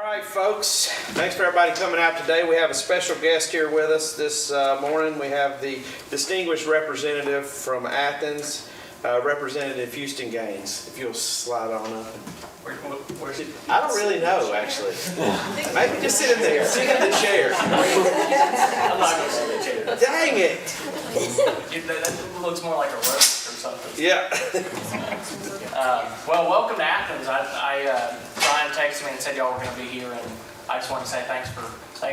All right, folks. Thanks for everybody coming out today. We have a special guest here with us this morning. We have the distinguished representative from Athens, Representative Houston Gaines. If you'll slide on up. Where's it? I don't really know, actually. Maybe just sit in there. Sit in the chair. I'm not going to sit in the chair. Dang it. That looks more like a roast or something. Yeah. Well, welcome to Athens. Brian texted me and said y'all were going to be here, and I just want to say thanks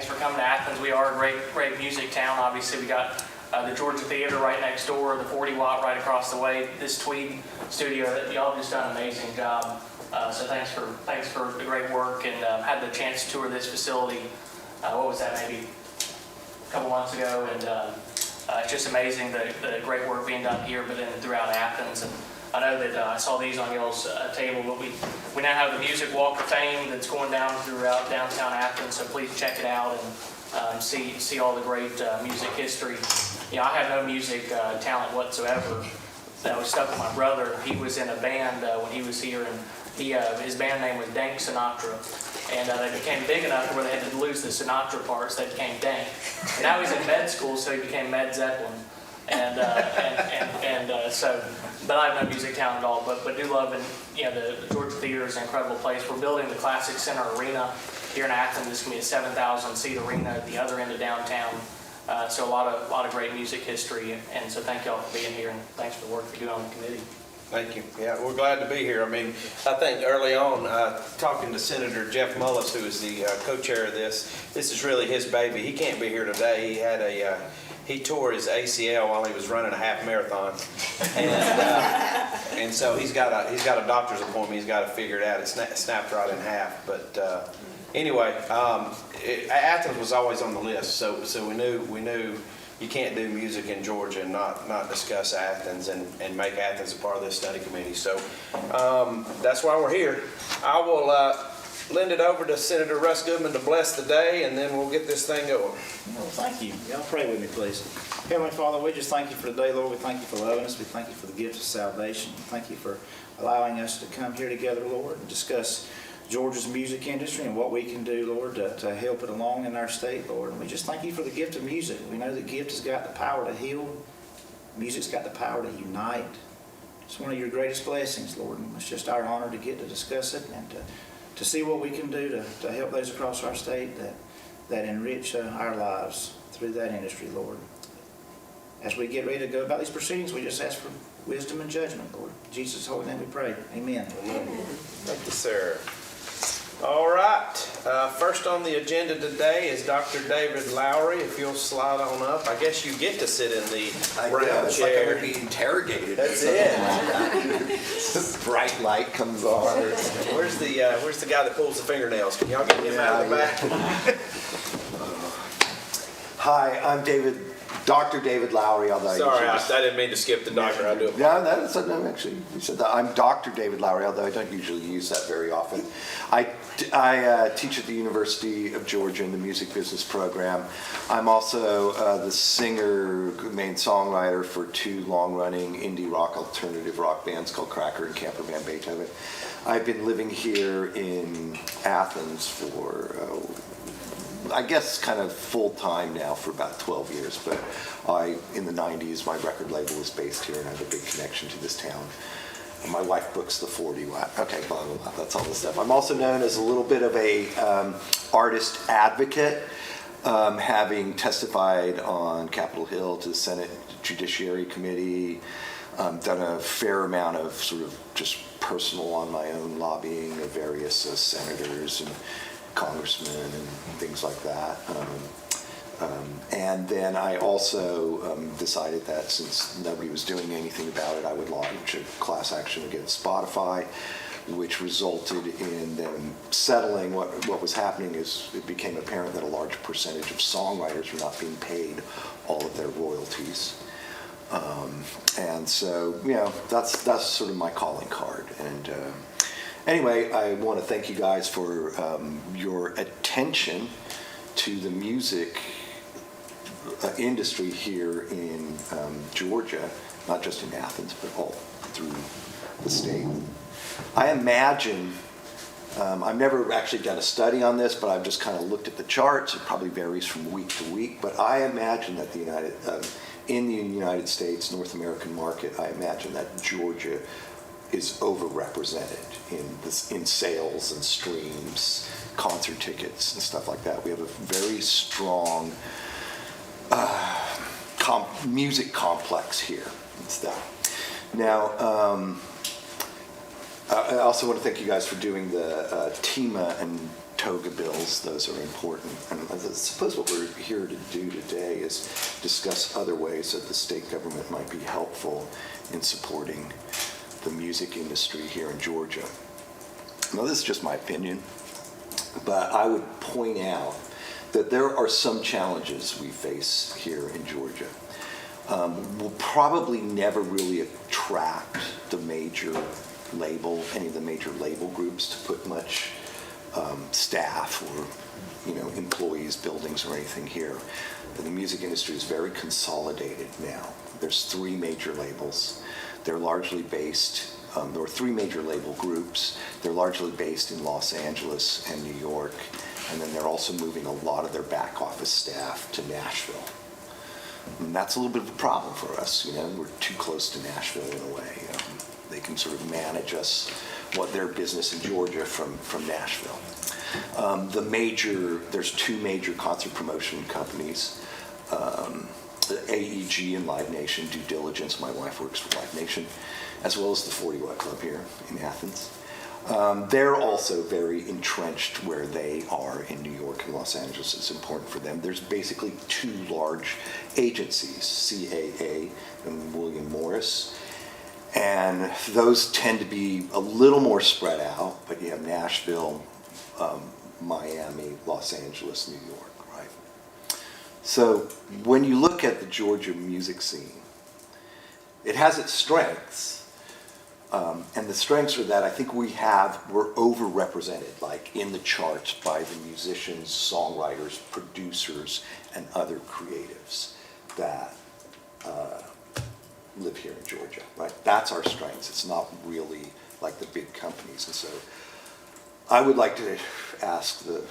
for coming to Athens. We are a great music town. Obviously, we got the Georgia Theater right next door, the 40 Watt right across the way. This Tweed studio, y'all just done an amazing job. So thanks for the great work, and had the chance to tour this facility. What was that? Maybe a couple months ago, and it's just amazing the great work being done here, but then throughout Athens. And I know that I saw these on y'all's table, but we now have the Music Walk of Fame that's going down throughout downtown Athens, so please check it out and see all the great music history. You know, I have no music talent whatsoever. That was stuck with my brother. He was in a band when he was here, and his band name was Dank Sinatra. And they became big enough where they had to lose the Sinatra parts. They became Dank. And now he's in med school, so he became Med Zeppelin. But I have no music talent at all. But do love, and the Georgia Theater is an incredible place. We're building the Classic Center Arena here in Athens. This is going to be a 7,000 seat arena at the other end of downtown. So a lot of great music history. And so thank y'all for being here, and thanks for the work you're doing on the committee. Thank you. Yeah, we're glad to be here. I mean, I think early on, talking to Senator Jeff Mullis, who is the co-chair of this is really his baby. He can't be here today. He tore his ACL while he was running a half marathon, and so he's got a doctor's appointment. He's got to figure it out. It snapped right in half. But anyway, Athens was always on the list, so we knew. You can't do music in Georgia and not discuss Athens and make Athens a part of this study committee. So that's why we're here. I will lend it over to Senator Russ Goodman to bless the day, and then we'll get this thing going. Well, thank you. Y'all pray with me, please. Heavenly Father, we just thank you for the day, Lord. We thank you for loving us. We thank you for the gift of salvation. Thank you for allowing us to come here together, Lord, and discuss Georgia's music industry and what we can do, Lord, to help it along in our state, Lord. And we just thank you for the gift of music. We know that gift has got the power to heal. Music's got the power to unite. It's one of your greatest blessings, Lord. And it's just our honor to get to discuss it and to see what we can do to help those across our state that enrich our lives through that industry, Lord. As we get ready to go about these proceedings, we just ask for wisdom and judgment, Lord. In Jesus' holy name we pray. Amen. Thank you, sir. All right. First on the agenda today is Dr. David Lowry. If you'll slide on up. I guess you get to sit in the round it's chair. like I'm being interrogated. That's it. Bright light comes on. Where's the guy that pulls the fingernails? Can y'all get him out of the back? Hi, I'm Dr. David Lowry. Although Sorry, I didn't mean to skip the doctor. I do apologize. No, actually, you said that. I'm Dr. David Lowry, although I don't usually use that very often. I teach at the University of Georgia in the music business program. I'm also the singer, main songwriter for two long-running indie rock, alternative rock bands called Cracker and Camper Van Beethoven. I've been living here in Athens for I guess kind of full-time now for about 12 years, but in the 90s, my record label was based here, and I have a big connection to this town. And my wife books the 40 Watt. Okay, blah, blah, blah, that's all the stuff. I'm also known as a little bit of a artist advocate, having testified on Capitol Hill to the Senate Judiciary Committee, done a fair amount of sort of just personal on my own lobbying of various senators and congressmen and things like that. And then I also decided that since nobody was doing anything about it, I would launch a class action against Spotify, which resulted in them settling. What was happening is it became apparent that a large percentage of songwriters were not being paid all of their royalties. And so, that's sort of my calling card. And anyway, I want to thank you guys for your attention to the music industry here in Georgia, not just in Athens, but all through the state. I imagine I've never actually done a study on this, but I've just kind of looked at the charts. It probably varies from week to week, but I imagine that in the United States, North American market, I imagine that Georgia is overrepresented in sales and streams, concert tickets and stuff like that. We have a very strong music complex here and stuff. Now, I also want to thank you guys for doing the TEMA and TOGA bills. Those are important. And I suppose what we're here to do today is discuss other ways that the state government might be helpful in supporting the music industry here in Georgia. Now, this is just my opinion, but I would point out that there are some challenges we face here in Georgia. We'll probably never really attract any of the major label groups to put much staff or employees, buildings, or anything here. The music industry is very consolidated now. There's 3 major labels. They're largely based, there are 3 major label groups. They're largely based in Los Angeles and New York, and then they're also moving a lot of their back office staff to Nashville. And that's a little bit of a problem for us. We're too close to Nashville in a way. They can sort of manage us, their business in Georgia from Nashville. There's 2 major concert promotion companies, AEG and Live Nation, Due Diligence. My wife works for Live Nation, as well as the 40 Watt Club here in Athens. They're also very entrenched where they are in New York and Los Angeles. It's important for them. There's basically 2 large agencies, CAA and William Morris, and those tend to be a little more spread out, but you have Nashville, Miami, Los Angeles, New York, right? So when you look at the Georgia music scene, it has its strengths. And the strengths are that I think we're overrepresented, like in the charts, by the musicians, songwriters, producers, and other creatives that live here in Georgia, right? That's our strengths. It's not really like the big companies. And so I would like to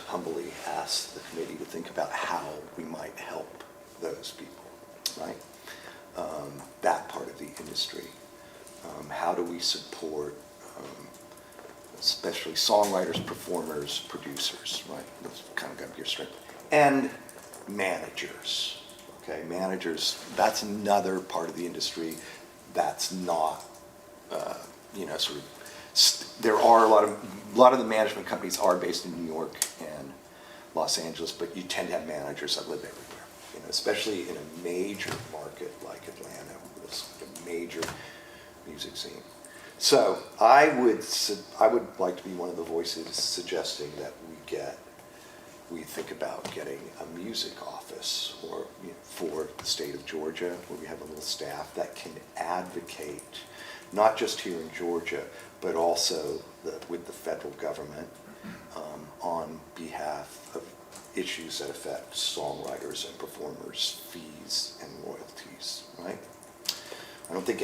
humbly ask the committee to think about how we might help those people, right? That part of the industry. How do we support, especially songwriters, performers, producers, right? That's kind of got to be your strength. And managers, okay? Managers, that's another part of the industry that's not, there are a lot of the management companies are based in New York and Los Angeles, but you tend to have managers that live everywhere, especially in a major market like Atlanta, with a major music scene. So I would like to be one of the voices suggesting that we think about getting a music office for the state of Georgia, where we have a little staff that can advocate, not just here in Georgia, but also with the federal government on behalf of issues that affect songwriters and performers' fees and royalties, right? I don't think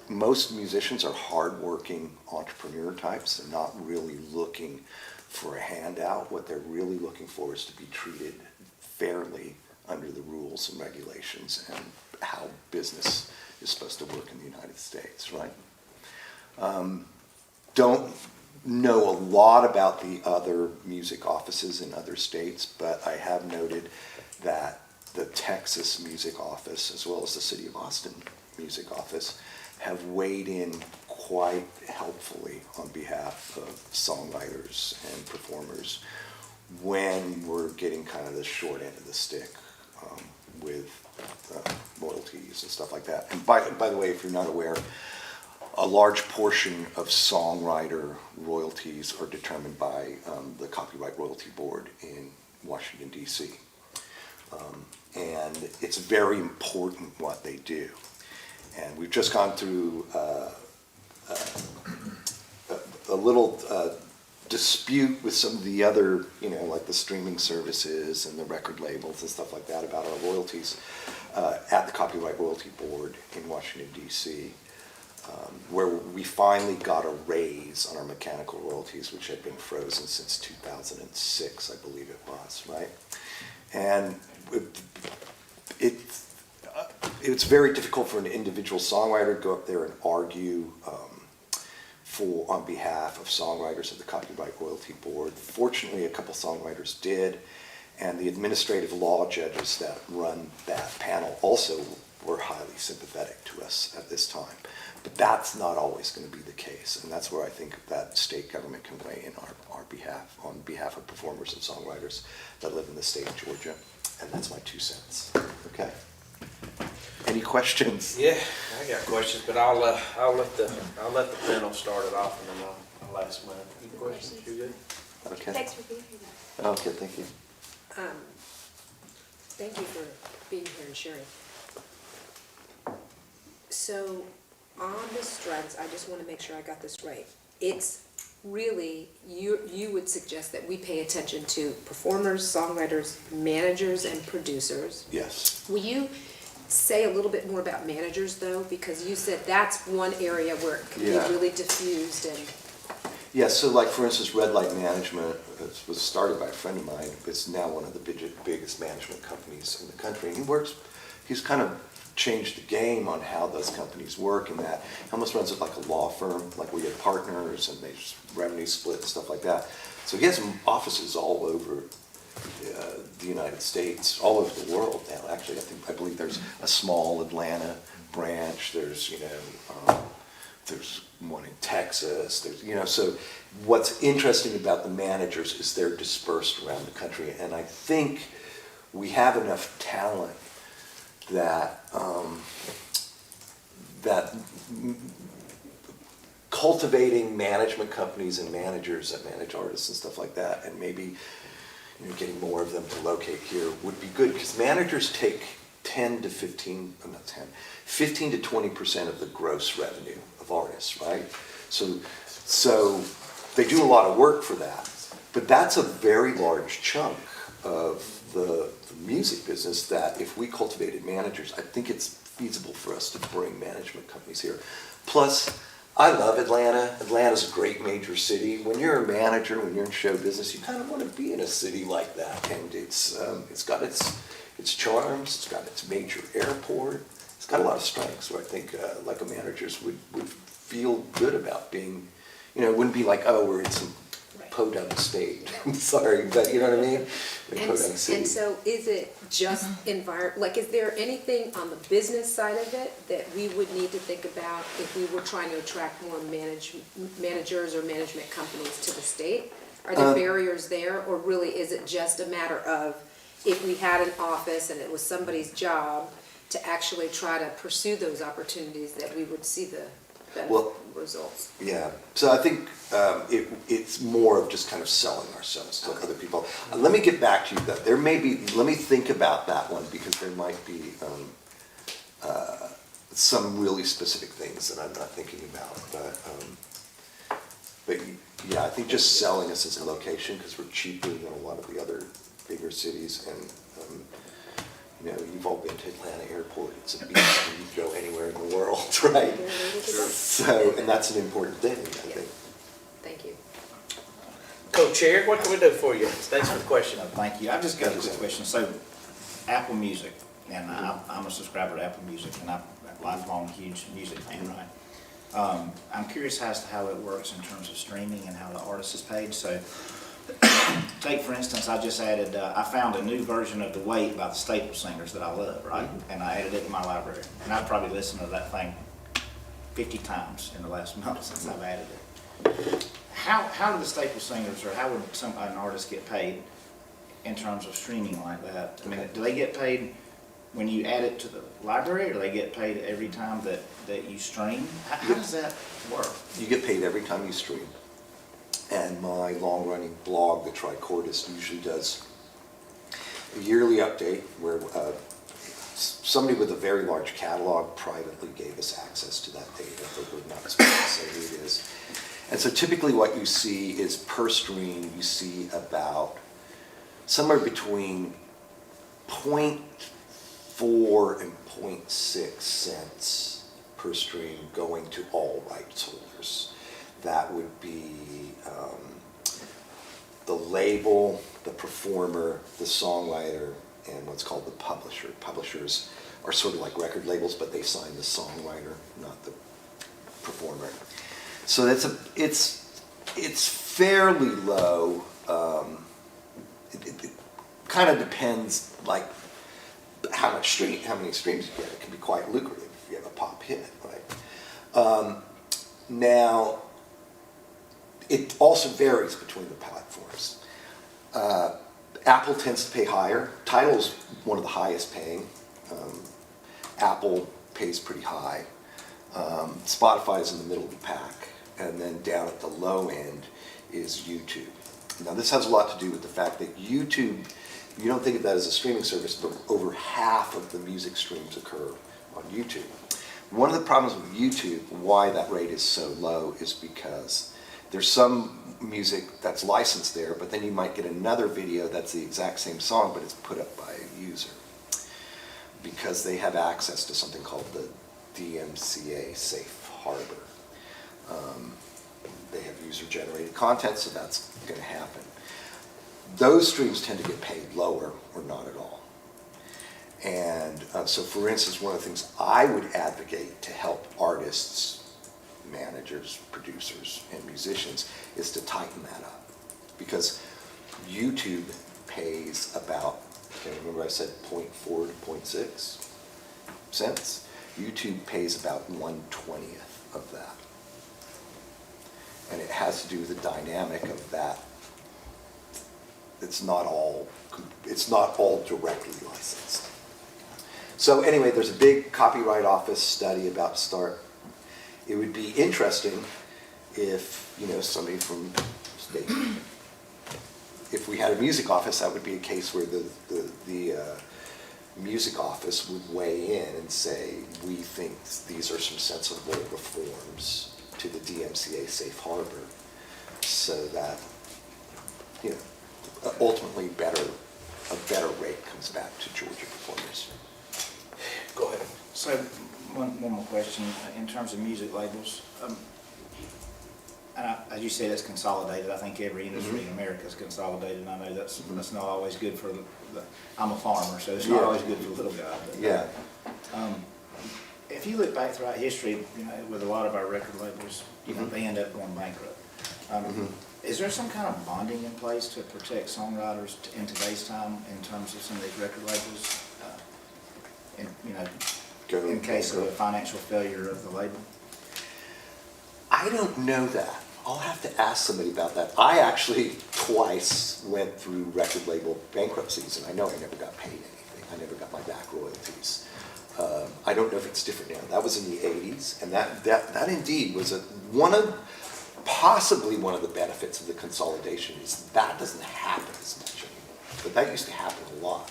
most musicians are hardworking entrepreneur types. They're not really looking for a handout. What they're really looking for is to be treated fairly under the rules and regulations and how business is supposed to work in the United States, right? Don't know a lot about the other music offices in other states, but I have noted that the Texas Music Office, as well as the City of Austin Music Office, have weighed in quite helpfully on behalf of songwriters and performers when we're getting kind of the short end of the stick with royalties and stuff like that. And by the way, if you're not aware, a large portion of songwriter royalties are determined by the Copyright Royalty Board in Washington, D.C. And it's very important what they do. And we've just gone through a little dispute with some of the other, like the streaming services and the record labels and stuff like that about our royalties at the Copyright Royalty Board in Washington, D.C. where we finally got a raise on our mechanical royalties, which had been frozen since 2006, I believe it was, right? And it's very difficult for an individual songwriter to go up there and argue on behalf of songwriters at the Copyright Royalty Board. Fortunately, a couple songwriters did, and the administrative law judges that run that panel also were highly sympathetic to us at this time. But that's not always going to be the case, and that's where I think that state government can weigh in our behalf, on behalf of performers and songwriters that live in the state of Georgia, and that's my 2 cents. Okay? Any questions? Yeah, I got questions, but I'll let the panel start it off, and then I'll ask mine. Any questions? You good? Okay. Thanks for being here. Okay, thank you. Thank you for being here and sharing. So on the strikes, I just want to make sure I got this right. It's really, you would suggest that we pay attention to performers, songwriters, managers, and producers. Yes. Will you say a little bit more about managers, though? Because you said that's one area where it can be Yeah. really diffused and... Yeah, so like, for instance, Red Light Management was started by a friend of mine. It's now one of the biggest management companies in the country. And he's kind of changed the game on how those companies work, and that he almost runs it like a law firm, like we have partners and they revenue split and stuff like that. So he has offices all over the United States, all over the world now. Actually, I believe there's a small Atlanta branch. There's there's one in Texas. So what's interesting about the managers is they're dispersed around the country, and I think we have enough talent that cultivating management companies and managers that manage artists and stuff like that, and maybe getting more of them to locate here would be good, because managers take 15 to 20% of the gross revenue of artists, right? So they do a lot of work for that, but that's a very large chunk of the music business that if we cultivated managers, I think it's feasible for us to bring management companies here. Plus, I love Atlanta. Atlanta's a great major city. When you're a manager, when you're in show business, you kind of want to be in a city like that, and it's got its charms, it's got its major airport, it's got a lot of strengths where I think like a managers would feel good about being, it wouldn't be like, oh, we're in some podunk state. I'm sorry, but you know what I mean? In podunk city. And so is it just is there anything on the business side of it that we would need to think about if we were trying to attract more managers or management companies to the state? Are there barriers there, or really is it just a matter of if we had an office and it was somebody's job to actually try to pursue those opportunities that we would see the results? Yeah, so I think it's more of just kind of selling ourselves to other people. Let me get back to you though. Let me think about that one, because there might be some really specific things that I'm not thinking about. But yeah, I think just selling us as a location, because we're cheaper than a lot of the other bigger cities, and you've all been to Atlanta Airport. It's a beach, and you can go anywhere in the world, right? So, and that's an important thing, I think. Thank you. Co-chair, what can we do for you? Thanks for the question. Thank you. I've just got a quick question. So, Apple Music, and I'm a subscriber to Apple Music, and I'm a lifelong huge music fan, right? I'm curious as to how it works in terms of streaming and how the artist is paid. So, take for instance, I just added, I found a new version of The Wait by the Staple Singers that I love, right? And I added it to my library. And I've probably listened to that thing 50 times in the last month since I've added it. How do the Staple Singers, or how would an artist get paid in terms of streaming like that? I mean, do they get paid when you add it to the library, or do they get paid every time that you stream? How does that work? You get paid every time you stream. And my long-running blog, The Tricordist, usually does a yearly update where somebody with a very large catalog privately gave us access to that data, but we're not supposed to say who it is. And so typically what you see is per stream, you see about somewhere between 0.4 and 0.6 cents per stream going to all rights holders. That would be the label, the performer, the songwriter, and what's called the publisher. Publishers are sort of like record labels, but they sign the songwriter, not the performer. So it's fairly low. It kind of depends, like how many streams you get. It can be quite lucrative if you have a pop hit, right? Now, it also varies between the platforms. Apple tends to pay higher. Tidal's one of the highest paying. Apple pays pretty high. Spotify is in the middle of the pack. And then down at the low end is YouTube. Now this has a lot to do with the fact that YouTube, you don't think of that as a streaming service, but over half of the music streams occur on YouTube. One of the problems with YouTube, why that rate is so low, is because there's some music that's licensed there, but then you might get another video that's the exact same song, but it's put up by a user. Because they have access to something called the DMCA Safe Harbor. They have user-generated content, so that's going to happen. Those streams tend to get paid lower or not at all. And so, for instance, one of the things I would advocate to help artists, managers, producers, and musicians is to tighten that up. Because YouTube pays about, remember I said 0.4 to 0.6 cents? YouTube pays about 1/20th of that. And it has to do with the dynamic of that. It's not all directly licensed. So anyway, there's a big Copyright Office study about to start. It would be interesting if, somebody from state, if we had a music office, that would be a case where the music office would weigh in and say, we think these are some sensible reforms to the DMCA Safe Harbor, so that, ultimately a better rate comes back to Georgia performers. Go ahead. So, one more question, in terms of music labels, and as you said, it's consolidated. I think every industry in America is consolidated, and I know that's not always good for I'm a farmer, so it's not always good for the little guy. But, Yeah. If you look back throughout history, with a lot of our record labels, they end up going bankrupt. Is there some kind of bonding in place to protect songwriters in today's time in terms of some of these record labels? In case of a financial failure of the label? I don't know that. I'll have to ask somebody about that. I actually twice went through record label bankruptcies, and I know I never got paid anything. I never got my back royalties. I don't know if it's different now. That was in the 80s, and that indeed was possibly one of the benefits of the consolidation is that doesn't happen as much anymore. But that used to happen a lot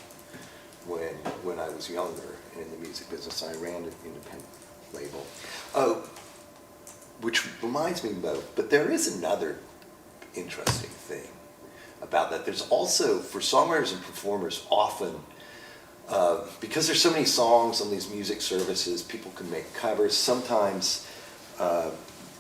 when I was younger in the music business. I ran an independent label. Oh, which reminds me, but there is another interesting thing about that. There's also, for songwriters and performers, often, because there's so many songs on these music services, people can make covers. Sometimes,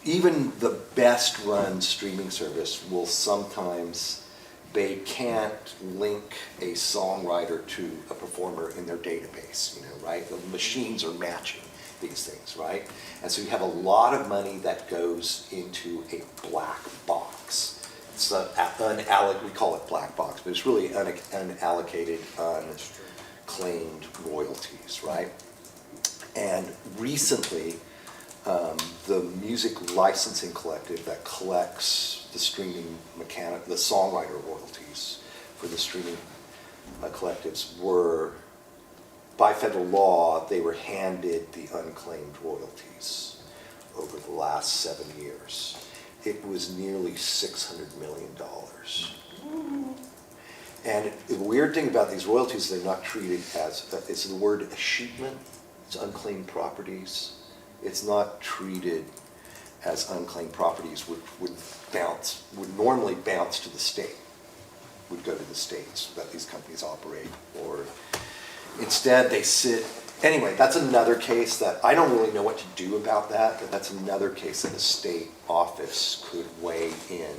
even the best run streaming service will sometimes, they can't link a songwriter to a performer in their database, right? The machines are matching these things, right? And so you have a lot of money that goes into a black box. It's we call it black box, but it's really unallocated, unclaimed royalties, right? And recently, the music licensing collective that collects the the songwriter royalties for the streaming collectives were, by federal law, they were handed the unclaimed royalties over the last 7 years. It was nearly $600 million. And the weird thing about these royalties, they're not treated as, it's the word escheatment, it's unclaimed properties. It's not treated as unclaimed properties, would normally bounce to the state, would go to the states that these companies operate, or instead they sit Anyway, that's another case that, I don't really know what to do about that, but that's another case that the state office could weigh in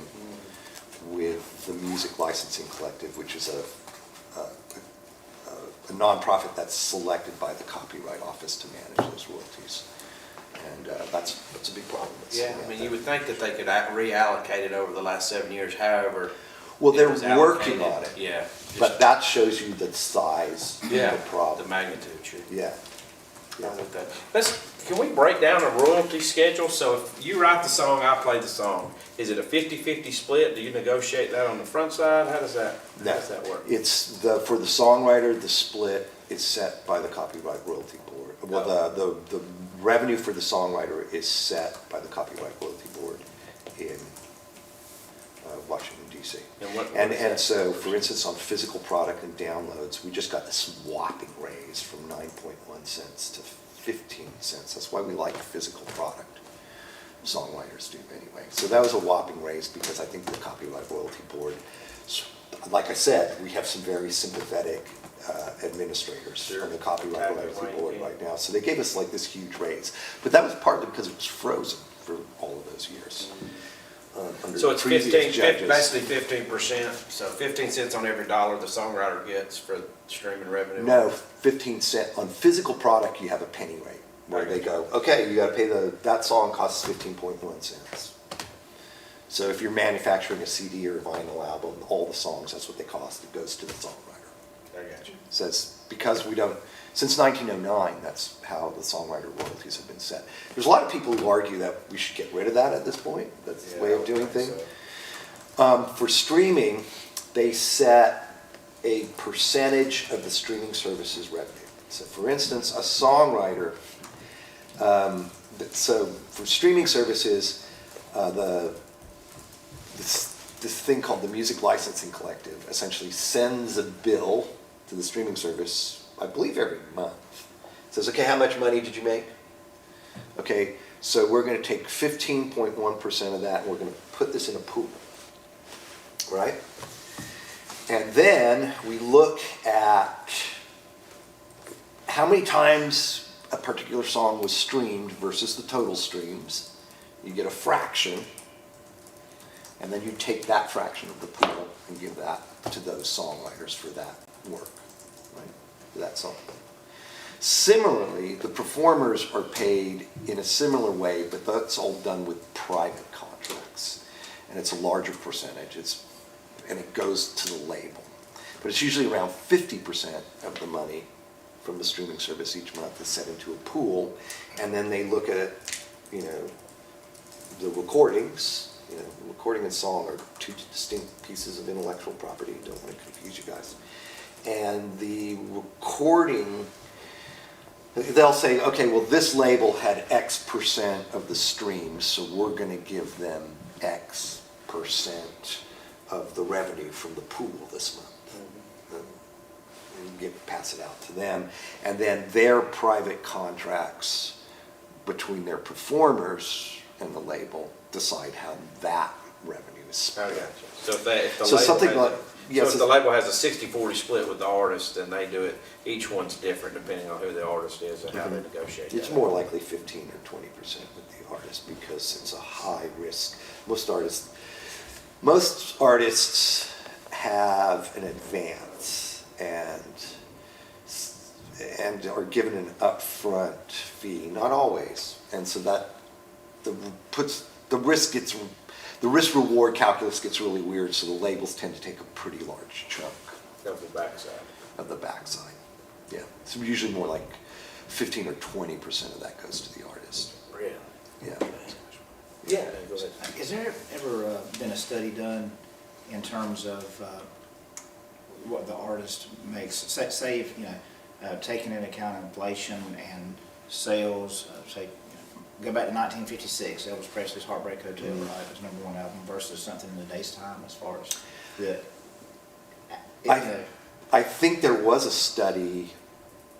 with the Music Licensing Collective, which is a nonprofit that's selected by the Copyright Office to manage those royalties. And that's a big problem. Yeah, I mean, you would think that they could reallocate it over the last 7 years, however. Well, it they're was working allocated. on it. Yeah. But that shows you the size of Yeah, the problem. the magnitude, sure. Yeah. I'm with that. Can we break down a royalty schedule? So if you write the song, I play the song. Is it a 50-50 split? Do you negotiate that on the front side? How does that work? It's for the songwriter, the split is set by the Copyright Royalty Board. Well, the revenue for the songwriter is set by the Copyright Royalty Board in Washington DC. And so, for instance, on physical product and downloads, we just got this whopping raise from 9.1 cents to 15 cents. That's why we like physical product. Songwriters do anyway. So that was a whopping raise because I think the Copyright Royalty Board, like I said, we have some very sympathetic administrators on the Copyright Royalty Board right now. So they gave us like this huge raise. But that was partly because it was frozen for all of those years. Under So it's previous judges. basically 15%, so 15 cents on every dollar the songwriter gets for streaming revenue? No, 15 cent, on physical product, you have a penny rate, where they go, okay, you gotta pay that song costs 15.1 cents. So if you're manufacturing a CD or a vinyl album, all the songs, that's what they cost, it goes to the songwriter. I got you. So it's because we don't, since 1909, that's how the songwriter royalties have been set. There's a lot of people who argue that we should get rid of that at this point, that's the way of doing things. For streaming, they set a percentage of the streaming services revenue. So for instance, a songwriter, so for streaming services, this thing called the Music Licensing Collective essentially sends a bill to the streaming service, I believe every month. Says, okay, how much money did you make? Okay, so we're going to take 15.1% of that and we're going to put this in a pool, right? And then we look at how many times a particular song was streamed versus the total streams. You get a fraction, and then you take that fraction of the pool and give that to those songwriters for that work, right? For that song. Similarly, the performers are paid in a similar way, but that's all done with private contracts. And it's a larger percentage, and it goes to the label. But it's usually around 50% of the money from the streaming service each month is set into a pool, and then they look at, the recordings. Recording and song are two distinct pieces of intellectual property. Don't want to confuse you guys. And the recording, they'll say, okay, well, this label had X percent of the streams, so we're going to give them X percent of the revenue from the pool this month. And pass it out to them. And then their private contracts between their performers and the label decide how that revenue is I split. got you. So if the So label something has like- a- yes, so if the label has a 60-40 split with the artist, then they do it, each one's different depending on who the artist is and how they negotiate It's that. more likely 15 or 20% with the artist because it's a high risk. Most artists have an advance and are given an upfront fee, not always. And so that the risk reward calculus gets really weird, so the labels tend to take a pretty large chunk Of the backside. of the backside. Yeah, it's usually more like 15 or 20% of that goes to the artist. Really? Yeah. Yeah, go ahead. Has there ever been a study done in terms of what the artist makes? Say if, taking into account inflation and sales, say, go back to 1956, Elvis Presley's Heartbreak Hotel, right, it was #1 album versus something in the day's time as far as the... I think there was a study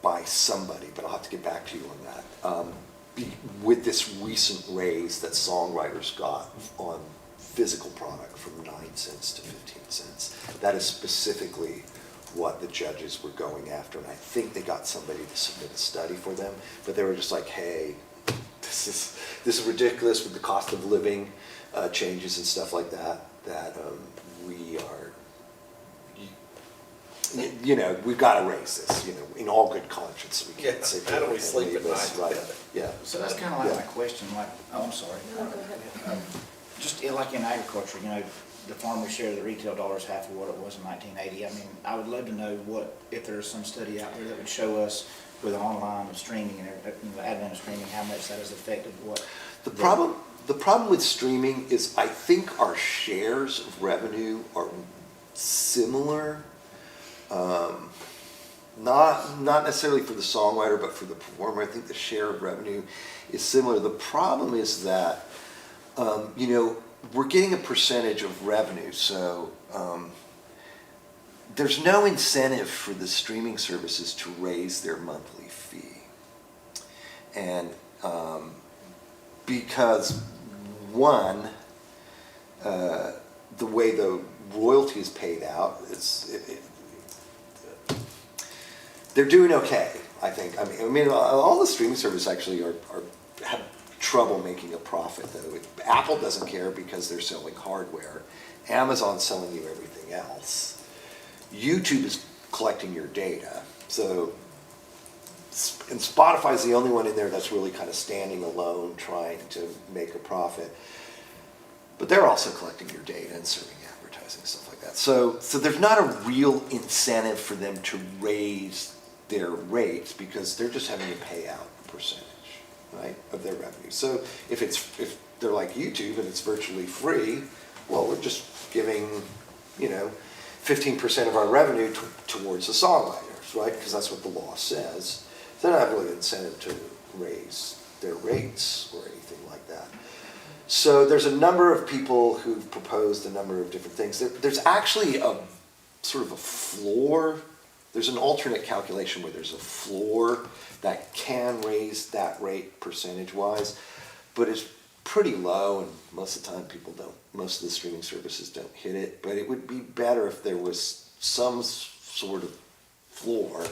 by somebody, but I'll have to get back to you on that, with this recent raise that songwriters got on physical product from 9 cents to 15 cents. That is specifically what the judges were going after, and I think they got somebody to submit a study for them, but they were just like, hey, this is ridiculous with the cost of living changes and stuff like that, we are, we've got to raise this, in all good conscience. We can't Yeah, sit how do there we and sleep leave at this, night? right? Yeah. So that's kind of like my question, I'm sorry. Just like in agriculture, the farmers share the retail dollars half of what it was in 1980. I mean, I would love to know if there's some study out there that would show us with online and streaming and the advent of streaming, how much that has affected what. The problem with streaming is I think our shares of revenue are similar. Not necessarily for the songwriter, but for the performer. I think the share of revenue is similar. The problem is that, we're getting a percentage of revenue, so there's no incentive for the streaming services to raise their monthly fee. And because, one, the way the royalty is paid out, they're doing okay, I think. I mean, all the streaming services actually have trouble making a profit, though. Apple doesn't care because they're selling hardware. Amazon's selling you everything else. YouTube is collecting your data. So, and Spotify's the only one in there that's really kind of standing alone, trying to make a profit. But they're also collecting your data and serving advertising and stuff like that. So there's not a real incentive for them to raise their rates because they're just having to pay out a percentage, right, of their revenue. So if they're like YouTube and it's virtually free, well, we're just giving, 15% of our revenue towards the songwriters, right? Because that's what the law says. They don't have really an incentive to raise their rates or anything like that. So there's a number of people who've proposed a number of different things. There's actually a sort of a floor. There's an alternate calculation where there's a floor that can raise that rate percentage-wise, but it's pretty low, and most of the time most of the streaming services don't hit it. But it would be better if there was some sort of floor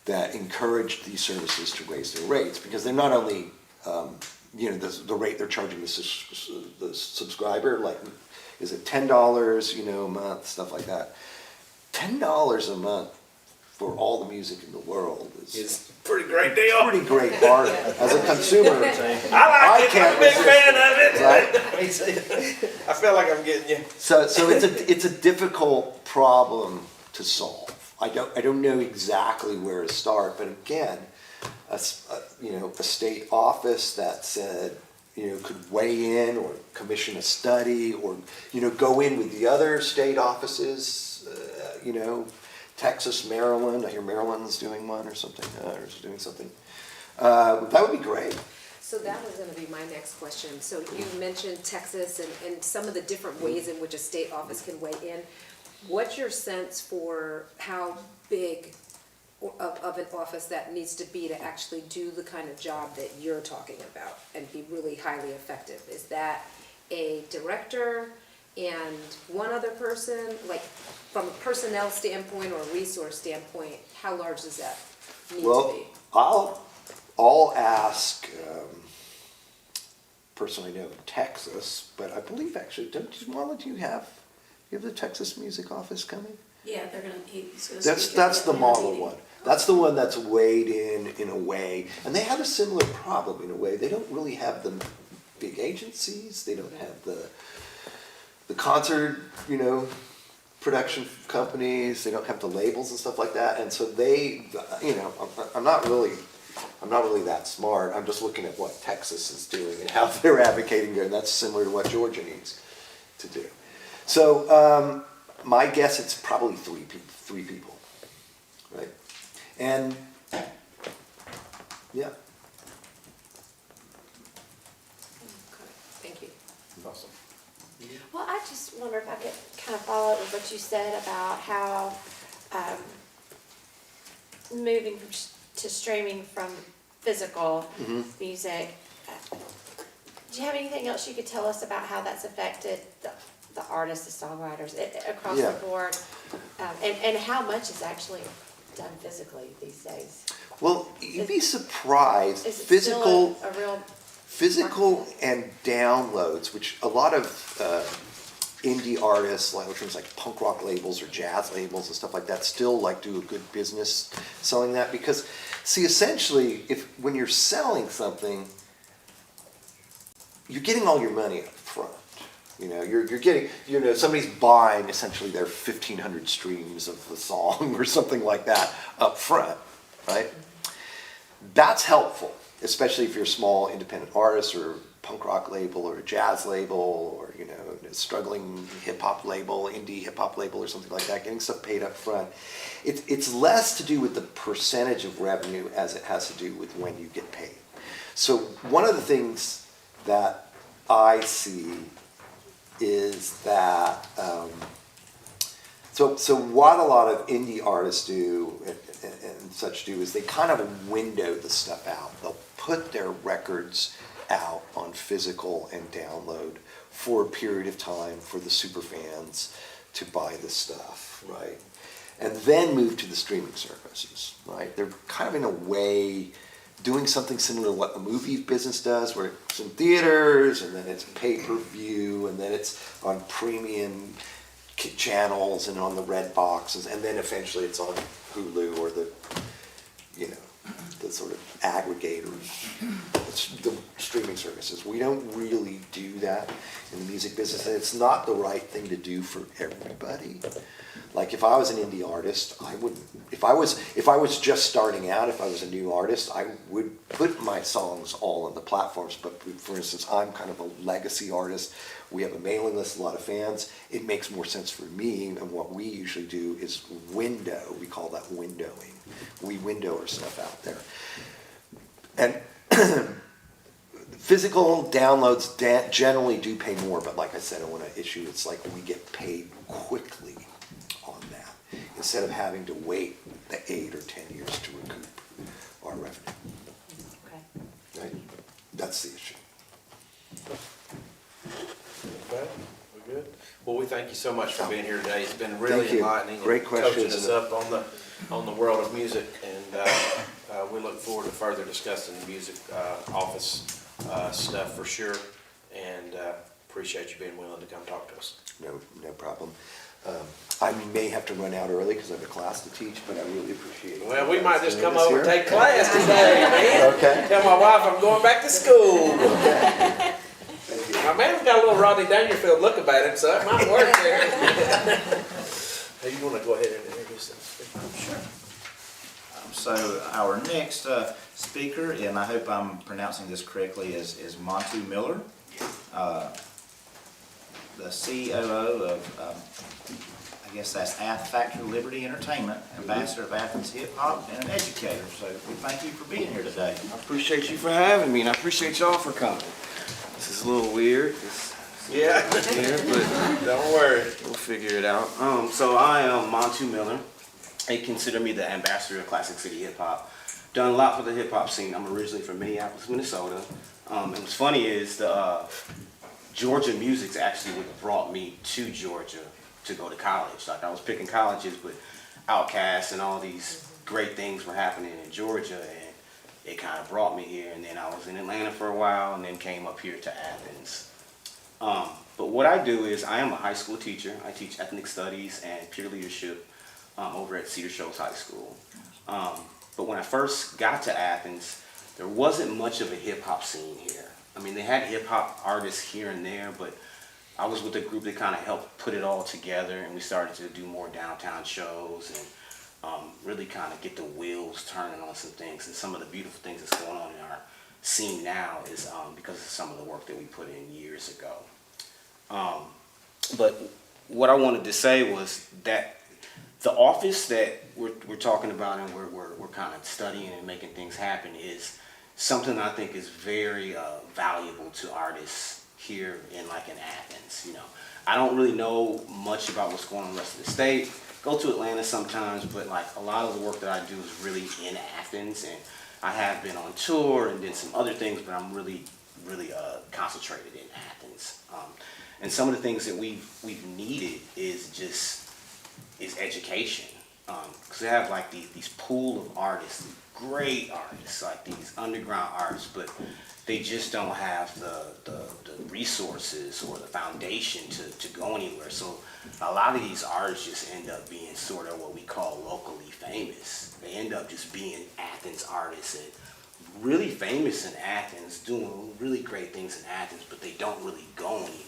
that encouraged these services to raise their rates, because they're not only, the rate they're charging the subscriber, like, is it $10, a month, stuff like that. $10 a month for all the music in the world is a pretty great deal. pretty great bargain. As a consumer, I like it. can't I'm a big resist fan of it. right? I feel like I'm getting you. So it's a difficult problem to solve. I don't know exactly where to start, but again, a state office that said, could weigh in or commission a study or, go in with the other state offices, Texas, Maryland. I hear Maryland's doing one or something, or is doing something. That would be great. So that was gonna be my next question. So you mentioned Texas and some of the different ways in which a state office can weigh in. What's your sense for how big of an office that needs to be to actually do the kind of job that you're talking about and be really highly effective? Is that a director and one other person? Like, from a personnel standpoint or a resource standpoint, how large does that need to be? I'll ask person I know in Texas, but I believe actually, Marla, do you have the Texas Music Office coming? Yeah, he's gonna. That's the Marla one. That's the one that's weighed in a way, and they have a similar problem in a way. They don't really have the big agencies. They don't have the concert, production companies. They don't have the labels and stuff like that. And so they, I'm not really that smart. I'm just looking at what Texas is doing and how they're advocating there, and that's similar to what Georgia needs to do. So my guess, it's probably three people, right? And yeah. Okay, thank you. Awesome. Well, I just wonder if I could kind of follow up with what you said about how moving to streaming from physical music. Do you have anything else you could tell us about how that's affected the artists, the songwriters, across Yeah. the board? And how much is actually done physically these days? Well, you'd be surprised, Is it physical, still a real? physical and downloads, which a lot of indie artists, like things like punk rock labels or jazz labels and stuff like that, still like do a good business selling that, because see, essentially, when you're selling something, you're getting all your money up front. You know, you're getting, somebody's buying essentially their 1,500 streams of the song or something like that up front, right? That's helpful, especially if you're a small independent artist or punk rock label or a jazz label or, a struggling hip hop label, indie hip hop label or something like that, getting stuff paid up front. It's less to do with the percentage of revenue as it has to do with when you get paid. So one of the things that I see is that, so what a lot of indie artists do and such do is they kind of window the stuff out. They'll put their records out on physical and download for a period of time for the super fans to buy the stuff, right? And then move to the streaming services, right? They're kind of in a way doing something similar to what the movie business does, where it's in theaters and then it's pay-per-view and then it's on premium channels and on the red boxes, and then eventually it's on Hulu or the sort of aggregators, the streaming services. We don't really do that in the music business, and it's not the right thing to do for everybody. Like if I was an indie artist, I wouldn't. If I was just starting out, if I was a new artist, I would put my songs all on the platforms. But for instance, I'm kind of a legacy artist. We have a mailing list, a lot of fans. It makes more sense for me, and what we usually do is window. We call that windowing. We window our stuff out there. And physical downloads generally do pay more, but like I said, I want to issue, it's like we get paid quickly on that, instead of having to wait the 8 or 10 years to recoup our revenue. Okay. Right? That's the issue. Okay, we good? Well, we thank you so much for being here today. It's been really Thank you. enlightening. and Great questions. Coaching us up on the world of music, and we look forward to further discussing the music office stuff for sure, and appreciate you being willing to come talk to us. No problem. I may have to run out early because I have a class to teach, but I really appreciate it. Well, we might just come This over and year? take class today, man. Okay. Tell my wife I'm going back to school. Thank you. My man's got a little Rodney Dangerfield look about him, so it might work there. Hey, you want to go ahead and introduce them? Sure. So our next speaker, and I hope I'm pronouncing this correctly, is Monty Miller, the COO of, I guess that's Factor Liberty Entertainment, ambassador of Athens Hip Hop, and an educator. So we thank you for being here today. I appreciate you for having me, and I appreciate y'all for coming. This is a little weird. Yeah. Weird, but Don't worry. we'll figure it out. So I am Montu Miller. They consider me the ambassador of Classic City Hip Hop. Done a lot for the hip hop scene. I'm originally from Minneapolis, Minnesota. And what's funny is the Georgia Music's actually what brought me to Georgia to go to college. Like I was picking colleges, but Outkast and all these great things were happening in Georgia, and it kind of brought me here. And then I was in Atlanta for a while, and then came up here to Athens. But what I do is I am a high school teacher. I teach ethnic studies and peer leadership over at Cedar Shoals High School. But when I first got to Athens, there wasn't much of a hip hop scene here. I mean, they had hip hop artists here and there, but I was with a group that kind of helped put it all together, and we started to do more downtown shows and really kind of get the wheels turning on some things. And some of the beautiful things that's going on in our scene now is because of some of the work that we put in years ago. But what I wanted to say was that the office that we're talking about and we're kind of studying and making things happen is something I think is very valuable to artists here in Athens. I don't really know much about what's going on in the rest of the state. Go to Atlanta sometimes, but a lot of the work that I do is really in Athens, and I have been on tour and did some other things, but I'm really concentrated in Athens. And some of the things that we've needed is education. Because they have like these pool of artists, great artists, like these underground artists, but they just don't have the resources or the foundation to go anywhere. So a lot of these artists just end up being sort of what we call locally famous. They end up just being Athens artists and really famous in Athens, doing really great things in Athens, but they don't really go anywhere.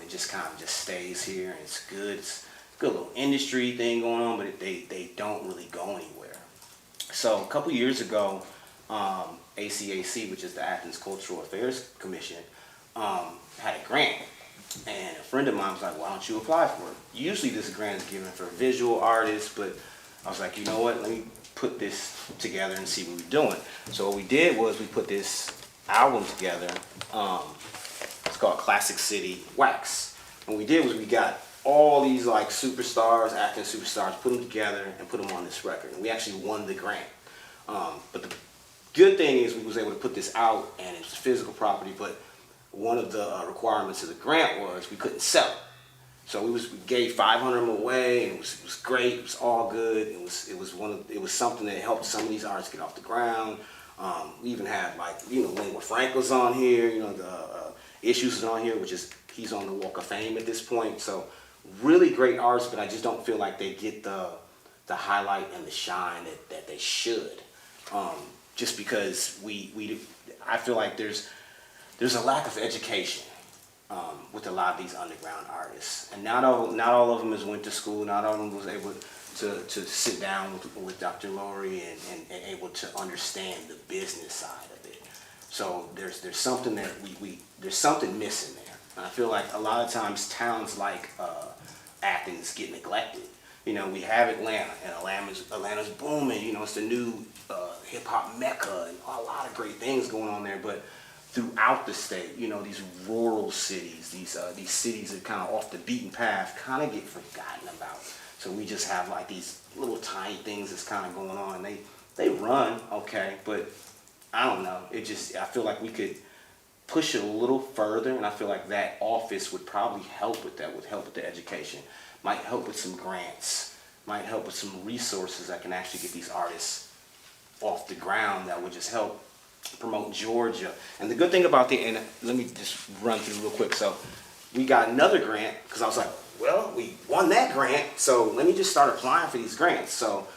It just kind of just stays here, and it's good. It's a good little industry thing going on, but they don't really go anywhere. So a couple years ago, ACAC, which is the Athens Cultural Affairs Commission, had a grant. And a friend of mine was like, why don't you apply for it? Usually this grant is given for visual artists, but I was like, you know what, let me put this together and see what we're doing. So what we did was we put this album together. It's called Classic City Wax. And what we did was we got all these like superstars, Athens superstars, put them together and put them on this record. And we actually won the grant. But the good thing is we was able to put this out, and it's physical property, but one of the requirements of the grant was we couldn't sell it. So we gave 500 of them away, and it was great. It was all good. It was something that helped some of these artists get off the ground. We even had Lingua Franklin's on here. The Issues is on here, which is he's on the Walk of Fame at this point. So really great artists, but I just don't feel like they get the highlight and the shine that they should. Just because I feel like there's a lack of education with a lot of these underground artists, and not all of them has went to school. Not all of them was able to sit down with Dr. Laurie and able to understand the business side of it. So there's something that there's something missing there, and I feel like a lot of times towns like Athens get neglected. We have Atlanta, and Atlanta's booming. It's the new hip hop mecca, and a lot of great things going on there. But throughout the state, these rural cities, these cities that kind of off the beaten path, kind of get forgotten about. So we just have like these little tiny things that's kind of going on. They run okay, but I don't know. I feel like we could push it a little further, and I feel like that office would probably help with that. Would help with the education. Might help with some grants, might help with some resources that can actually get these artists off the ground that would just help promote Georgia. And the good thing about and let me just run through real quick. So we got another grant, because I was like, well, we won that grant, so let me just start applying for these grants. So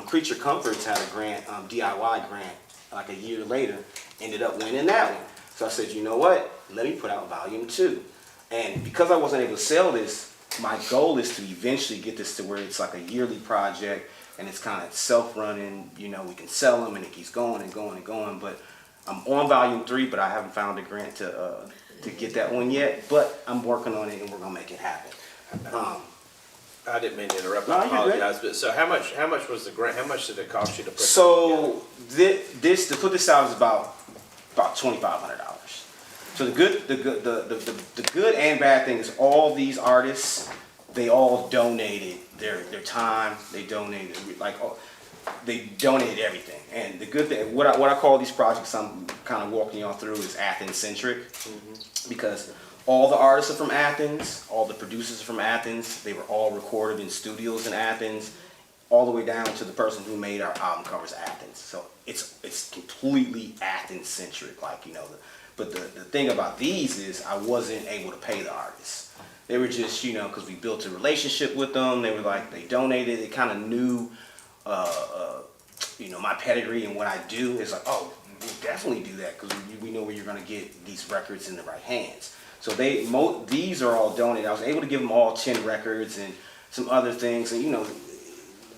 Creature Comforts had a grant, DIY grant, like a year later, ended up winning that one. So I said, you know what, let me put out volume 2. And because I wasn't able to sell this, my goal is to eventually get this to where it's like a yearly project, and it's kind of self-running. We can sell them, and it keeps going and going and going. But I'm on volume 3, but I haven't found a grant to get that one yet. But I'm working on it, and we're gonna make it happen. I didn't mean to interrupt. No, I you're good. apologize. But so how much was the grant? How much did it cost you to put? So to put this out is about $2,500. So the good and bad thing is all these artists, they all donated their time. They donated they donated everything. And the good thing, what I call these projects, I'm kind of walking y'all through, is Athens centric, because all the artists are from Athens, all the producers are from Athens. They were all recorded in studios in Athens, all the way down to the person who made our album covers Athens. So it's completely Athens centric, But the thing about these is I wasn't able to pay the artists. They were just, because we built a relationship with them. They were like, they donated. They kind of knew, my pedigree and what I do. It's like, oh, we'll definitely do that, because we know where you're going to get these records in the right hands. So these are all donated. I was able to give them all 10 records and some other things, and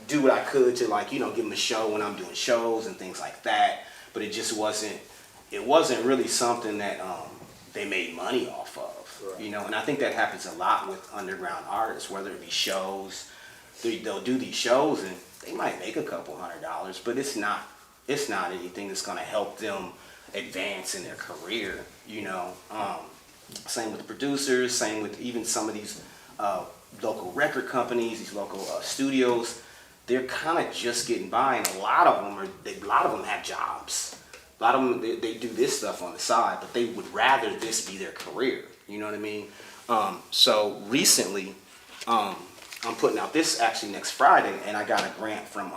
do what I could to give them a show when I'm doing shows and things like that. But it just wasn't. It wasn't really something that they made money off of, right. And I think that happens a lot with underground artists, whether it be shows. They'll do these shows and they might make a couple $100, but it's not anything that's going to help them advance in their career. Same with the producers, same with even some of these local record companies, these local studios. They're kind of just getting by, and a lot of them have jobs. A lot of them, they do this stuff on the side, but they would rather this be their career. You know what I mean? So recently, I'm putting out this actually next Friday, and I got a grant from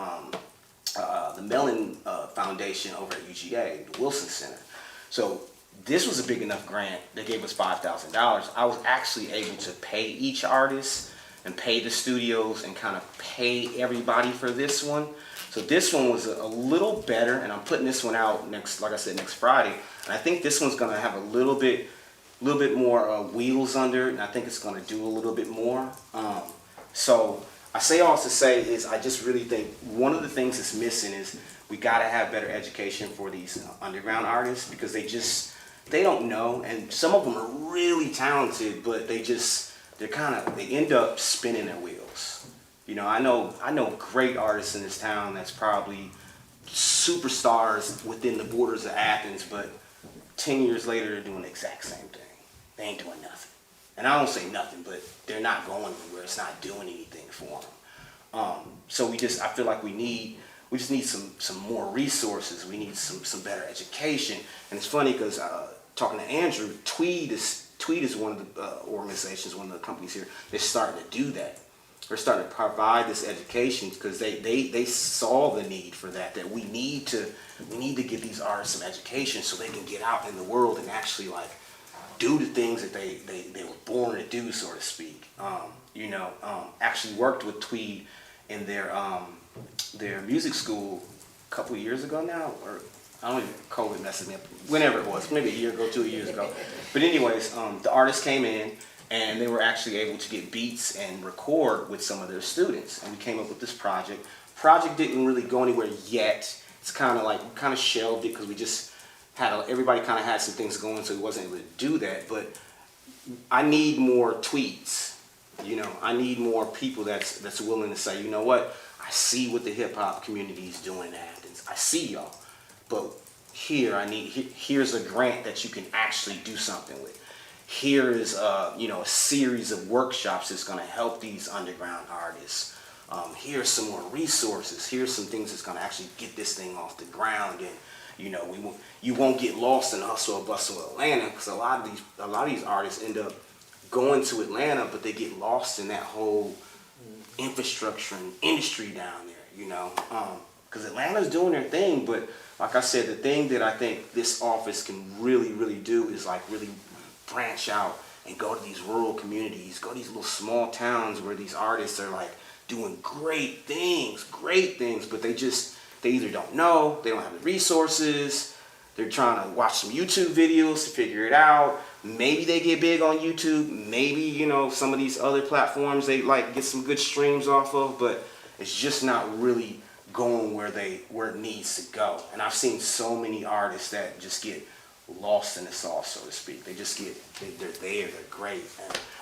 the Mellon Foundation over at UGA, the Wilson Center. So this was a big enough grant. They gave us $5,000. I was actually able to pay each artist and pay the studios and kind of pay everybody for this one. So this one was a little better, and I'm putting this one out next, like I said, next Friday. And I think this one's gonna have a little bit more wheels under it, and I think it's gonna do a little bit more. So I say all to say is I just really think one of the things that's missing is we gotta have better education for these underground artists, because they don't know, and some of them are really talented, but they end up spinning their wheels. You know, I know great artists in this town that's probably superstars within the borders of Athens, but 10 years later they're doing the exact same thing. They ain't doing nothing. And I don't say nothing, but they're not going anywhere. It's not doing anything for them. So I feel like we just need some more resources. We need some better education. And it's funny because talking to Andrew, Tweed is one of the organizations, one of the companies here. They're starting to do that. They're starting to provide this education because they saw the need for that. That we need to give these artists some education so they can get out in the world and actually like do the things that they were born to do, so to speak. Actually worked with Tweed in their music school a couple of years ago now, or I don't even, COVID messed me up, whenever it was, maybe a year ago, 2 years ago. But anyways, the artists came in and they were actually able to get beats and record with some of their students. And we came up with this project. Project didn't really go anywhere yet. It's kind of shelved it because we just everybody kind of had some things going, so we wasn't able to do that. But I need more tweets. You know, I need more people that's willing to say, you know what, I see what the hip hop community is doing in Athens. I see y'all, but here's a grant that you can actually do something with. Here is a series of workshops that's going to help these underground artists. Here's some more resources. Here's some things that's going to actually get this thing off the ground, and you won't get lost in the hustle and bustle of Atlanta, because a lot of these artists end up going to Atlanta, but they get lost in that whole infrastructure and industry down there, because Atlanta's doing their thing. But like I said, the thing that I think this office can really, really do is like really branch out and go to these rural communities, go to these little small towns where these artists are like doing great things, but they either don't know, they don't have the resources, they're trying to watch some YouTube videos to figure it out. Maybe they get big on YouTube, maybe, some of these other platforms they like get some good streams off of, but it's just not really going where it needs to go. And I've seen so many artists that just get lost in the sauce, so to speak. They're there, they're great.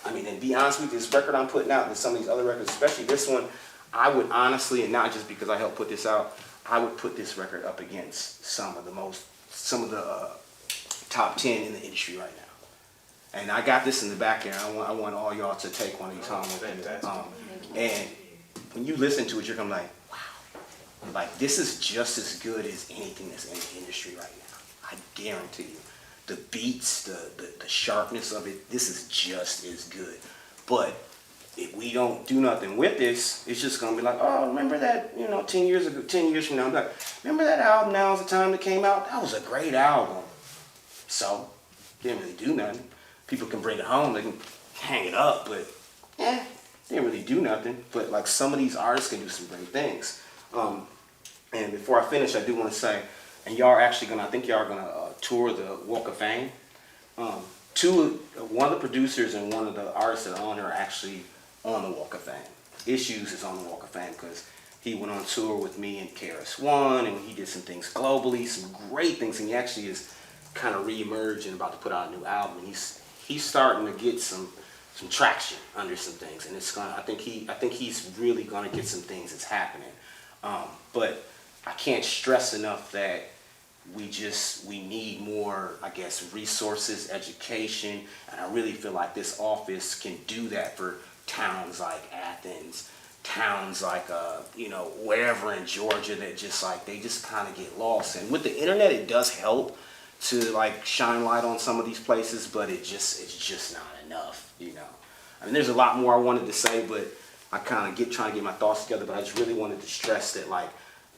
And be honest with you, this record I'm putting out and some of these other records, especially this one, I would honestly, and not just because I helped put this out, I would put this record up against some of the top 10 in the industry right now. And I got this in the back there. I want all y'all to take one of these home with you. And when you listen to it, you're gonna be like, wow, like this is just as good as anything that's in the industry right now. I guarantee you. The beats, the sharpness of it, this is just as good. But if we don't do nothing with this, it's just gonna be like, oh, remember that, 10 years from now, I'm like, remember that album, Now's the Time, that came out? That was a great album. So, didn't really do nothing. People can bring it home, they can hang it up, but didn't really do nothing. But like some of these artists can do some great things. And before I finish, I do want to say, and y'all are actually gonna, I think y'all are gonna tour the Walk of Fame. One of the producers and one of the artists that are on here are actually on the Walk of Fame. Issues is on the Walk of Fame because he went on tour with me and KRS-One, and he did some things globally, some great things, and he actually is kind of re-emerged and about to put out a new album. And he's starting to get some traction under some things, and it's gonna. I think he's really gonna get some things that's happening. But I can't stress enough that we need more, I guess, resources, education, and I really feel like this office can do that for towns like Athens, towns like wherever in Georgia that just like they just kind of get lost. And with the internet, it does help to like shine light on some of these places, but it's just not enough, you know. I mean, there's a lot more I wanted to say, but I kind of trying to get my thoughts together, but I just really wanted to stress that like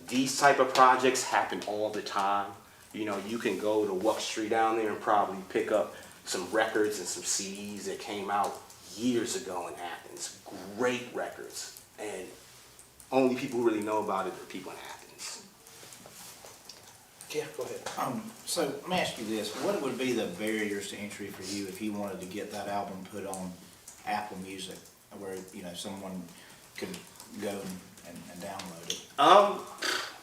these type of projects happen all the time. You know, you can go to Wuck Street down there and probably pick up some records and some CDs that came out years ago in Athens. Great records. And only people who really know about it are people in Athens. Yeah, go ahead. So let me ask you this, what would be the barriers to entry for you if you wanted to get that album put on Apple Music, where, you know, someone could go and download it?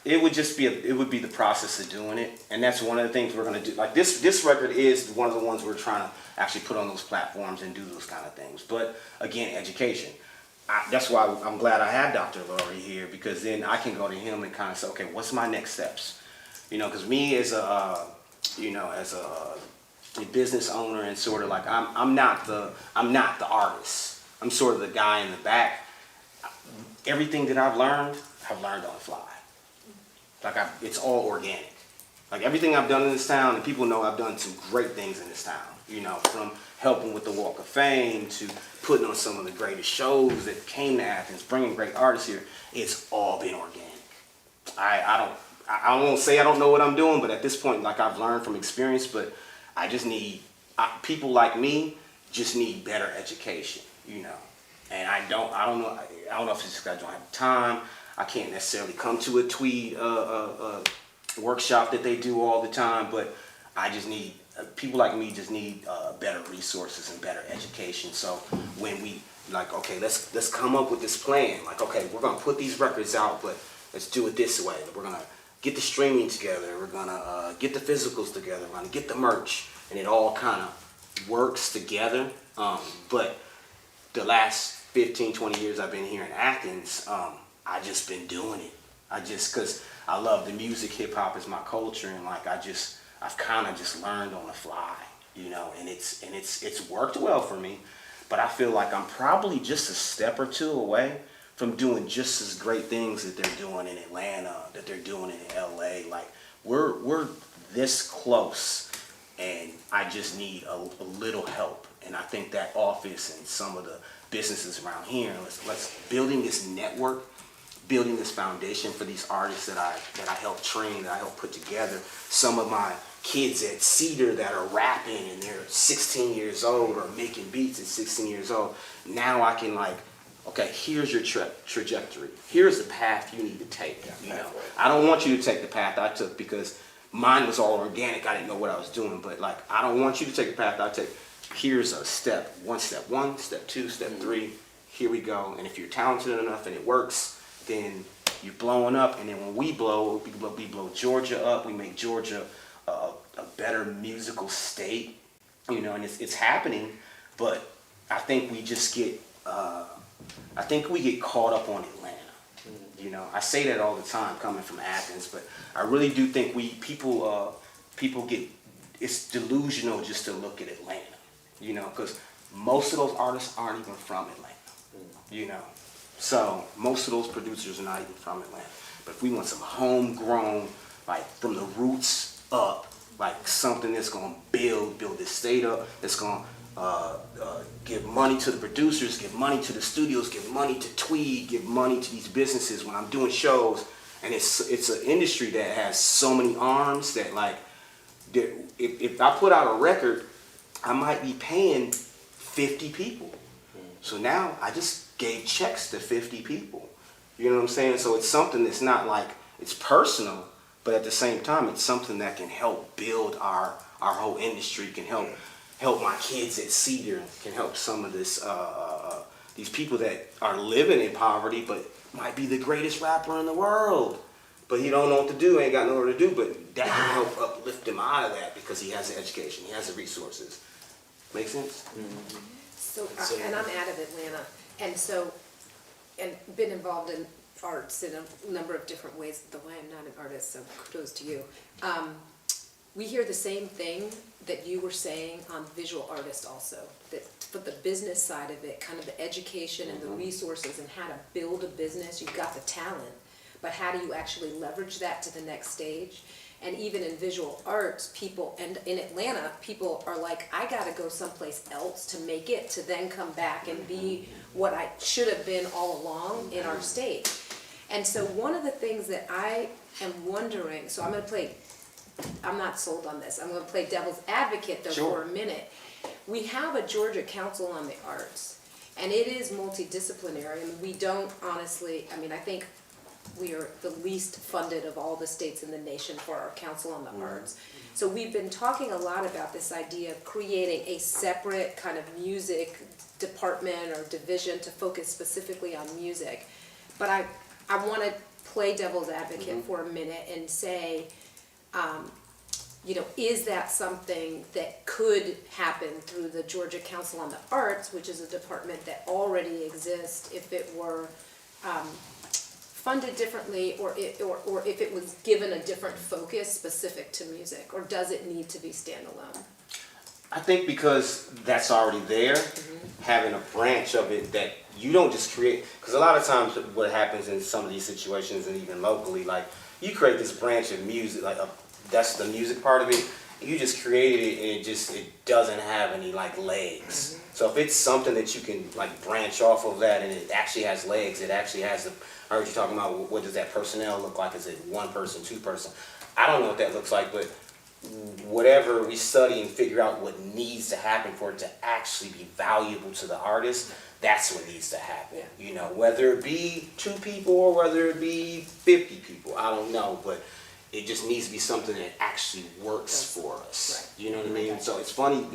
It would be the process of doing it, and that's one of the things we're gonna do. Like this record is one of the ones we're trying to actually put on those platforms and do those kind of things. But again, education. That's why I'm glad I have Dr. Laurie here, because then I can go to him and kind of say, okay, what's my next steps? You know, because me as a business owner and sort of like I'm not the artist. I'm sort of the guy in the back. Everything that I've learned on the fly. Like it's all organic. Like everything I've done in this town, and people know I've done some great things in this town. You know, from helping with the Walk of Fame to putting on some of the greatest shows that came to Athens, bringing great artists here. It's all been organic. I won't say I don't know what I'm doing, but at this point, like I've learned from experience, but I just need, people like me just need better education, you know. And I don't know if it's just I don't have time. I can't necessarily come to a Tweed workshop that they do all the time, but I just need, people like me just need better resources and better education. So when we, like, okay, let's come up with this plan. Like, okay, we're gonna put these records out, but let's do it this way. We're gonna get the streaming together. We're gonna get the physicals together. We're gonna get the merch, and it all kind of works together. But the last 15, 20 years I've been here in Athens, I just been doing it. Cause I love the music, hip hop is my culture, and like I've kind of just learned on the fly, you know, and it's worked well for me. But I feel like I'm probably just a step or two away from doing just as great things that they're doing in Atlanta, that they're doing in LA. Like we're this close, and I just need a little help. And I think that office and some of the businesses around here, let's building this network, building this foundation for these artists that I help train, that I help put together. Some of my kids at Cedar that are rapping and they're 16 years old or making beats at 16 years old. Now I can like, okay, here's your trajectory. Here's the path you need to take. You know, I don't want you to take the path I took because mine was all organic. I didn't know what I was doing, but like, I don't want you to take the path I take. Here's a step one, step two, step three. Here we go. And if you're talented enough and it works, then you're blowing up. And then when we blow Georgia up. We make Georgia a better musical state, you know, and it's happening. But I think we just get, caught up on Atlanta. You know, I say that all the time coming from Athens, but I really do think people get, it's delusional just to look at Atlanta, you know, because most of those artists aren't even from Atlanta, you know. So most of those producers are not even from Atlanta. But if we want some homegrown, like from the roots up, like something that's gonna build this state up, that's gonna give money to the producers, give money to the studios, give money to Tweed, give money to these businesses when I'm doing shows. And it's an industry that has so many arms that like, if I put out a record, I might be paying 50 people. So now I just gave checks to 50 people. You know what I'm saying? So it's something that's not like, it's personal, but at the same time, it's something that can help build our whole industry, can help my kids at Cedar, can help some of this, these people that are living in poverty, but might be the greatest rapper in the world. But he don't know what to do, ain't got nowhere to do, but that can help uplift him out of that because he has the education, he has the resources. Make sense? Mm-hmm. So, and I'm out of Atlanta, and been involved in arts in a number of different ways, though I am not an artist, so kudos to you. We hear the same thing that you were saying on visual artists also, that for the business side of it, kind of the education and the resources and how to build a business, you've got the talent, but how do you actually leverage that to the next stage? And even in visual arts, people, and in Atlanta, people are like, I gotta go someplace else to make it, to then come back and be what I should have been all along in our state. And so one of the things that I am wondering, so I'm not sold on this, I'm gonna play devil's advocate though for a minute. We have a Georgia Council on the Arts, and it is multidisciplinary, and we don't honestly, I mean, I think we are the least funded of all the states in the nation for our Council on the Arts. So we've been talking a lot about this idea of creating a separate kind of music department or division to focus specifically on music. But I want to play devil's advocate for a minute and say, you know, is that something that could happen through the Georgia Council on the Arts, which is a department that already exists, if it were funded differently, or if it was given a different focus specific to music, or does it need to be standalone? I think because that's already there, having a branch of it that you don't just create, because a lot of times what happens in some of these situations and even locally, like you create this branch of music, like that's the music part of it, you just created it and it doesn't have any like legs. So if it's something that you can like branch off of that and it actually has legs, it actually has the, I heard you talking about what does that personnel look like? Is it one person, two person? I don't know what that looks like, but whatever we study and figure out what needs to happen for it to actually be valuable to the artist, that's what needs to happen. Yeah. You know, whether it be 2 people or whether it be 50 people, I don't know, but it just needs to be something that actually works for us. Right. You know what I mean? So it's funny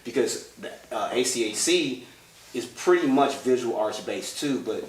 because the ACAC is pretty much visual arts based too, but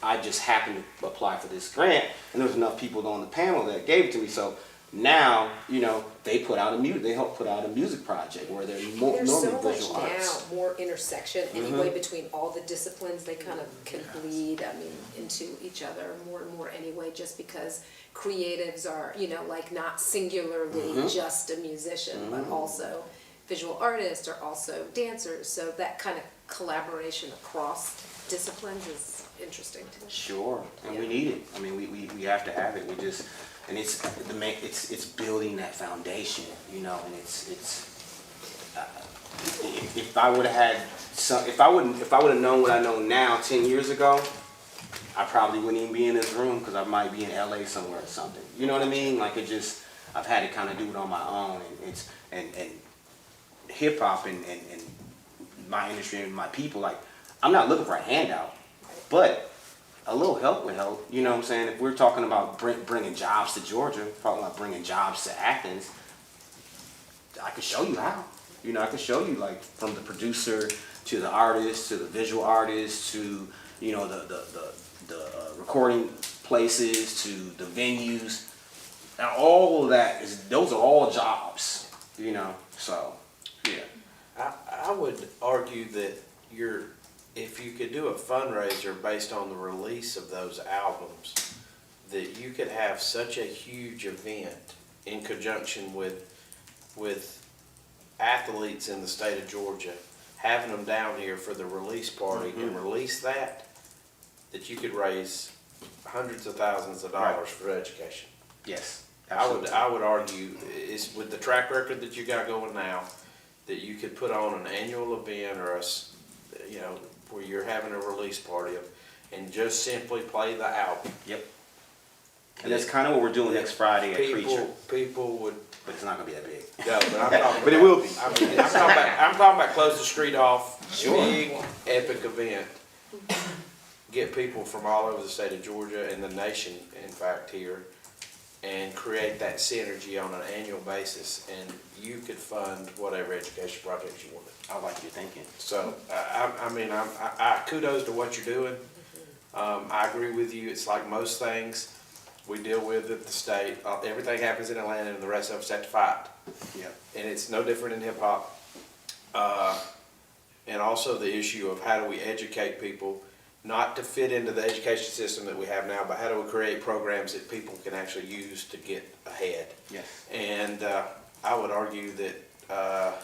I just happened to apply for this grant, and there was enough people on the panel that gave it to me. So now, you know, they help put out a music project where they're There's normally so much visual arts. now, more intersection anyway between all the disciplines, they kind of can bleed, I mean, into each other more and more anyway, just because creatives are, you know, like not singularly just a musician, but also visual artists are also dancers, so that kind of collaboration across disciplines is interesting to me. Sure, and we Yeah. need it. I mean, we have to have it. We just, and it's building that foundation, you know. And if I would have had some, if I would have known what I know now 10 years ago, I probably wouldn't even be in this room because I might be in LA somewhere or something. You know what I mean? Like I've had to kind of do it on my own, and hip hop and my industry and my people, like I'm not looking for a handout, but a little help would help. You know what I'm saying? If we're talking about bringing jobs to Georgia, talking about bringing jobs to Athens, I could show you how. You know, I could show you like from the producer to the artist to the visual artist to, you know, the recording places to the venues. Now all of that those are all jobs. You know, so yeah. I would argue that if you could do a fundraiser based on the release of those albums, that you could have such a huge event in conjunction with athletes in the state of Georgia, having them down here for the release party and release that you could raise hundreds of thousands of dollars for education. Yes. I would argue is with the track record that you got going now, that you could put on an annual event or you know, where you're having a release party and just simply play the album. Yep. And that's kind of what we're doing next Friday at Preacher. People would. But it's not gonna be that big. No, but I'm talking. But it will be. I'm talking about close the street off, Sure. big epic event. Get people from all over the state of Georgia and the nation, in fact, here, and create that synergy on an annual basis, and you could fund whatever education projects you wanted. I like your thinking. So, I kudos to what you're doing. I agree with you. It's like most things we deal with at the state. Everything happens in Atlanta and the rest of us have to fight. Yeah. And it's no different in hip hop. And also the issue of how do we educate people, not to fit into the education system that we have now, but how do we create programs that people can actually use to get ahead? Yes. And I would argue that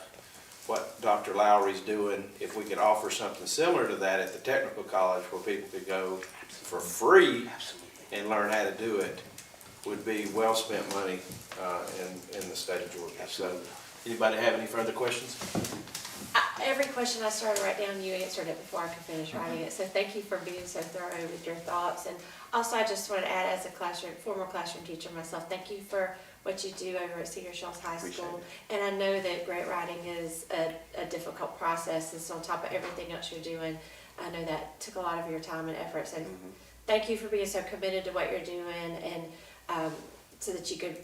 what Dr. Lowry's doing, if we could offer something similar to that at the technical college where people could go for free Absolutely. and learn how to do it, would be well-spent money in the state of Georgia. So, anybody have any further questions? Every question I started to write down, you answered it before I could finish writing it. So thank you for being so thorough with your thoughts. And also, I just want to add, as a former classroom teacher myself, thank you for what you do over at Cedar Shoals High School. And I know that grant writing is a difficult process. And so on top of everything else you're doing, I know that took a lot of your time and efforts. And thank you for being so committed to what you're doing, and so that you could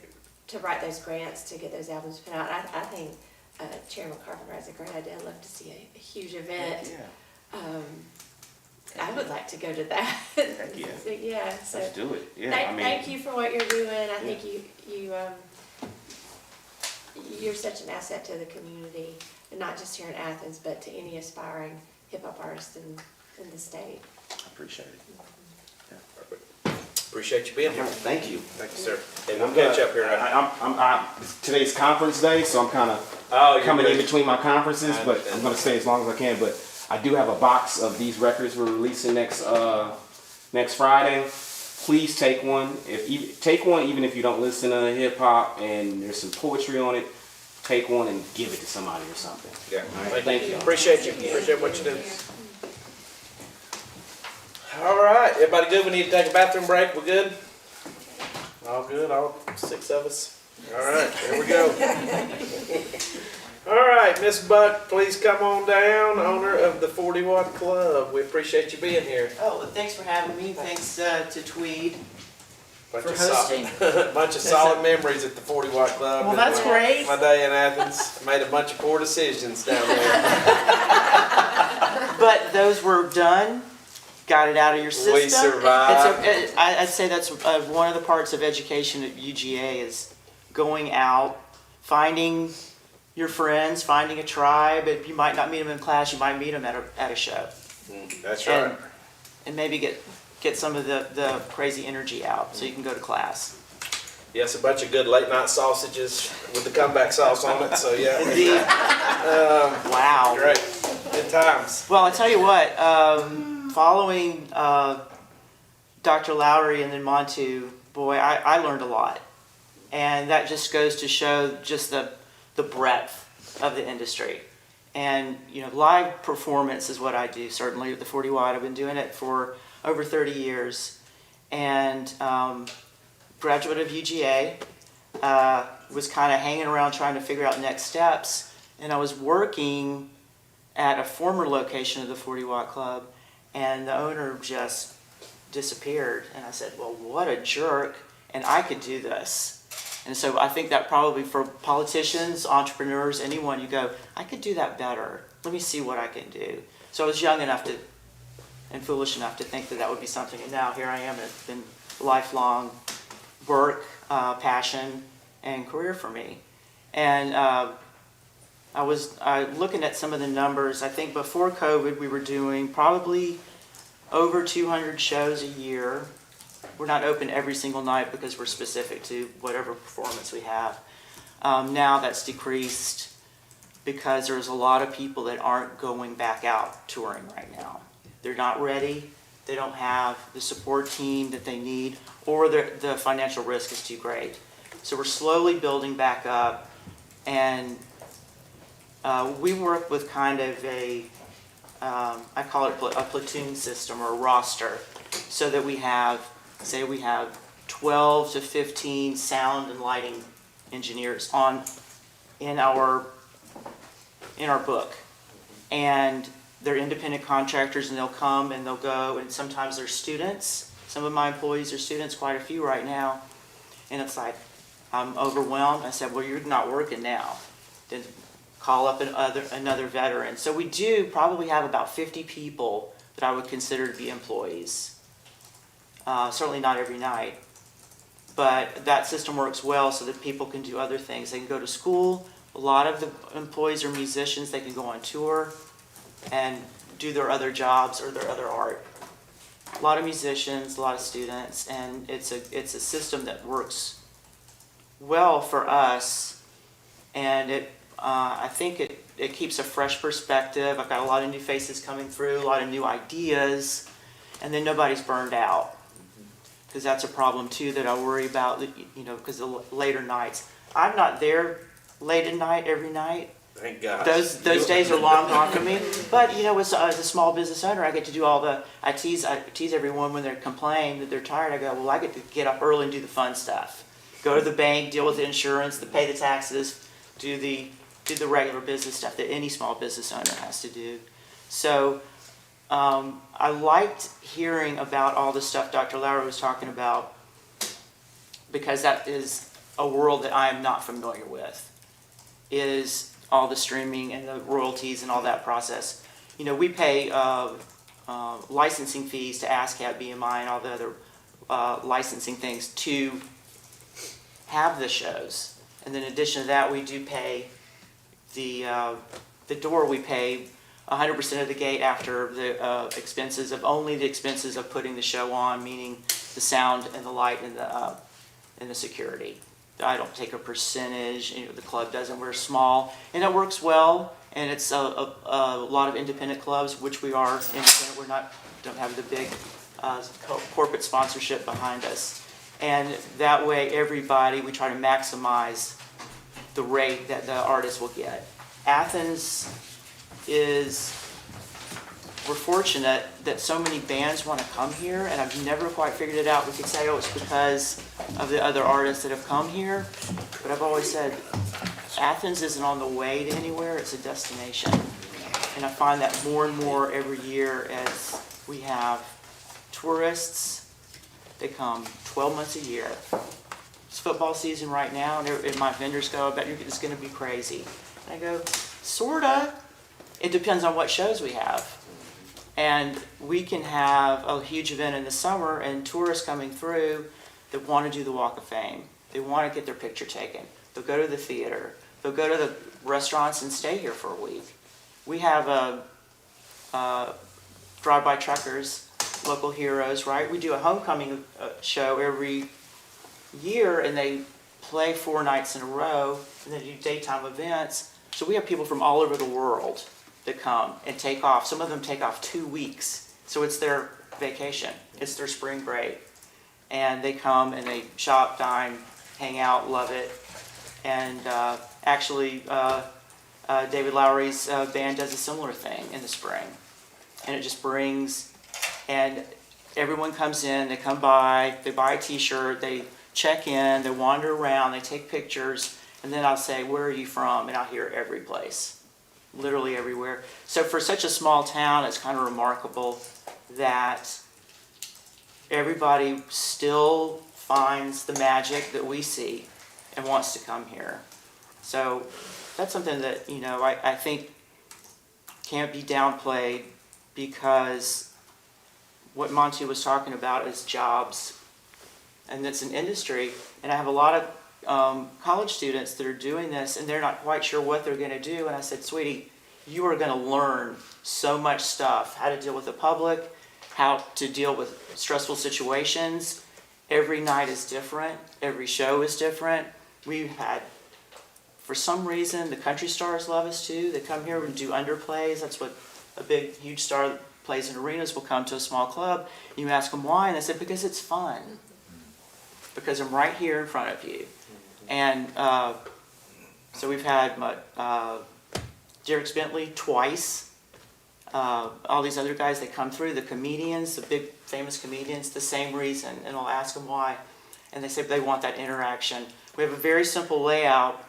to write those grants to get those albums put out. I think Chairman Carpenter has a great idea. I'd love to see a huge event. I would like to go to that. Yeah. So, yeah. So Let's do it. Yeah, thank you for what you're doing. I think you're such an asset to the community, and not just here in Athens, but to any aspiring hip hop artist in the state. I appreciate it. Appreciate you being here. Thank you. Thank you, sir. And we'll catch up here. Today's conference day, so I'm kind of coming in between my conferences, but I'm going to stay as long as I can. But I do have a box of these records we're releasing next Friday. Please take one. Take one, even if you don't listen to hip hop and there's some poetry on it. Take one and give it to somebody or something. Yeah. Right, thank you. Appreciate you. Appreciate what you do. All right, everybody good? We need to take a bathroom break. We good? All good, all 6 of us. All right, here we go. All right, Miss Buck, please come on down, owner of the 40 Watt Club. We appreciate you being here. Oh, well, thanks for having me. Thanks to Tweed Bunch for of hosting. bunch of solid memories at the 40 Watt Club. Well, that's great. My day in Athens, made a bunch of poor decisions down there. But those were done. Got it out of your system. We survived. I'd say that's one of the parts of education at UGA is going out, finding your friends, finding a tribe. You might not meet them in class, you might meet them at a show. That's right. And maybe get some of the crazy energy out so you can go to class. Yes, a bunch of good late night sausages with the comeback sauce on it, so yeah. Indeed. Wow. Great. Good times. Well, I tell you what, following Dr. Lowry and then Montu, boy, I learned a lot. And that just goes to show just the breadth of the industry. And, live performance is what I do, certainly at the 40 Watt. I've been doing it for over 30 years. And graduate of UGA, was kind of hanging around trying to figure out next steps. And I was working at a former location of the 40 Watt Club, and the owner just disappeared. And I said, well, what a jerk, and I could do this. And so I think that probably for politicians, entrepreneurs, anyone, you go, I could do that better. Let me see what I can do. So I was young enough and foolish enough to think that would be something. And now here I am. It's been lifelong work, passion, and career for me. And I was looking at some of the numbers. I think before COVID, we were doing probably over 200 shows a year. We're not open every single night because we're specific to whatever performance we have. Now that's decreased because there's a lot of people that aren't going back out touring right now. They're not ready. They don't have the support team that they need, or the financial risk is too great. So we're slowly building back up, and we work with kind of I call it a platoon system or a roster, so that we have 12 to 15 sound and lighting engineers in our book. And they're independent contractors, and they'll come and they'll go, and sometimes they're students. Some of my employees are students, quite a few right now. And it's like, I'm overwhelmed. I said, well, you're not working now. Then call up another veteran. So we do probably have about 50 people that I would consider to be employees. Certainly not every night. But that system works well so that people can do other things. They can go to school. A lot of the employees are musicians. They can go on tour and do their other jobs or their other art. A lot of musicians, a lot of students, and it's a system that works well for us, and I think it keeps a fresh perspective. I've got a lot of new faces coming through, a lot of new ideas, and then nobody's burned out. because that's a problem too that I worry about, because the later nights. I'm not there late at night every night. Thank God. Those days are long gone for me. But as a small business owner, I get to do I tease everyone when they complain that they're tired. I go, well, I get to get up early and do the fun stuff. Go to the bank, deal with the insurance, pay the taxes, do the regular business stuff that any small business owner has to do. So I liked hearing about all the stuff Dr. Lowry was talking about, because that is a world that I am not familiar with, is all the streaming and the royalties and all that process. We pay licensing fees to ASCAP, BMI, and all the other licensing things to have the shows. And then in addition to that, we do pay the door. We pay 100% of the gate after the expenses of putting the show on, meaning the sound and the light and the security. I don't take a percentage, the club doesn't. We're small, and it works well, and it's a lot of independent clubs, which we are independent. Don't have the big corporate sponsorship behind us. And that way, we try to maximize the rate that the artist will get. Athens we're fortunate that so many bands want to come here, and I've never quite figured it out. We could say, it's because of the other artists that have come here, but I've always said Athens isn't on the way to anywhere, it's a destination. And I find that more and more every year as we have tourists. They come 12 months a year. It's football season right now, and my vendors go, I bet it's going to be crazy. And I go, sorta. It depends on what shows we have. And we can have a huge event in the summer and tourists coming through that want to do the Walk of Fame. They want to get their picture taken. They'll go to the theater. They'll go to the restaurants and stay here for a week. We have Drive-By Truckers, local heroes, right? We do a homecoming show every year, and they play 4 nights in a row, and they do daytime events. So we have people from all over the world that come and take off. Some of them take off 2 weeks. So it's their vacation. It's their spring break. And they come and they shop, dine, hang out, love it. And David Lowry's band does a similar thing in the spring. And it just brings, and everyone comes in, they come by, they buy a t-shirt, they check in, they wander around, they take pictures, and then I'll say, where are you from? And I'll hear every place. Literally everywhere. So for such a small town, it's kind of remarkable that everybody still finds the magic that we see and wants to come here. So that's something that, I think can't be downplayed, because what Monty was talking about is jobs, and it's an industry, and I have a lot of college students that are doing this, and they're not quite sure what they're going to do. And I said, sweetie, you are going to learn so much stuff, how to deal with the public, how to deal with stressful situations. Every night is different. Every show is different. We've had, for some reason, the country stars love us too. They come here and do underplays. That's what a big, huge star that plays in arenas will come to a small club. You ask them why, and they said, because it's fun. Because I'm right here in front of you. And so we've had Dierks Bentley twice. All these other guys that come through, the comedians, the big famous comedians, the same reason. And I'll ask them why. And they say they want that interaction. We have a very simple layout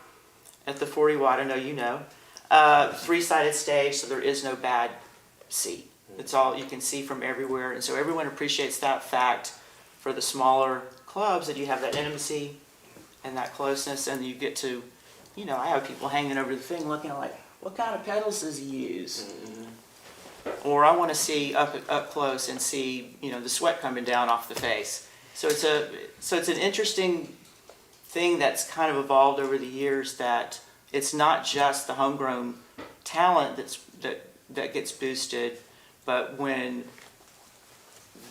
at the 40 Watt, I know you know. 3-sided stage, so there is no bad seat. It's all you can see from everywhere. And so everyone appreciates that fact for the smaller clubs, that you have that intimacy and that closeness, and you get to, I have people hanging over the thing looking like, what kind of pedals does he use? Mm-hmm. Or I want to see up close and see, the sweat coming down off the face. So it's an interesting thing that's kind of evolved over the years, that it's not just the homegrown talent that gets boosted, but when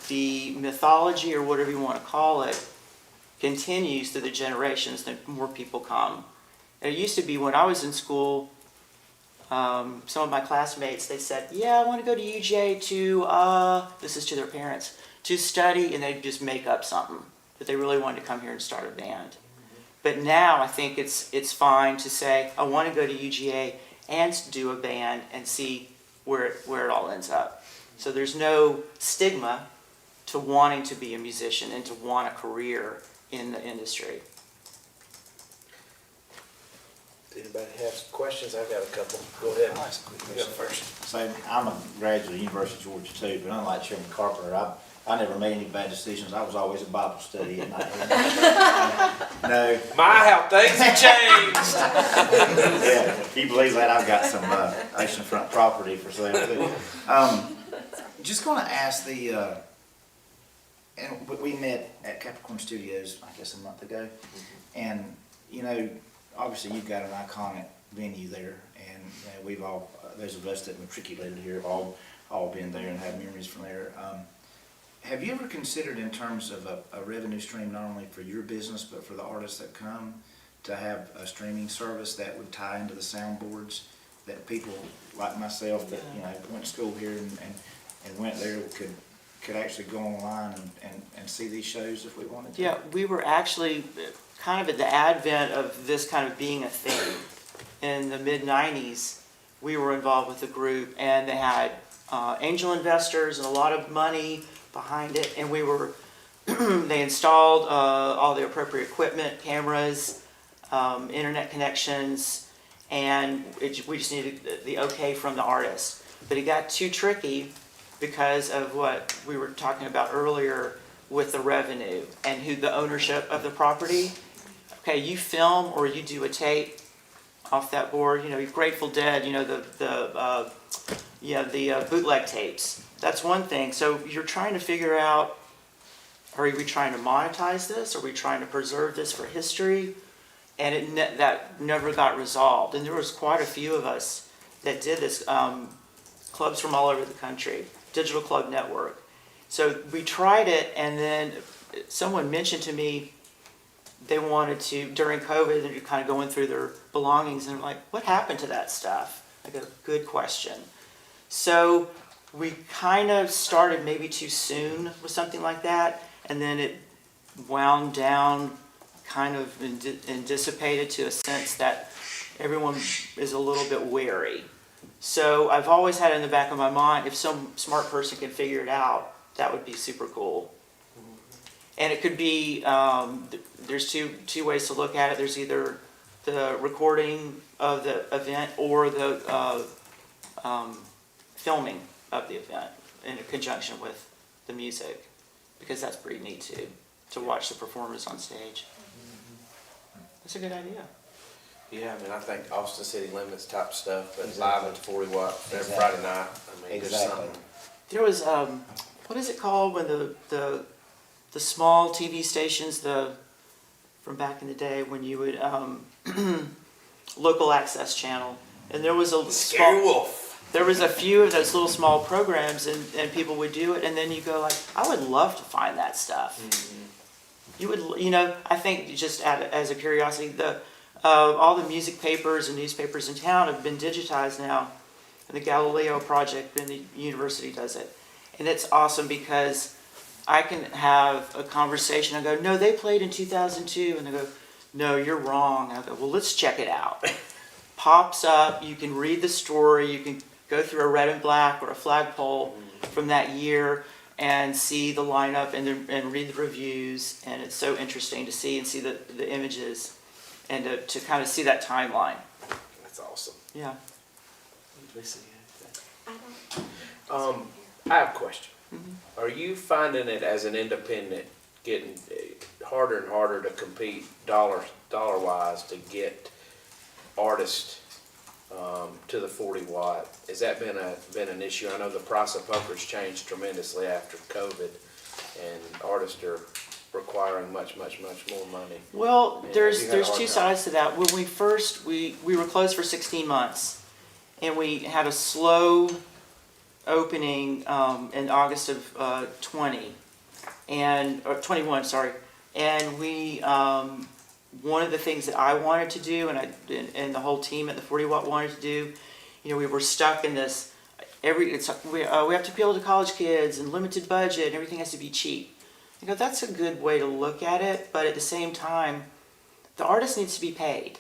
the mythology, or whatever you want to call it, continues through the generations, then more people come. It used to be when I was in school, some of my classmates, they said, yeah, I want to go to UJ to, this is to their parents, to study and they'd just make up something, but they really wanted to come here and start a band. But now I think it's fine to say, I want to go to UGA and do a band and see where it all ends up. So there's no stigma to wanting to be a musician and to want a career in the industry. Anybody have some questions? I've got a couple. Go ahead. I'll ask a quick You go question. first. So I'm a graduate of the University of Georgia too, but unlike Chairman Carpenter, I never made any bad decisions. I was always at Bible study at night. No, My, how things have changed. yeah, if you believe that, I've got some oceanfront property for sale too. Just gonna ask and we met at Capricorn Studios, I guess, a month ago. And, you know, obviously you've got an iconic venue there, and we've all, those of us that matriculated here have all been there and have memories from there. Have you ever considered, in terms of a revenue stream, not only for your business, but for the artists that come, to have a streaming service that would tie into the soundboards, that people like myself that, you know, went to school here and went there could actually go online and see these shows if we wanted to? Yeah, we were actually kind of at the advent of this kind of being a thing. In the mid-90s, we were involved with a group, and they had angel investors and a lot of money behind it, and they installed all the appropriate equipment, cameras, internet connections, and we just needed the okay from the artist. But it got too tricky because of what we were talking about earlier with the revenue and who the ownership of the property. Okay, you film or you do a tape off that board, you know, Grateful Dead, you know, the bootleg tapes. That's one thing. So you're trying to figure out, are we trying to monetize this? Are we trying to preserve this for history? And that never got resolved. And there was quite a few of us that did this, clubs from all over the country, Digital Club Network. So we tried it, and then someone mentioned to me they wanted to, during COVID, they're kind of going through their belongings, and they're like, what happened to that stuff? I go, good question. So we kind of started maybe too soon with something like that, and then it wound down kind of and dissipated to a sense that everyone is a little bit wary. So I've always had in the back of my mind, if some smart person can figure it out, that would be super cool. And it could be, there's two ways to look at it. There's either the recording of the event or the filming of the event in conjunction with the music, because that's pretty neat too, to watch the performers on stage. That's a good idea. Yeah, I mean, I think Austin City Limits type stuff, but Exactly. live at the 40 watt every Exactly. Friday night. I mean, there's Exactly. something. There was, what is it called when the small TV stations, from back in the day when you would, local access channel, and there was a Scary small, Wolf. there was a few of those little small programs, and people would do it, and then you go like, I would love to find that stuff. You would, you know, I think just as a curiosity, all the music papers and newspapers in town have been digitized now. And the Galileo Project, and the university does it. And it's awesome because I can have a conversation. I go, no, they played in 2002. And they go, no, you're wrong. I go, well, let's check it out. Pops up, you can read the story, you can go through a red and black or a flagpole from that year and see the lineup and read the reviews. And it's so interesting to see the images and to kind of see that timeline. That's awesome. Yeah. Listen, I don't. I have a question. Are you finding it as an independent getting harder and harder to compete dollar wise to get artists to the 40 watt? Has that been an issue? I know the price of poker's changed tremendously after COVID, and artists are requiring much more money. Well, Yeah, there's you had a hard two time. sides to that. When we first, we were closed for 16 months, and we had a slow opening in August of 20, or 21, sorry. And we, one of the things that I wanted to do, and the whole team at the 40 Watt wanted to do, you know, we were stuck in this, we have to appeal to college kids and limited budget and everything has to be cheap. I go, that's a good way to look at it, but at the same time, the artist needs to be paid.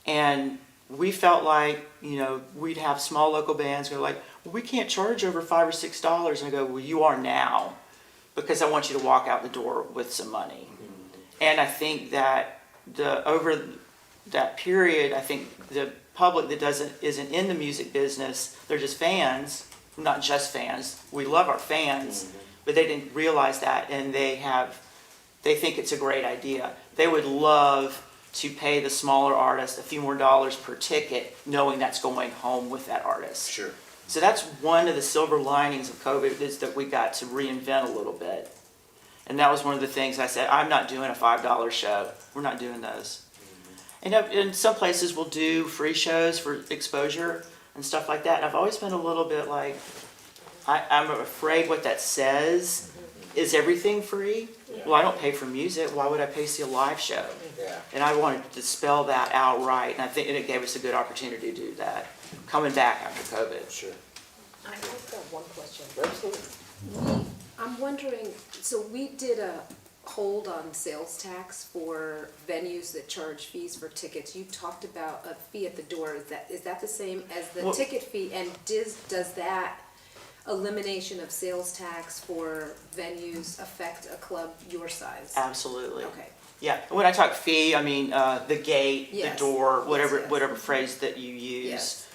And we felt like, we'd have small local bands go like, well, we can't charge over $5 or $6. And I go, well, you are now, because I want you to walk out the door with some money. And I think that over that period, I think the public that isn't in the music business, they're just fans, not just fans. We love our fans, but they didn't realize that, and they think it's a great idea. They would love to pay the smaller artist a few more dollars per ticket, knowing that's going home with that artist. Sure. So that's one of the silver linings of COVID, is that we got to reinvent a little bit. And that was one of the things I said, I'm not doing a $5 show. We're not doing those. And in some places we'll do free shows for exposure and stuff like that. And I've always been a little bit like, I'm afraid what that says. Is everything free? Well, I don't pay for music. Why would I pay to see a live show? Yeah. And I wanted to spell that out right. And I think it gave us a good opportunity to do that, coming back after COVID. Sure. I just got one question. Absolutely. I'm wondering, so we did a hold on sales tax for venues that charge fees for tickets. You talked about a fee at the door. Is that the same as the Well- ticket fee? And does that elimination of sales tax for venues affect a club your size? Absolutely. Okay. Yeah. When I talk fee, I mean the gate, Yes. the door, whatever Yes. whatever phrase that you use. Yes.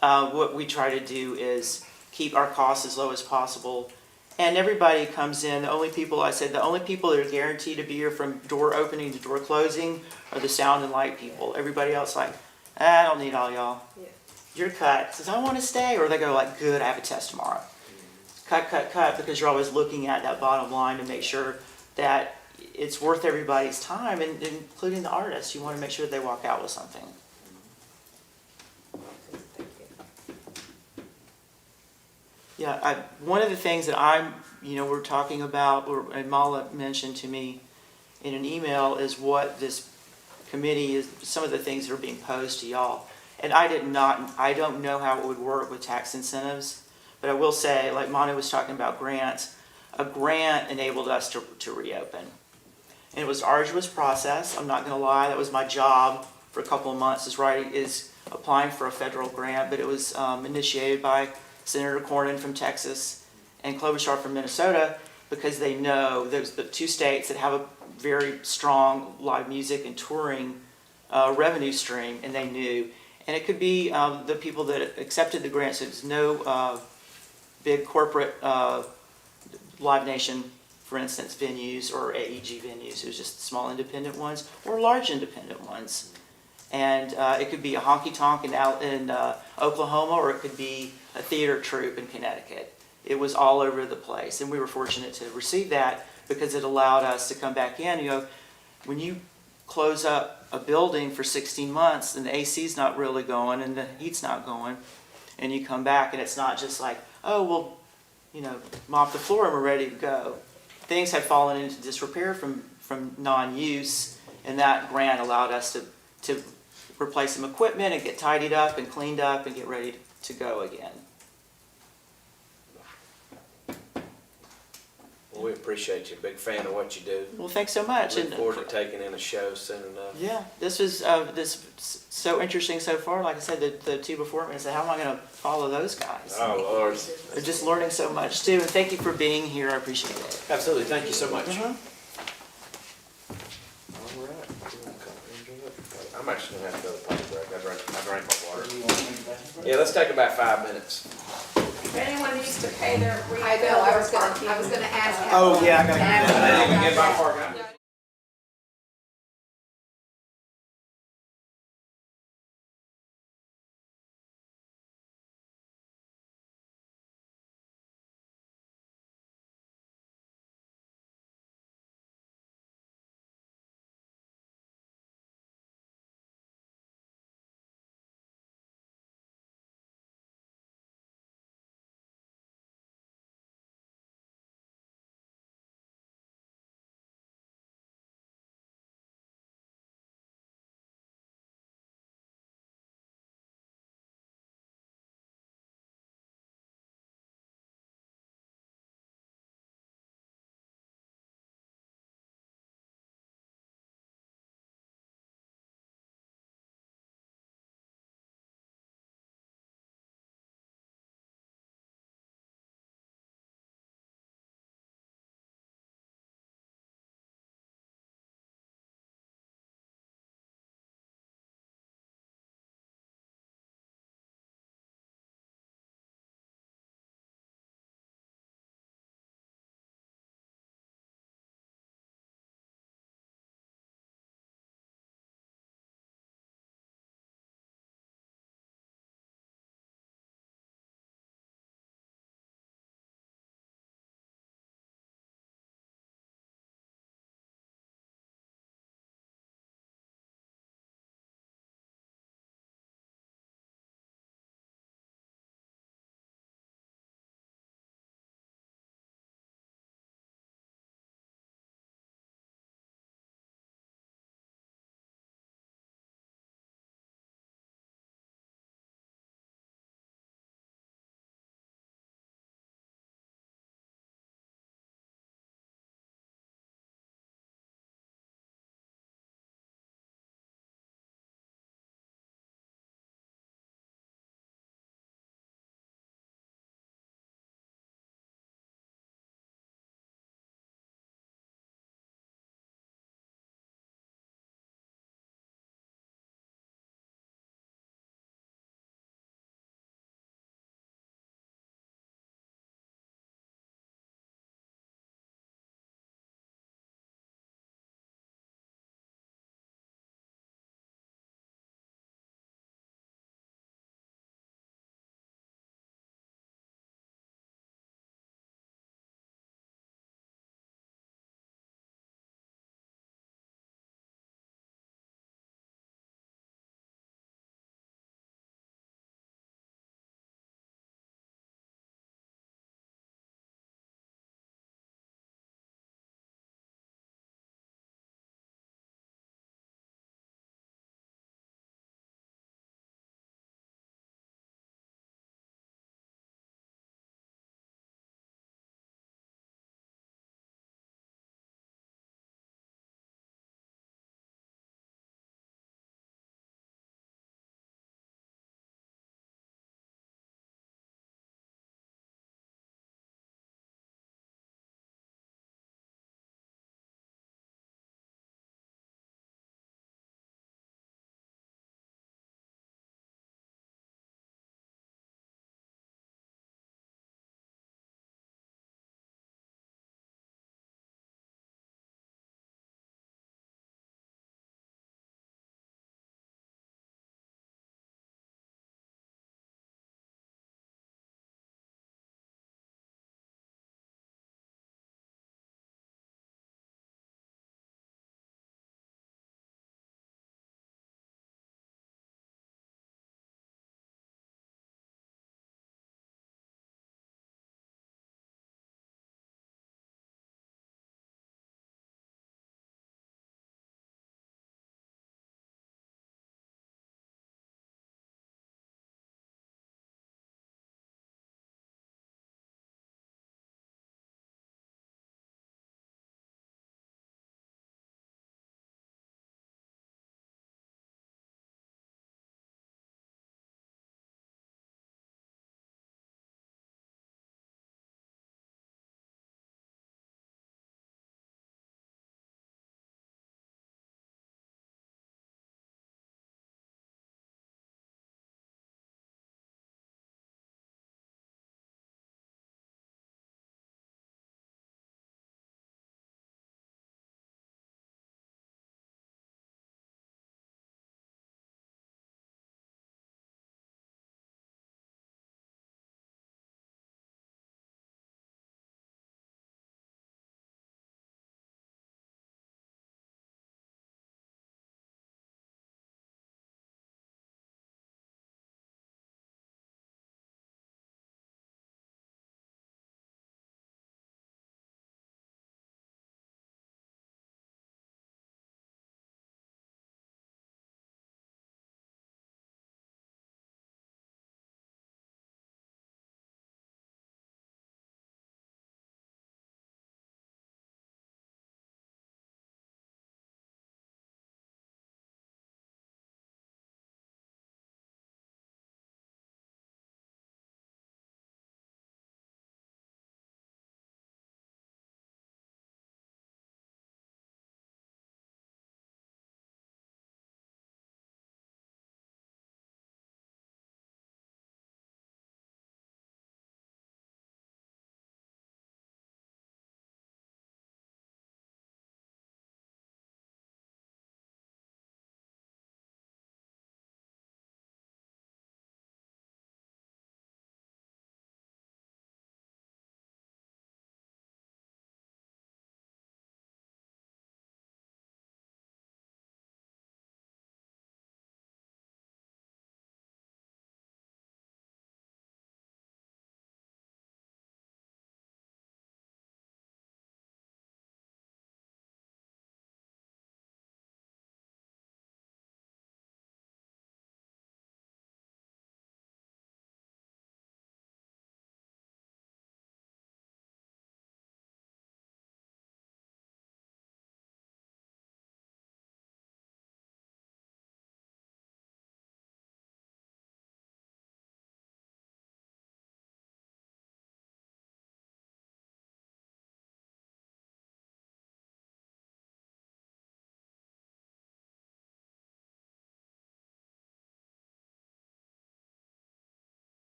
What we try to do is keep our costs as low as possible. And everybody comes in. The only people that are guaranteed to be here from door opening to door closing are the sound and light people. Everybody else I don't need all y'all. Yeah. You're cut. Says, I want to stay. Or they go like, good, I have a test tomorrow. Cut, because you're always looking at that bottom line to make sure that it's worth everybody's time, and including the artists. You want to make sure they walk out with something. Yeah, one of the things that we're talking about, and Mala mentioned to me in an email, is what this committee is, some of the things that are being posed to y'all. And I don't know how it would work with tax incentives, but I will say, like Manu was talking about grants, a grant enabled us to reopen. And it was an arduous process, I'm not gonna lie, that was my job for a couple of months, is applying for a federal grant, but it was initiated by Senator Cornyn from Texas and Klobuchar from Minnesota, because they know there's the two states that have a very strong live music and touring revenue stream, and they knew. And it could be the people that accepted the grants. There's no big corporate Live Nation, for instance, venues, or AEG venues. It was just small independent ones or large independent ones. And it could be a honky-tonk in Oklahoma, or it could be a theater troupe in Connecticut. It was all over the place, and we were fortunate to receive that because it allowed us to come back in. When you close up a building for 16 months and the AC's not really going and the heat's not going, and you come back and it's not just like, oh, well, mop the floor and we're ready to go. Things had fallen into disrepair from non-use, and that grant allowed us to replace some equipment and get tidied up and cleaned up and get ready to go again. Well, we appreciate you. Big fan of what you do. Well, thanks so much. Look forward to taking in a show soon enough. Yeah, this was so interesting so far. Like I said, the two before me, I said, how am I going to follow those guys? Oh, Lord. They're just learning so much too. And thank you for being here. I appreciate it. Absolutely, thank you so much. Mhm. All right. I'm actually gonna have to go to the potty break. I drank my water. Yeah, let's take about 5 minutes. If anyone needs to pay their refill. I know, I was gonna ask. Oh, yeah, I gotta get I didn't even get my part out.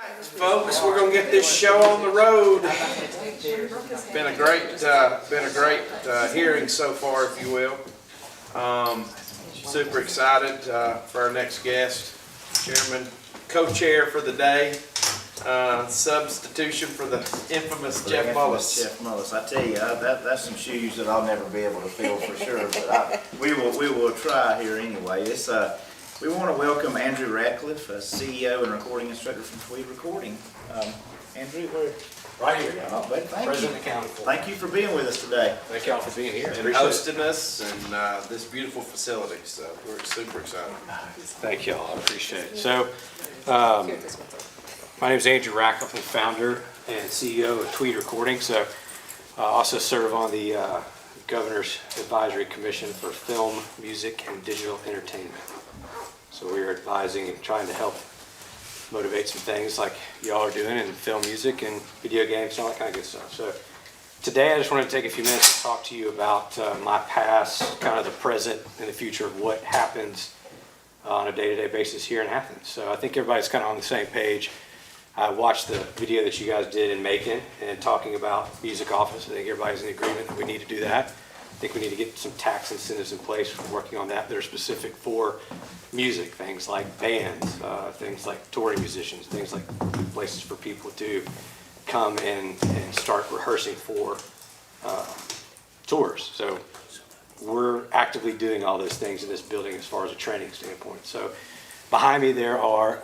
Folks, we're gonna get this show on the road. Been a great hearing so far, if you will. Super excited for our next guest, Chairman, co-chair for the day, substitution for the infamous Jeff Mullis. Jeff Mullis, I tell you, that's some shoes that I'll never be able to fill for sure, but we will try here anyway. We want to welcome Andrew Ratcliffe, CEO and recording instructor from Tweed Recording. Andrew, we're Right here. oh, buddy, thank President you. accountable. Thank you for being with us today. Thank y'all for being here. And hosting us and this beautiful facility, so we're super excited. Thank y'all, I appreciate it. So, my name is Andrew Ratcliffe, I'm founder and CEO of Tweed Recording. So, I also serve on the Governor's Advisory Commission for Film, Music, and Digital Entertainment. So we are advising and trying to help motivate some things like y'all are doing in film music and video games and all that kind of good stuff. So today I just wanted to take a few minutes to talk to you about my past, kind of the present and the future of what happens on a day-to-day basis here in Athens. So I think everybody's kind of on the same page. I watched the video that you guys did in Macon and talking about music office. I think everybody's in agreement that we need to do that. I think we need to get some tax incentives in place for working on that are specific for music, things like bands, things like touring musicians, things like places for people to come and start rehearsing for tours. So we're actively doing all those things in this building as far as a training standpoint. So behind me there are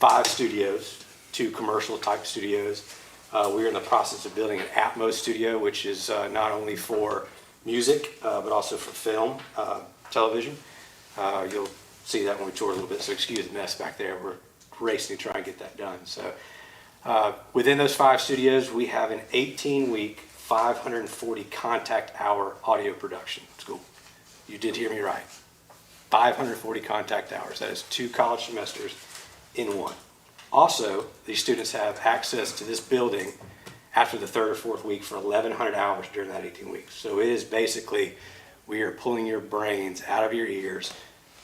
5 studios, 2 commercial type studios. We're in the process of building an Atmos studio, which is not only for music, but also for film, television. You'll see that when we tour a little bit, so excuse the mess back there. We're racing to try and get that done. So within those 5 studios, we have an 18-week, 540 contact hour audio production school. You did hear me right. 540 contact hours. That is 2 college semesters in one. Also, these students have access to this building after the 3rd or 4th week for 1,100 hours during that 18 weeks. So it is basically, we are pulling your brains out of your ears,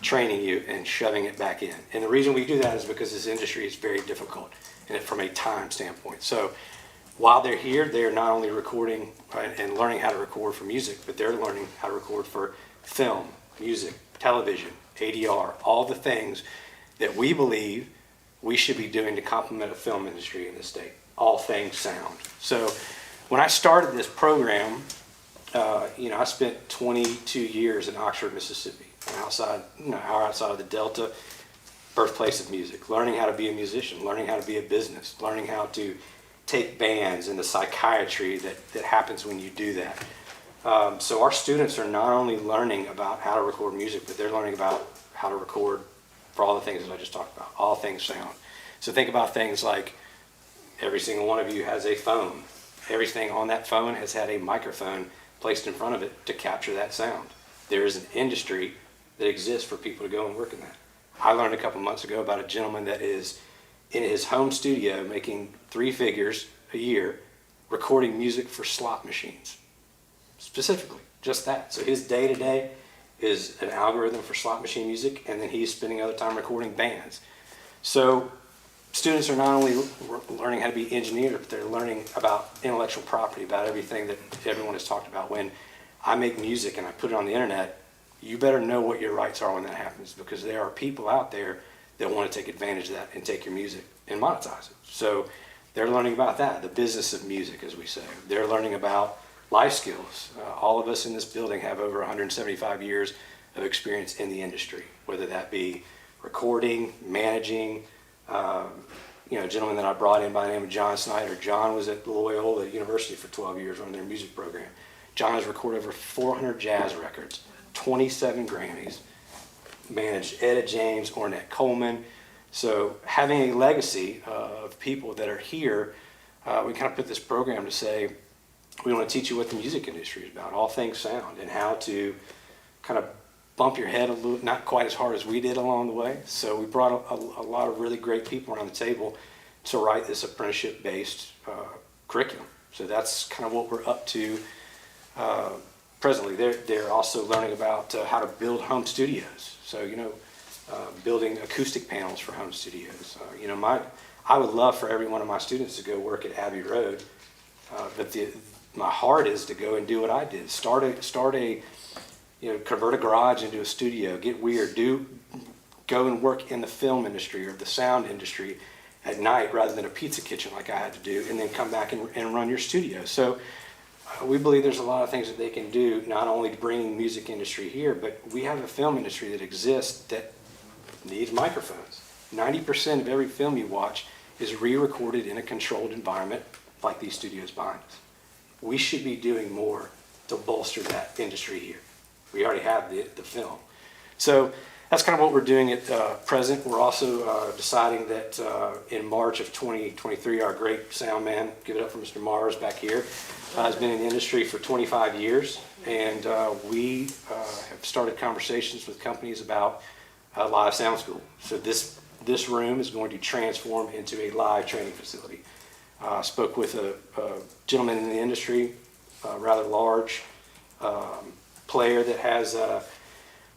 training you and shoving it back in. And the reason we do that is because this industry is very difficult and from a time standpoint. So while they're here, they are not only recording and learning how to record for music, but they're learning how to record for film, music, television, ADR, all the things that we believe we should be doing to complement a film industry in this state, all things sound. So when I started this program, I spent 22 years in Oxford, Mississippi, an hour outside of the Delta, birthplace of music, learning how to be a musician, learning how to be a business, learning how to take bands and the psychiatry that happens when you do that. So our students are not only learning about how to record music, but they're learning about how to record for all the things that I just talked about, all things sound. So think about things like every single one of you has a phone. Everything on that phone has had a microphone placed in front of it to capture that sound. There is an industry that exists for people to go and work in that. I learned a couple months ago about a gentleman that is in his home studio making 3 figures a year recording music for slot machines. Specifically, just that. So his day-to-day is an algorithm for slot machine music, and then he's spending other time recording bands. So students are not only learning how to be engineers, but they're learning about intellectual property, about everything that everyone has talked about. When I make music and I put it on the internet, you better know what your rights are when that happens, because there are people out there that want to take advantage of that and take your music and monetize it. So they're learning about that, the business of music, as we say. They're learning about life skills. All of us in this building have over 175 years of experience in the industry, whether that be recording, managing. A gentleman that I brought in by the name of John Snyder. John was at Loyola University for 12 years running their music program. John has recorded over 400 jazz records, 27 Grammys, managed Etta James, Ornette Coleman. So having a legacy of people that are here, we kind of put this program to say, we want to teach you what the music industry is about, all things sound, and how to kind of bump your head a little, not quite as hard as we did along the way. So we brought a lot of really great people around the table to write this apprenticeship-based curriculum. So that's kind of what we're up to presently. They're also learning about how to build home studios. So, building acoustic panels for home studios. I would love for every one of my students to go work at Abbey Road, but my heart is to go and do what I did. Convert a garage into a studio, get weird, go and work in the film industry or the sound industry at night rather than a pizza kitchen like I had to do, and then come back and run your studio. So we believe there's a lot of things that they can do, not only bringing music industry here, but we have a film industry that exists that needs microphones. 90% of every film you watch is re-recorded in a controlled environment like these studios behind us. We should be doing more to bolster that industry here. We already have the film. So that's kind of what we're doing at present. We're also deciding that in March of 2023, our great sound man, give it up for Mr. Mars back here, has been in the industry for 25 years. And we have started conversations with companies about a live sound school. So this room is going to transform into a live training facility. Spoke with a gentleman in the industry, a rather large player that has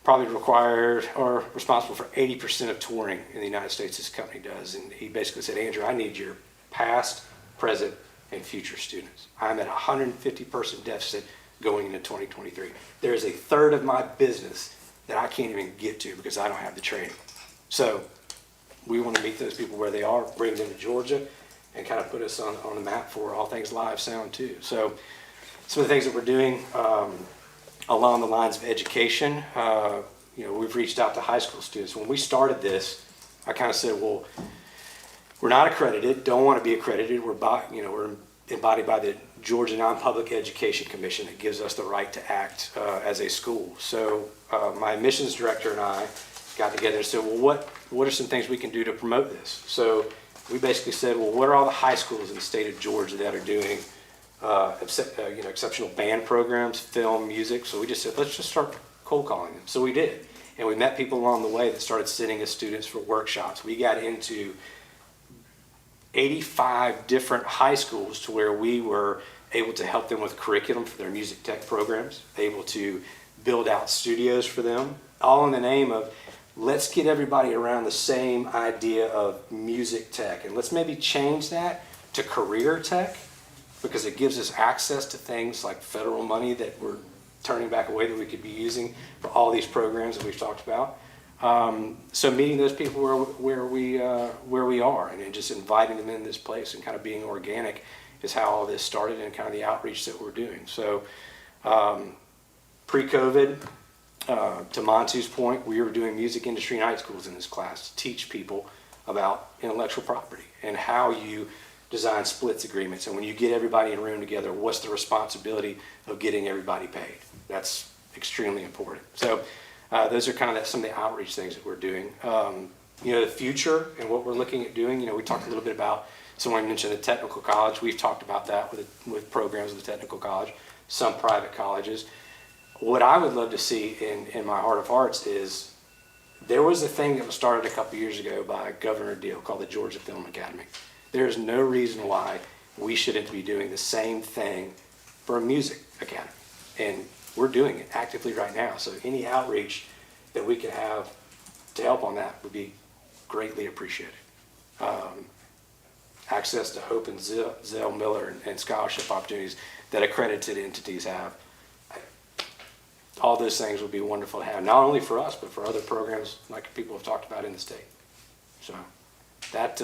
probably required or responsible for 80% of touring in the United States this company does. And he basically said, Andrew, I need your past, present, and future students. I'm at a 150-person deficit going into 2023. There is a third of my business that I can't even get to because I don't have the training. So we want to meet those people where they are, bring them to Georgia, and kind of put us on the map for all things live sound too. So some of the things that we're doing along the lines of education, we've reached out to high school students. When we started this, I kind of said, well, we're not accredited, don't want to be accredited. We're embodied by the Georgia Non-Public Education Commission that gives us the right to act as a school. So my admissions director and I got together and said, well, what are some things we can do to promote this? So we basically said, well, what are all the high schools in the state of Georgia that are doing exceptional band programs, film, music? So we just said, let's just start cold calling them. So we did. And we met people along the way that started sending us students for workshops. We got into 85 different high schools to where we were able to help them with curriculum for their music tech programs, able to build out studios for them, all in the name of let's get everybody around the same idea of music tech. And let's maybe change that to career tech, because it gives us access to things like federal money that we're turning back away that we could be using for all these programs that we've talked about. So meeting those people where we are and just inviting them in this place and kind of being organic is how all this started and kind of the outreach that we're doing. So pre-COVID, to Montu's point, we were doing music industry night schools in this class to teach people about intellectual property and how you design splits agreements. And when you get everybody in a room together, what's the responsibility of getting everybody paid? That's extremely important. So those are kind of some of the outreach things that we're doing. The future and what we're looking at doing, we talked a little bit about, someone mentioned the technical college. We've talked about that with programs of the technical college, some private colleges. What I would love to see in my heart of hearts is there was a thing that was started a couple years ago by Governor Deal called the Georgia Film Academy. There's no reason why we shouldn't be doing the same thing for a music academy. And we're doing it actively right now. So any outreach that we can have to help on that would be greatly appreciated. Access to Hope and Zell Miller and scholarship opportunities that accredited entities have. All those things would be wonderful to have, not only for us, but for other programs like people have talked about in the state. So that's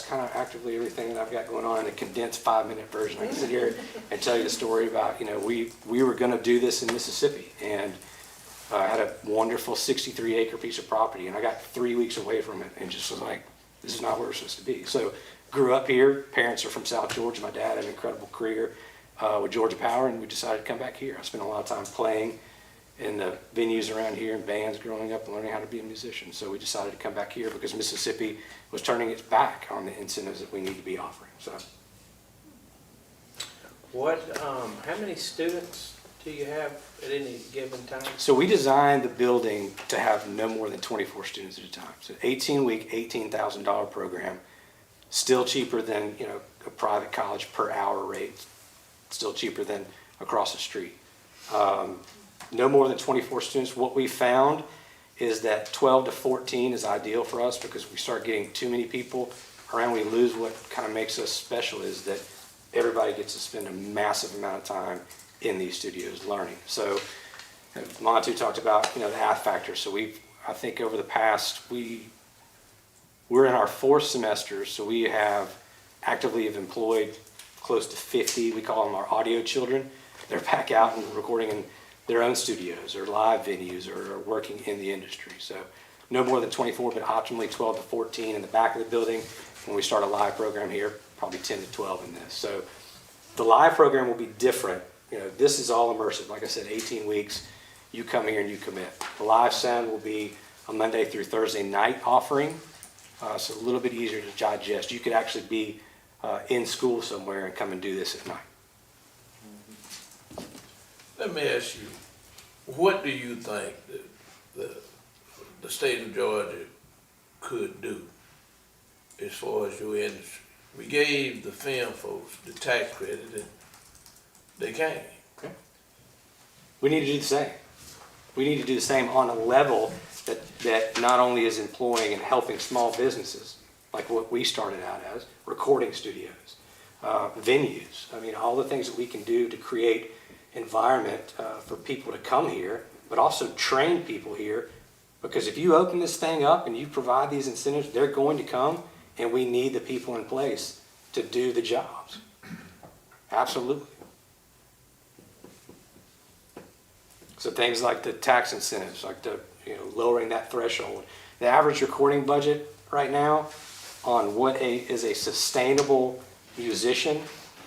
kind of actively everything that I've got going on in a condensed 5-minute version. I can sit here and tell you the story about, we were going to do this in Mississippi, and I had a wonderful 63-acre piece of property, and I got 3 weeks away from it and just was like, this is not where we're supposed to be. So grew up here. Parents are from South Georgia. My dad had an incredible career with Georgia Power, and we decided to come back here. I spent a lot of time playing in the venues around here in bands growing up and learning how to be a musician. So we decided to come back here because Mississippi was turning its back on the incentives that we need to be offering. So, how many students do you have at any given time? so we designed the building to have no more than 24 students at a time. So 18-week, $18,000 program, still cheaper than a private college per hour rate, still cheaper than across the street. No more than 24 students. What we found is that 12 to 14 is ideal for us because we start getting too many people around, we lose what kind of makes us special is that everybody gets to spend a massive amount of time in these studios learning. So Montu talked about, the Ath factor. So I think over the past, we're in our 4th semester, so we have actively have employed close to 50, we call them our audio children. They're back out and recording in their own studios or live venues or working in the industry. So no more than 24, but optimally 12 to 14 in the back of the building. When we start a live program here, probably 10 to 12 in this. So the live program will be different. This is all immersive. Like I said, 18 weeks, you come here and you commit. The live sound will be a Monday through Thursday night offering. So a little bit easier to digest. You could actually be in school somewhere and come and do this at night. Let me ask you, what do you think the state of Georgia could do as far as your industry? We gave the film folks the tax credit and they came. We need to do the same. We need to do the same on a level that not only is employing and helping small businesses, like what we started out as, recording studios, venues. I mean, all the things that we can do to create environment for people to come here, but also train people here. Because if you open this thing up and you provide these incentives, they're going to come, and we need the people in place to do the jobs. Absolutely. So things like the tax incentives, like the lowering that threshold. The average recording budget right now on what is a sustainable musician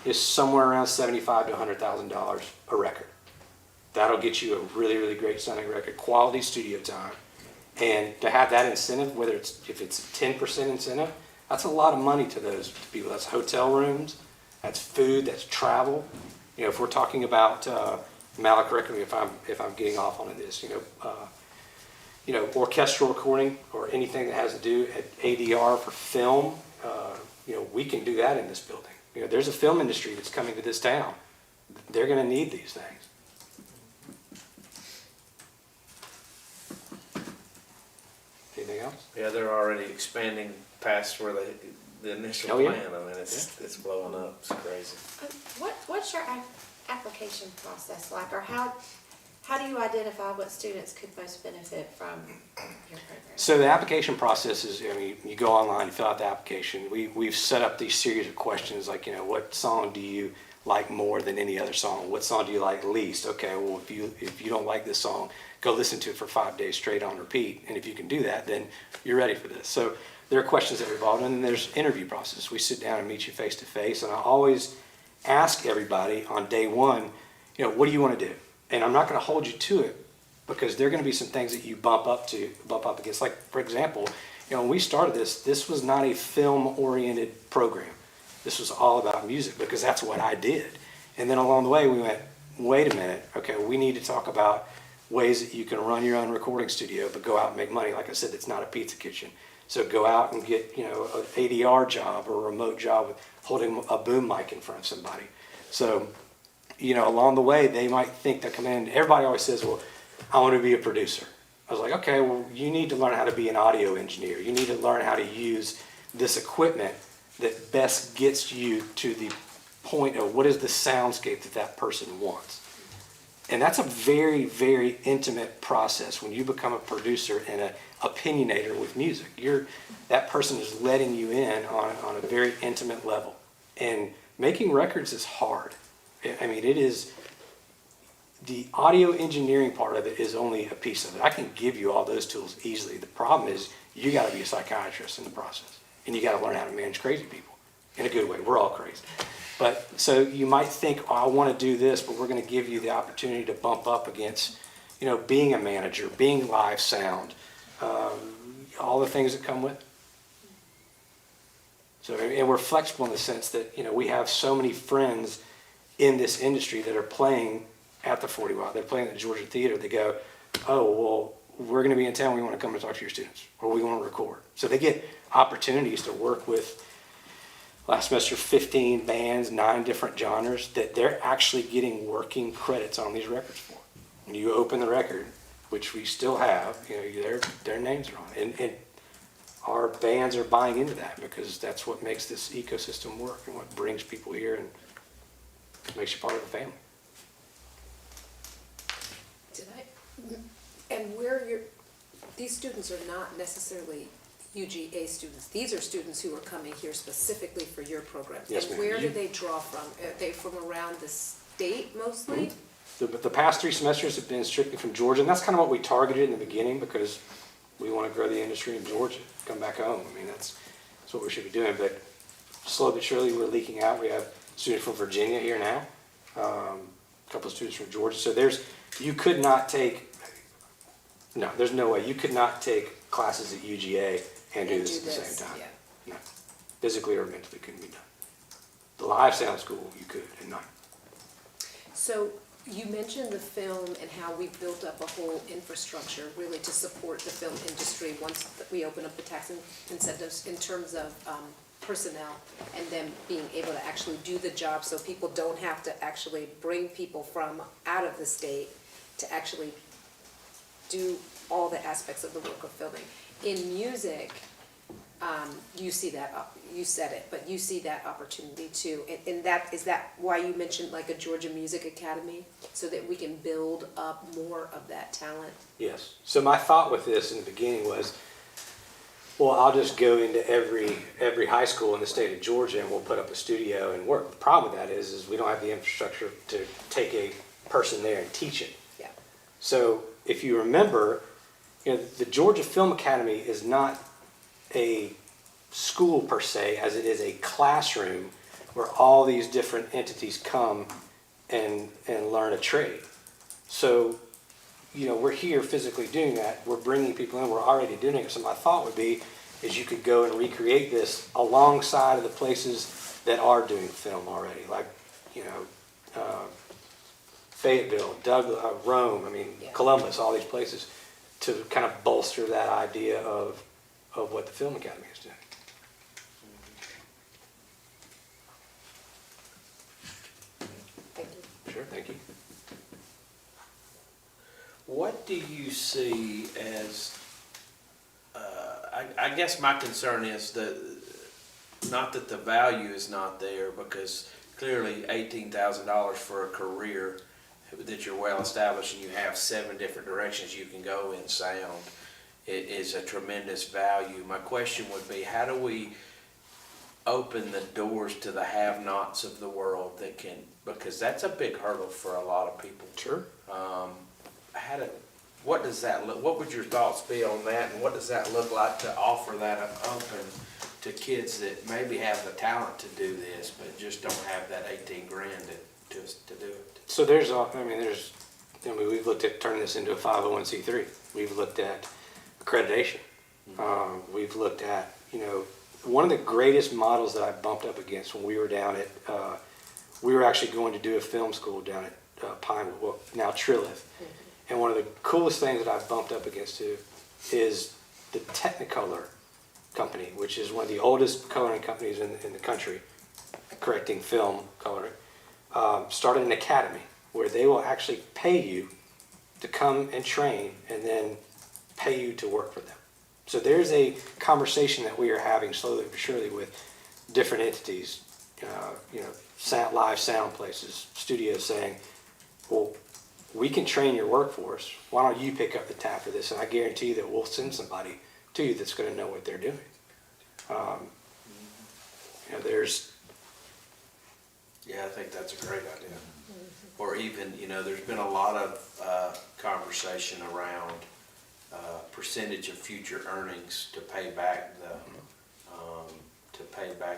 is somewhere around $75,000 to $100,000 a record. That'll get you a really, really great sounding record, quality studio time. And to have that incentive, if it's a 10% incentive, that's a lot of money to those people. That's hotel rooms, that's food, that's travel. If we're talking about, Malik, correct me if I'm getting off on this, orchestral recording or anything that has to do at ADR for film, we can do that in this building. There's a film industry that's coming to this town. They're going to need these things. Anything else? Yeah, they're already expanding past where the initial Oh, yeah. plan. I mean, it's blowing up. It's crazy. What's your application process like, or how do you identify what students could most benefit from your program? So the application process is, you go online, you fill out the application. We've set up these series of questions like, what song do you like more than any other song? What song do you like least? Okay, well, if you don't like this song, go listen to it for 5 days straight on repeat. And if you can do that, then you're ready for this. So there are questions that are involved, and then there's interview process. We sit down and meet you face to face, and I always ask everybody on day one, what do you want to do? And I'm not going to hold you to it because there are going to be some things that you bump up against. Like, for example, when we started this was not a film-oriented program. This was all about music because that's what I did. And then along the way, we went, wait a minute, okay, we need to talk about ways that you can run your own recording studio, but go out and make money. Like I said, it's not a pizza kitchen. So go out and get, an ADR job or a remote job with holding a boom mic in front of somebody. So, along the way, they might think they're coming in. Everybody always says, well, I want to be a producer. I was like, okay, well, you need to learn how to be an audio engineer. You need to learn how to use this equipment that best gets you to the point of what is the soundscape that person wants. And that's a very, very intimate process when you become a producer and an opinionator with music. That person is letting you in on a very intimate level. And making records is hard. It is, the audio engineering part of it is only a piece of it. I can give you all those tools easily. The problem is you got to be a psychiatrist in the process. And you got to learn how to manage crazy people in a good way. We're all crazy. But so you might think, oh, I want to do this, but we're going to give you the opportunity to bump up against, being a manager, being live sound, all the things that come with it. So, and we're flexible in the sense that, we have so many friends in this industry that are playing at the 40 Watt. They're playing at the Georgia Theater. They go, oh, well, we're going to be in town. We want to come and talk to your students, or we want to record. So they get opportunities to work with, last semester, 15 bands, 9 different genres that they're actually getting working credits on these records for. When you open the record, which we still have, their names are on it. And our bands are buying into that because that's what makes this ecosystem work and what brings people here and makes you part of the family. Did I? And these students are not necessarily UGA students. These are students who are coming here specifically for your program. Yes, And ma'am. where do they draw from? Are they from around the state mostly? The past 3 semesters have been strictly from Georgia, and that's kind of what we targeted in the beginning because we want to grow the industry in Georgia, come back home. I mean, that's what we should be doing. But slowly but surely, we're leaking out. We have students from Virginia here now, a couple of students from Georgia. So there's no way. You could not take classes at UGA and do this at the same time. Yeah. No, physically or mentally couldn't be done. The live sound school, you could, and not. So you mentioned the film and how we built up a whole infrastructure really to support the film industry once we open up the tax incentives in terms of personnel and them being able to actually do the job so people don't have to actually bring people from out of the state to actually do all the aspects of the work of filming. In music, you see that, you said it, but you see that opportunity too. And is that why you mentioned like a Georgia Music Academy? So that we can build up more of that talent? Yes. So my thought with this in the beginning was, well, I'll just go into every high school in the state of Georgia and we'll put up a studio and work. The problem with that is we don't have the infrastructure to take a person there and teach it. Yeah. So if you remember, the Georgia Film Academy is not a school per se, as it is a classroom where all these different entities come and learn a trade. So, we're here physically doing that. We're bringing people in. We're already doing it. So my thought would be is you could go and recreate this alongside of the places that are doing film already, like, Fayetteville, Douglas, Rome, Yeah. Columbus, all these places, to kind of bolster that idea of what the Film Academy is doing. Thank you. Sure, thank you. What do you see as, I guess my concern is not that the value is not there, because clearly $18,000 for a career that you're well established and you have 7 different directions you can go in sound, it is a tremendous value. My question would be, how do we open the doors to the have-nots of the world that can, because that's a big hurdle for a lot of people. Sure. What does that look, what would your thoughts be on that, and what does that look like to offer that open to kids that maybe have the talent to do this, but just don't have that 18 grand to do it? So we've looked at turning this into a 501c3. We've looked at accreditation. We've looked at, one of the greatest models that I bumped up against when we were down at, we were actually going to do a film school down at Pinewood, well, now Trilith. And one of the coolest things that I've bumped up against too is the Technicolor company, which is one of the oldest coloring companies in the country, correcting film coloring, started an academy where they will actually pay you to come and train and then pay you to work for them. So there's a conversation that we are having slowly but surely with different entities, live sound places, studios saying, well, we can train your workforce. Why don't you pick up the tab for this? And I guarantee you that we'll send somebody to you that's going to know what they're doing. Yeah, I think that's a great idea. Or even, there's been a lot of conversation around percentage of future earnings to pay back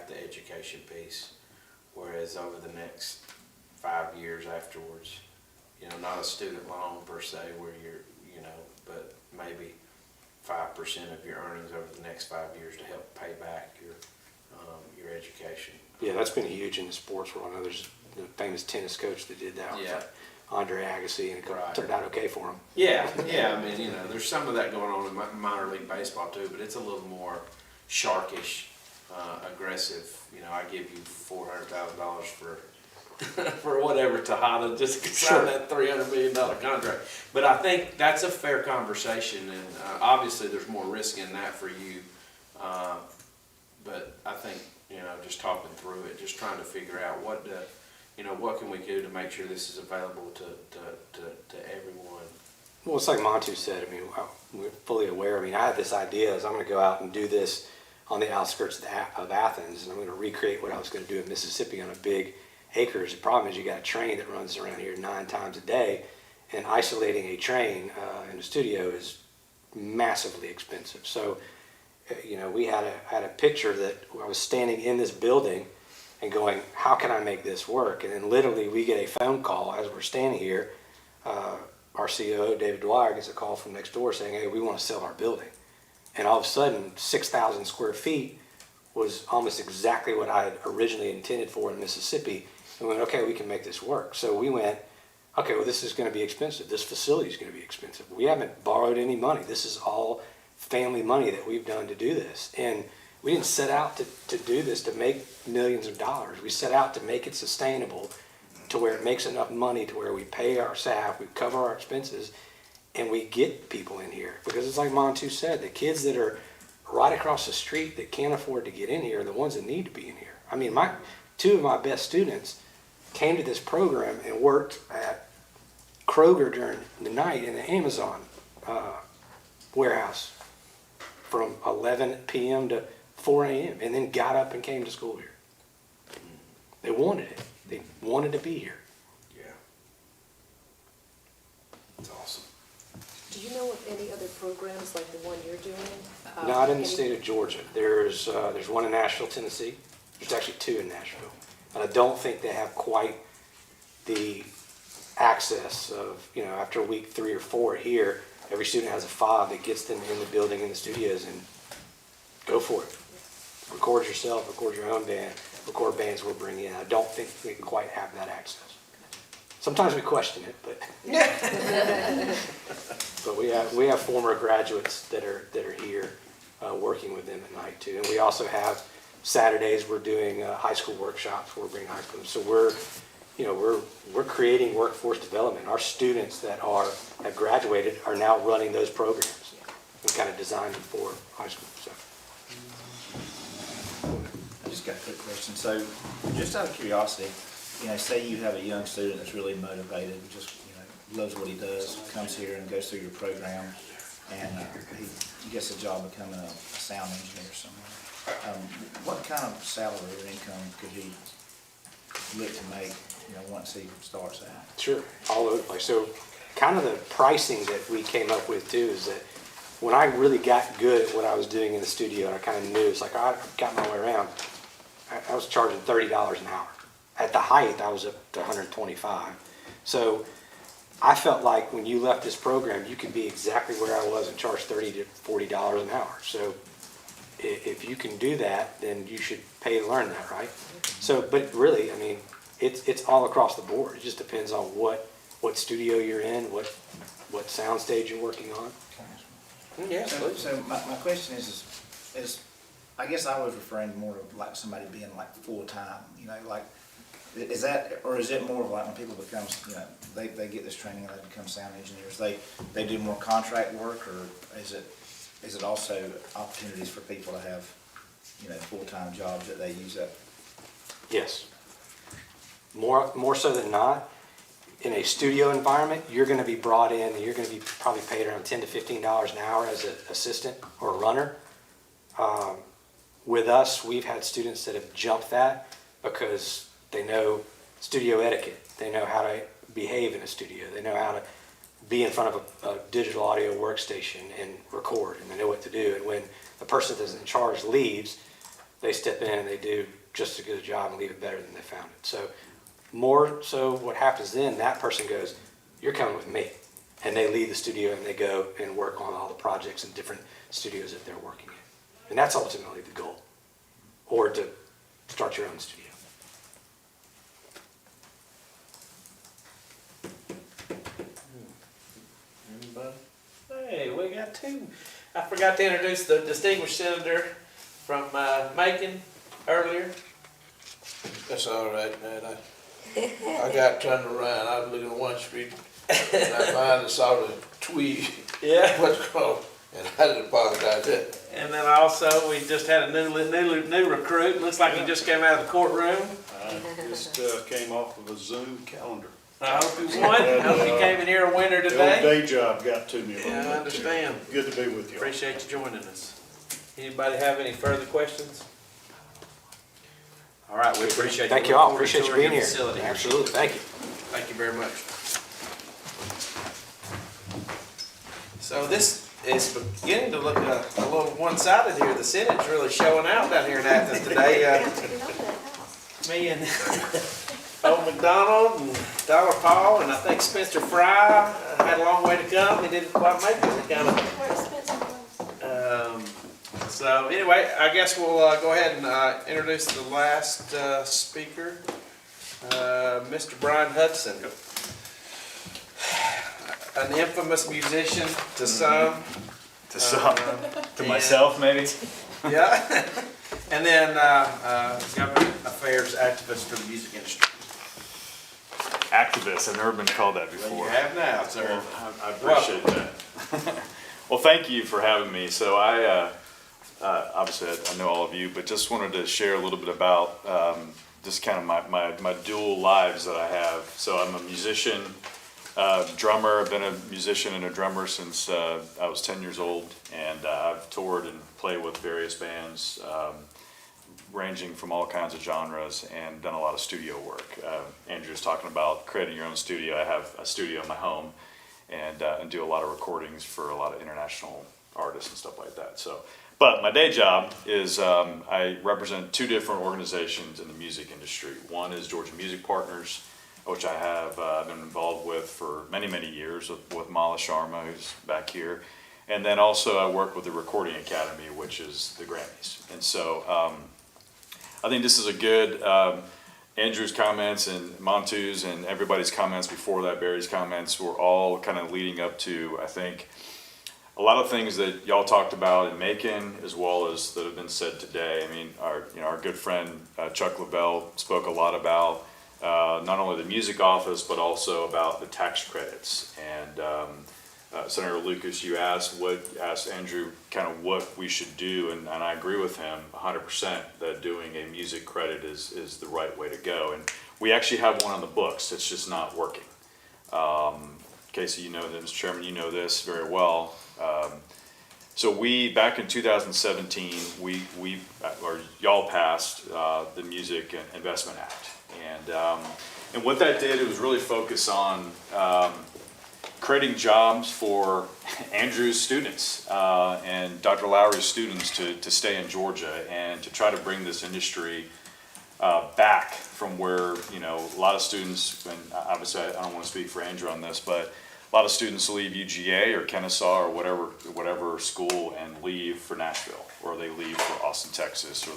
the education piece, whereas over the next 5 years afterwards, not a student loan per se, where you're, but maybe 5% of your earnings over the next 5 years to help pay back your education. Yeah, that's been huge in the sports world. I know there's the famous tennis coach that did that. Yeah. Andre Agassi, and it Right. turned out okay for him. Yeah, there's some of that going on in minor league baseball too, but it's a little more sharkish, aggressive. I give you $400,000 for for whatever Tejada just signed that $300 million contract. But I think that's a fair conversation, and obviously there's more risk in that for you. But I think, just talking through it, just trying to figure out what can we do to make sure this is available to everyone. Well, it's like Montu said, I mean, we're fully aware. I mean, I had this idea is I'm going to go out and do this on the outskirts of Athens, and I'm going to recreate what I was going to do in Mississippi on a big acres. The problem is you got a train that runs around here 9 times a day, and isolating a train in a studio is massively expensive. So, we had a picture that I was standing in this building and going, how can I make this work? And then literally we get a phone call as we're standing here. Our CEO, David Dwyer, gets a call from next door saying, hey, we want to sell our building. And all of a sudden, 6,000 square feet was almost exactly what I had originally intended for in Mississippi. And we went, okay, we can make this work. So we went, okay, well, this is going to be expensive. This facility is going to be expensive. We haven't borrowed any money. This is all family money that we've done to do this. And we didn't set out to do this to make millions of dollars. We set out to make it sustainable to where it makes enough money to where we pay our staff, we cover our expenses, and we get people in here. Because it's like Montu said, the kids that are right across the street that can't afford to get in here are the ones that need to be in here. I mean, 2 of my best students came to this program and worked at Kroger during the night in the Amazon warehouse from 11 p.m. to 4 a.m. and then got up and came to school here. They wanted it. They wanted to be here. Yeah. That's awesome. Do you know of any other programs like the one you're doing? Not in the Any- state of Georgia. There's one in Nashville, Tennessee. There's actually 2 in Nashville. And I don't think they have quite the access of, after week 3 or 4 here, every student has a fob that gets them in the building, in the studios, and go for it. Record yourself, record your own band, record bands we'll bring in. I don't think we can quite have that access. Sometimes we question it, but but we have former graduates that are here working with them at night too. And we also have Saturdays we're doing high school workshops where we're bringing high school. So we're creating workforce development. Our students that have graduated are now running those programs. We kind of designed them for high school. So. I just got a quick question. So, just out of curiosity, say you have a young student that's really motivated, just, loves what he does, comes here and goes through your program, and he gets a job becoming a sound engineer somewhere. What kind of salary or income could he look to make, once he starts out? Sure, all over the place. So kind of the pricing that we came up with too is that when I really got good at what I was doing in the studio and I kind of knew, it's like I got my way around, I was charging $30 an hour. At the height, I was up to 125. So I felt like when you left this program, you could be exactly where I was and charge $30 to $40 an hour. So if you can do that, then you should pay to learn that, right? So, but really, I mean, it's all across the board. It just depends on what studio you're in, what sound stage you're working on. Yeah, So my question is I guess I was referring more to like somebody being like full-time, like, is that, or is it more of like when people become, they get this training and they become sound engineers, they do more contract work, or is it also opportunities for people to have, full-time jobs that they use up? Yes. More so than not, in a studio environment, you're going to be brought in and you're going to be probably paid around $10 to $15 an hour as an assistant or a runner. With us, we've had students that have jumped that because they know studio etiquette. They know how to behave in a studio. They know how to be in front of a digital audio workstation and record, and they know what to do. And when the person that's in charge leaves, they step in and they do just as good a job and leave it better than they found it. So more so what happens then, that person goes, you're coming with me. And they leave the studio and they go and work on all the projects in different studios that they're working in. And that's ultimately the goal. Or to start your own studio. Anybody? Hey, we got 2. I forgot to introduce the distinguished senator from Macon earlier. That's all right, man. I got turned around, I was looking at one street, and I finally saw the tweed, Yeah. what's called, and I had to apologize that. And then also, we just had a new recruit. Looks like he just came out of the courtroom. Just came off of a Zoom calendar. I hope he won. I hope he came in here a winner The old today. day job got to me a little bit. Yeah, I too. understand. Good to be with you. Appreciate you joining us. Anybody have any further questions? All right, we appreciate you. Thank you all, Look forward to appreciate you touring being your here. facility. Absolutely, thank you. Thank you very much. So this is beginning to look a little one-sided here. The Senate's really showing out down here in Athens today. Me and Old McDonald and Dollar Paul and I think Spencer Fry had a long way to come. They didn't quite make it. Kind of. So anyway, I guess we'll go ahead and introduce the last speaker, Mr. Brian Hudson. An infamous musician to some. To some. To myself, maybe? Yeah. And then government affairs activist for the music industry. Activist. I've never been called that Well, before. you have now, sir. Well, I appreciate that. Well, thank you for having me. So I, obviously I know all of you, but just wanted to share a little bit about just kind of my dual lives that I have. So I'm a musician, drummer. I've been a musician and a drummer since I was 10 years old, and I've toured and played with various bands, ranging from all kinds of genres, and done a lot of studio work. Andrew was talking about creating your own studio. I have a studio in my home, and do a lot of recordings for a lot of international artists and stuff like that. So, but my day job is I represent two different organizations in the music industry. One is Georgia Music Partners, which I have been involved with for many, many years with Mala Sharma, who's back here. And then also I work with the Recording Academy, which is the Grammys. And so I think this is a good, Andrew's comments and Montu's and everybody's comments before that, Barry's comments, were all kind of leading up to, I think, a lot of things that y'all talked about in Macon, as well as that have been said today. I mean, our good friend Chuck Lavelle spoke a lot about not only the music office, but also about the tax credits. And Senator Lucas, you asked Andrew kind of what we should do, and I agree with him 100% that doing a music credit is the right way to go. And we actually have one on the books, it's just not working. Casey, you know this, Mr. Chairman, you know this very well. So back in 2017, y'all passed the Music Investment Act. And what that did, it was really focus on creating jobs for Andrew's students and Dr. Lowry's students to stay in Georgia and to try to bring this industry back from where, a lot of students, and obviously I don't want to speak for Andrew on this, but a lot of students leave UGA or Kennesaw or whatever school and leave for Nashville, or they leave for Austin, Texas, or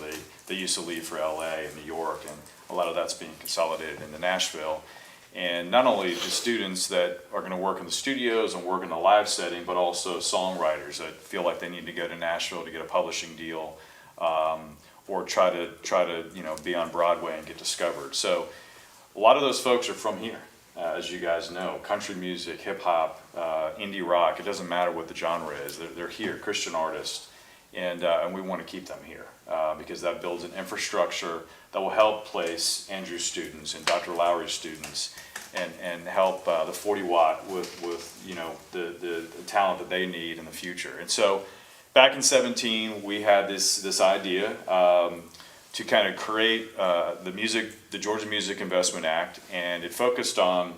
they used to leave for LA and New York, and a lot of that's being consolidated into Nashville. And not only the students that are going to work in the studios and work in the live setting, but also songwriters that feel like they need to go to Nashville to get a publishing deal, or try to be on Broadway and get discovered. So a lot of those folks are from here, as you guys know. Country music, hip hop, indie rock, it doesn't matter what the genre is. They're here, Christian artists, and we want to keep them here because that builds an infrastructure that will help place Andrew's students and Dr. Lowry's students and help the 40 Watt with the talent that they need in the future. And so back in 17, we had this idea to kind of create the Georgia Music Investment Act, and it focused on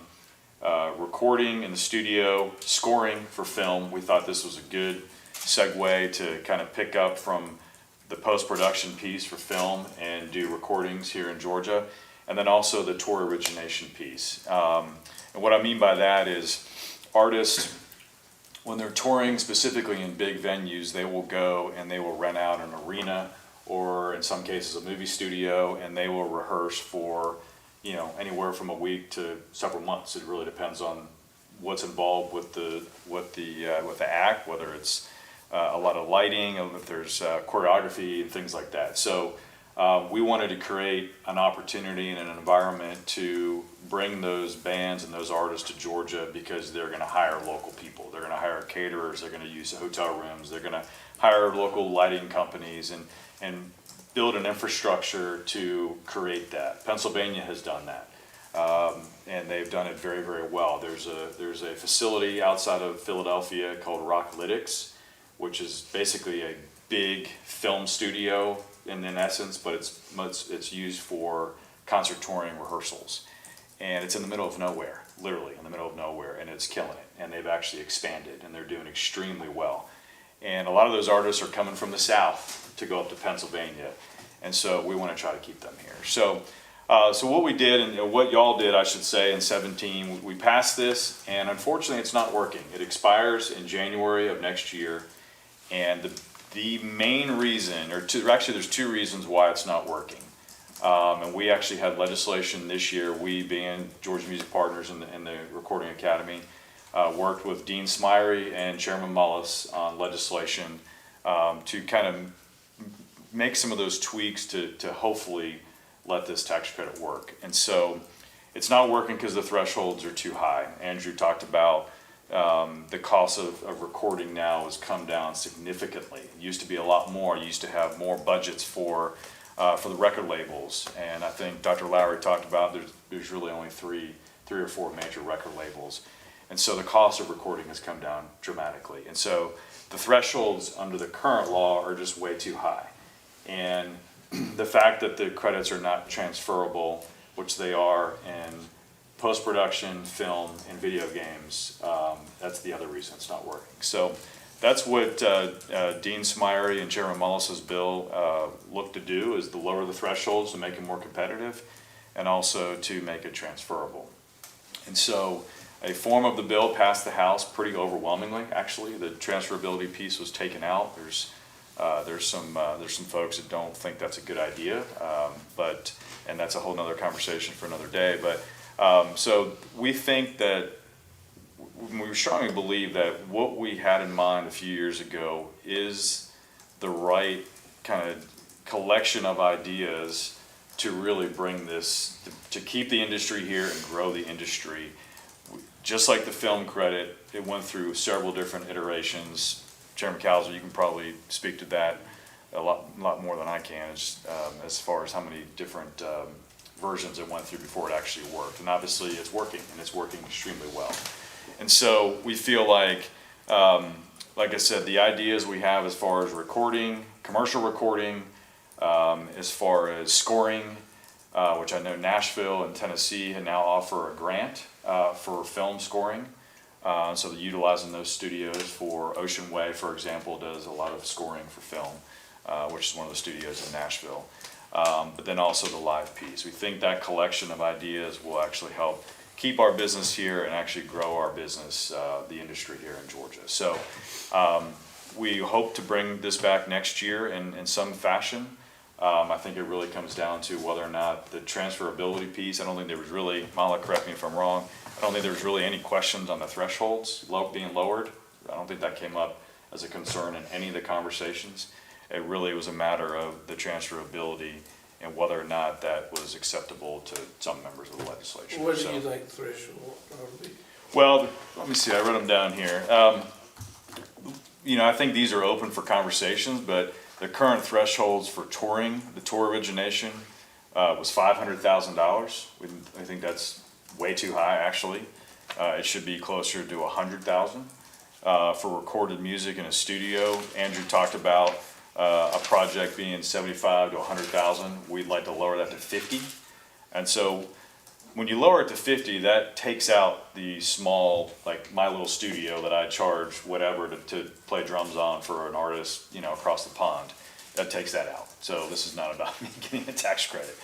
recording in the studio, scoring for film. We thought this was a good segue to kind of pick up from the post-production piece for film and do recordings here in Georgia, and then also the tour origination piece. And what I mean by that is artists, when they're touring specifically in big venues, they will go and they will rent out an arena, or in some cases a movie studio, and they will rehearse for anywhere from a week to several months. It really depends on what's involved with the act, whether it's a lot of lighting, if there's choreography and things like that. So we wanted to create an opportunity and an environment to bring those bands and those artists to Georgia because they're going to hire local people. They're going to hire caterers. They're going to use hotel rooms. They're going to hire local lighting companies and build an infrastructure to create that. Pennsylvania has done that. And they've done it very, very well. There's a facility outside of Philadelphia called Rocklytics, which is basically a big film studio in essence, but it's used for concert touring rehearsals. And it's in the middle of nowhere, literally in the middle of nowhere, and it's killing it. And they've actually expanded, and they're doing extremely well. And a lot of those artists are coming from the South to go up to Pennsylvania, and so we want to try to keep them here. So what we did, and what y'all did, I should say, in 17, we passed this, and unfortunately, it's not working. It expires in January of next year, and the main reason, actually, there's two reasons why it's not working. And we actually had legislation this year, we being Georgia Music Partners and the Recording Academy, worked with Dean Smyrie and Chairman Mullis on legislation to kind of make some of those tweaks to hopefully let this tax credit work. And so it's not working because the thresholds are too high. Andrew talked about the cost of recording now has come down significantly. It used to be a lot more. You used to have more budgets for the record labels. And I think Dr. Lowry talked about there's really only three or four major record labels. And so the cost of recording has come down dramatically. And so the thresholds under the current law are just way too high. And the fact that the credits are not transferable, which they are in post-production, film, and video games, that's the other reason it's not working. So that's what Dean Smyrie and Chairman Mullis's bill look to do, is to lower the thresholds to make it more competitive and also to make it transferable. And so a form of the bill passed the House pretty overwhelmingly, actually. The transferability piece was taken out. There's some folks that don't think that's a good idea, and that's a whole nother conversation for another day. But so we think that we strongly believe that what we had in mind a few years ago is the right kind of collection of ideas to really bring this, to keep the industry here and grow the industry. Just like the film credit, it went through several different iterations. Chairman Cowser, you can probably speak to that a lot more than I can, as far as how many different versions it went through before it actually worked. And obviously it's working, and it's working extremely well. And so we feel like I said, the ideas we have as far as recording, commercial recording, as far as scoring, which I know Nashville and Tennessee now offer a grant for film scoring. So they're utilizing those studios. For Ocean Way, for example, does a lot of scoring for film, which is one of the studios in Nashville. But then also the live piece. We think that collection of ideas will actually help keep our business here and actually grow our business, the industry here in Georgia. So we hope to bring this back next year in some fashion. I think it really comes down to whether or not the transferability piece, I don't think there was really, Mala, correct me if I'm wrong, I don't think there was really any questions on the thresholds being lowered. I don't think that came up as a concern in any of the conversations. It really was a matter of the transferability and whether or not that was acceptable to some members of the legislature. What do you think the threshold ought to be? Well, let me see, I wrote them down here. I think these are open for conversations, but the current thresholds for touring, the tour origination, was $500,000. I think that's way too high, actually. It should be closer to $100,000. For recorded music in a studio, Andrew talked about a project being 75 to 100,000. We'd like to lower that to 50. And so when you lower it to 50, that takes out the small, like my little studio that I charge whatever to play drums on for an artist, across the pond. That takes that out. So this is not about me getting a tax credit.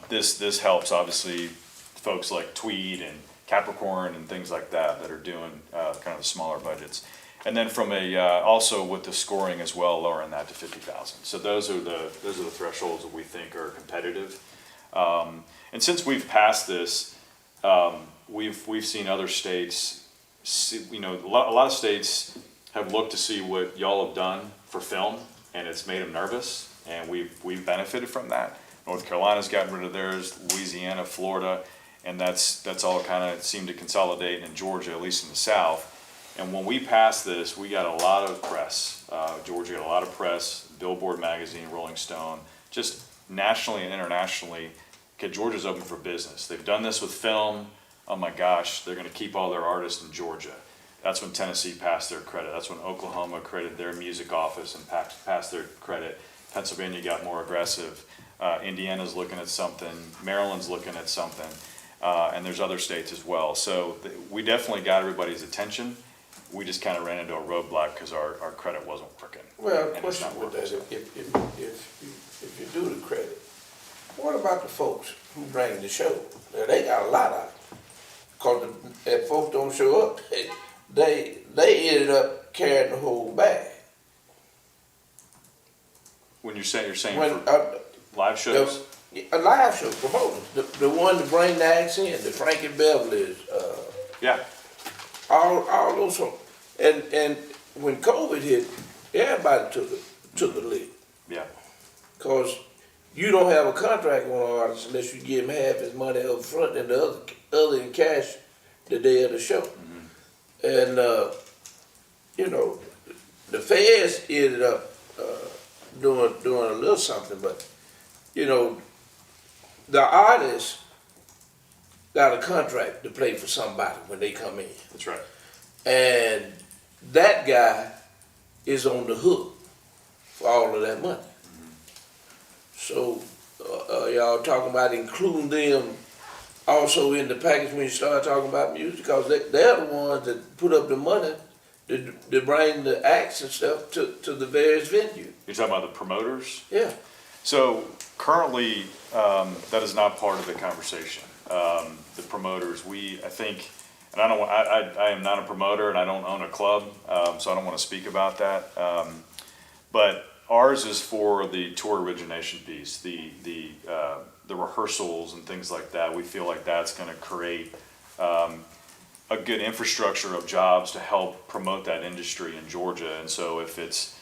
This helps, obviously, folks like Tweed and Capricorn and things like that are doing kind of the smaller budgets. And then from also with the scoring as well, lowering that to 50,000. So those are the thresholds that we think are competitive. And since we've passed this, we've seen other states. A lot of states have looked to see what y'all have done for film, and it's made them nervous. And we've benefited from that. North Carolina's gotten rid of theirs, Louisiana, Florida, and that's all kind of seemed to consolidate in Georgia, at least in the South. And when we passed this, we got a lot of press. Georgia got a lot of press, Billboard magazine, Rolling Stone, just nationally and internationally. Okay, Georgia's open for business. They've done this with film. Oh my gosh, they're going to keep all their artists in Georgia. That's when Tennessee passed their credit. That's when Oklahoma created their music office and passed their credit. Pennsylvania got more aggressive. Indiana's looking at something. Maryland's looking at something. And there's other states as well. So we definitely got everybody's attention. We just kind of ran into a roadblock because our credit wasn't working. Well, And it's question not with working. that, if you do the credit, what about the folks who bring the show? Now, they got a lot of it. Cause if folks don't show up, they ended up carrying the whole bag. When you're saying When, for live shows, a live show promoters, the one to bring the acts in, the Frankie Beverly's, yeah, all those folks. And when COVID hit, everybody took the lead. yeah, Cause you don't have a contract with an artist unless you give him half his money up front and the other in cash the day of the show. And, you know, the feds ended up, doing a little something, but, you know, the artist got a contract to play for somebody when they come in. that's right. And that guy is on the hook for all of that money. So, y'all talking about including them also in the package when you start talking about music, because they're the ones that put up the money to bring the acts and stuff to the various venues. You're talking about the promoters? Yeah. So currently, that is not part of the conversation. The promoters, I think, and I am not a promoter and I don't own a club, so I don't want to speak about that. But ours is for the tour origination piece, the rehearsals and things like that. We feel like that's going to create a good infrastructure of jobs to help promote that industry in Georgia. And so if it's,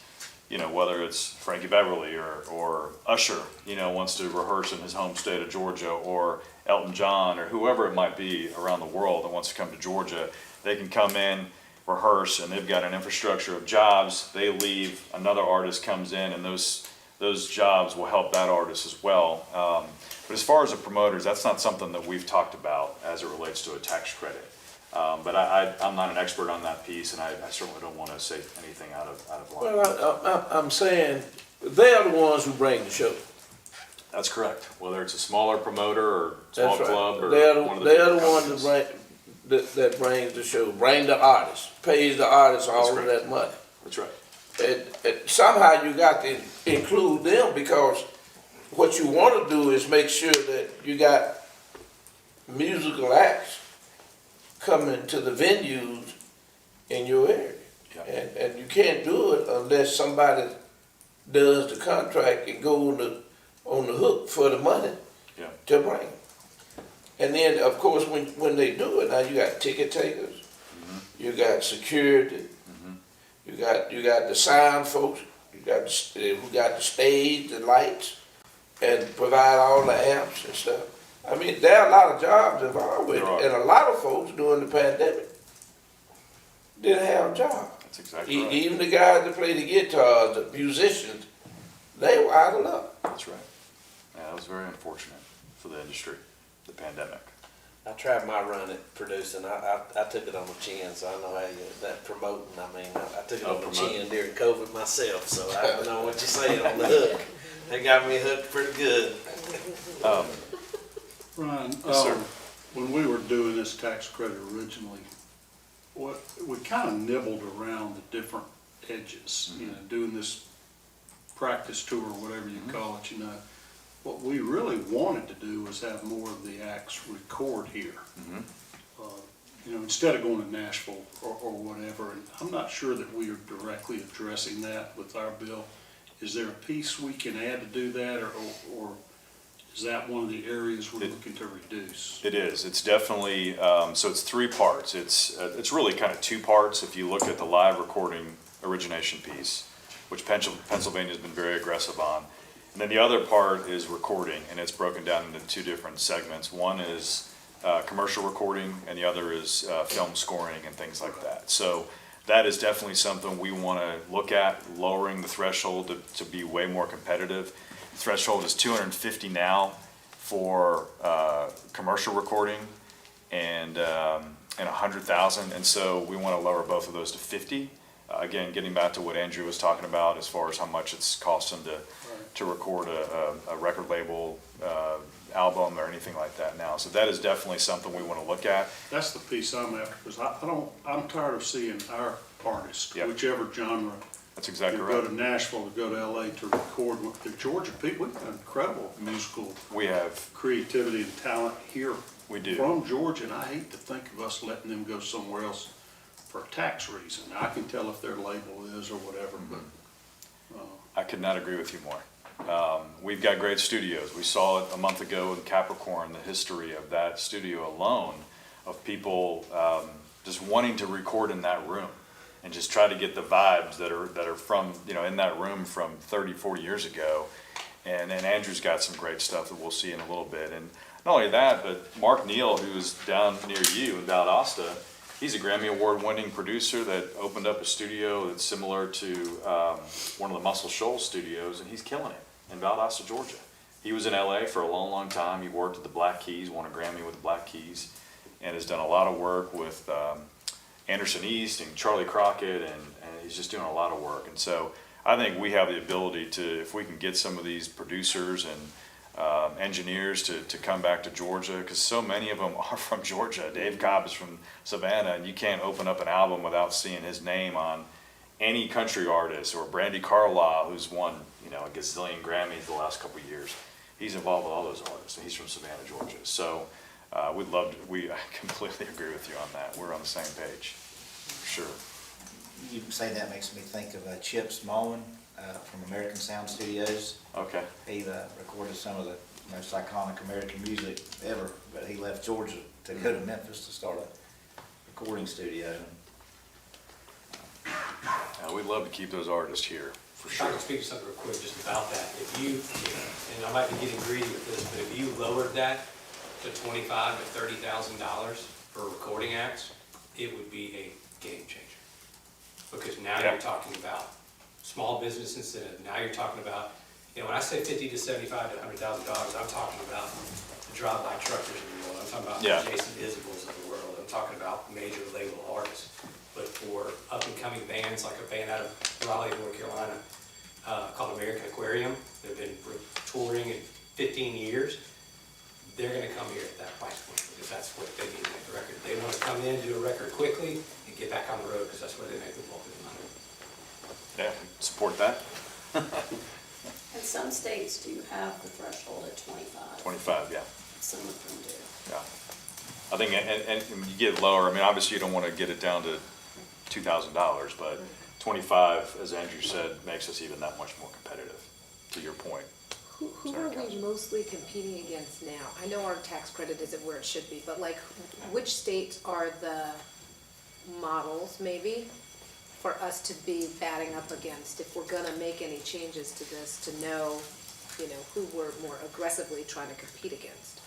you know, whether it's Frankie Beverly or Usher, you know, wants to rehearse in his home state of Georgia, or Elton John or whoever it might be around the world that wants to come to Georgia, they can come in, rehearse, and they've got an infrastructure of jobs. They leave, another artist comes in, and those jobs will help that artist as well. But as far as the promoters, that's not something that we've talked about as it relates to a tax credit. But I'm not an expert on that piece, and I certainly don't want to say anything out of line. Well, I'm saying they're the ones who bring the show. That's correct. Whether it's a smaller promoter or small That's right. club or They're one of the bigger ones companies. that brings the show, bring the artist, pays the artist all of That's that money. That's right. And somehow you got to include them, because what you want to do is make sure that you got musical acts coming to the venues in your area. Yeah. And you can't do it unless somebody does the contract and go on the hook for the money Yeah. to bring. And then, of course, when they do it, now you got ticket takers, you got security, you got the sound folks, you got who got the stage, the lights, and provide all the amps and stuff. I mean, there are a lot of jobs involved with it, There are. and a lot of folks during the pandemic didn't have jobs. That's exactly right. Even the guys that play the guitars, the musicians, they were out of luck. That's right. Yeah, that was very unfortunate for the industry, the pandemic. I tried my run at producing. I took it on the chin, so I know how that promoting. I mean, I took it on the chin during COVID myself, so I don't know what you're saying on the hook. They got me hooked pretty good. Ryan, Yes, sir. when we were doing this tax credit originally, we kind of nibbled around the different edges, you know, doing this practice tour, or whatever you call it, you know. What we really wanted to do was have more of the acts record here. You know, instead of going to Nashville or whatever. And I'm not sure that we are directly addressing that with our bill. Is there a piece we can add to do that, or is that one of the areas we're looking to reduce? It is. It's definitely, so it's 3 parts. It's really kind of 2 parts if you look at the live recording origination piece, which Pennsylvania's been very aggressive on. And then the other part is recording, and it's broken down into two different segments. One is commercial recording, and the other is film scoring and things like that. So that is definitely something we want to look at, lowering the threshold to be way more competitive. Threshold is 250 now for commercial recording, and 100,000, and so we want to lower both of those to 50. Again, getting back to what Andrew was talking about as far as how much it's costing to record a record label album or anything like that now. So that is definitely something we want to look at. That's the piece I'm after, because I'm tired of seeing our artists, Yep. whichever genre, That's exactly to right. go to Nashville, to go to LA to record. The Georgia people, we've got incredible musical We have, creativity and talent here we do. from Georgia, and I hate to think of us letting them go somewhere else for a tax reason. Now, I can tell if their label is or whatever, but I could not agree with you more. We've got great studios. We saw it a month ago in Capricorn, the history of that studio alone, of people just wanting to record in that room and just try to get the vibes that are from, in that room from 30, 40 years ago. And Andrew's got some great stuff that we'll see in a little bit. And not only that, but Mark Neal, who's down near you in Valdosta, he's a Grammy Award winning producer that opened up a studio that's similar to one of the Muscle Shoals studios, and he's killing it in Valdosta, Georgia. He was in LA for a long, long time. He worked at the Black Keys, won a Grammy with the Black Keys, and has done a lot of work with Anderson East and Charlie Crockett, and he's just doing a lot of work. And so I think we have the ability to, if we can get some of these producers and engineers to come back to Georgia, because so many of them are from Georgia. Dave Cobb is from Savannah, and you can't open up an album without seeing his name on any country artist, or Brandy Carlisle, who's won a gazillion Grammys the last couple of years. He's involved with all those artists, and he's from Savannah, Georgia. So I completely agree with you on that. We're on the same page, for sure. You say that makes me think of Chip Smallman from American Sound Studios. Okay. He recorded some of the most iconic American music ever, but he left Georgia to go to Memphis to start a recording studio. We'd love to keep those artists here, for If I sure. can speak to something real quick just about that. If you, and I might be getting greedy with this, but if you lowered that to $25,000 to $30,000 for recording acts, it would be a game changer. Because now Yeah. you're talking about small business incentive. Now you're talking about, when I say $50,000 to $75,000 to $100,000, I'm talking about the drive-by truckers of the world. I'm talking about Yeah. the Jason Isabels of the world. I'm talking about major label artists. But for up-and-coming bands, like a band out of Raleigh, North Carolina, called American Aquarium, they've been touring in 15 years, they're gonna come here at that price point, because that's what they need to make a record. They wanna come in, do a record quickly, and get back on the road, because that's where they make the bulk of the money. Yeah, support that. And some states do have the threshold at 25. 25, yeah. Some of them do. Yeah. I think, and when you get lower, I mean, obviously you don't want to get it down to $2,000, but 25, as Andrew said, makes us even that much more competitive, to your point. Who are we mostly competing against now? I know our tax credit isn't where it should be, but like, which states are the models, maybe, for us to be batting up against if we're gonna make any changes to this, to know, who we're more aggressively trying to compete against?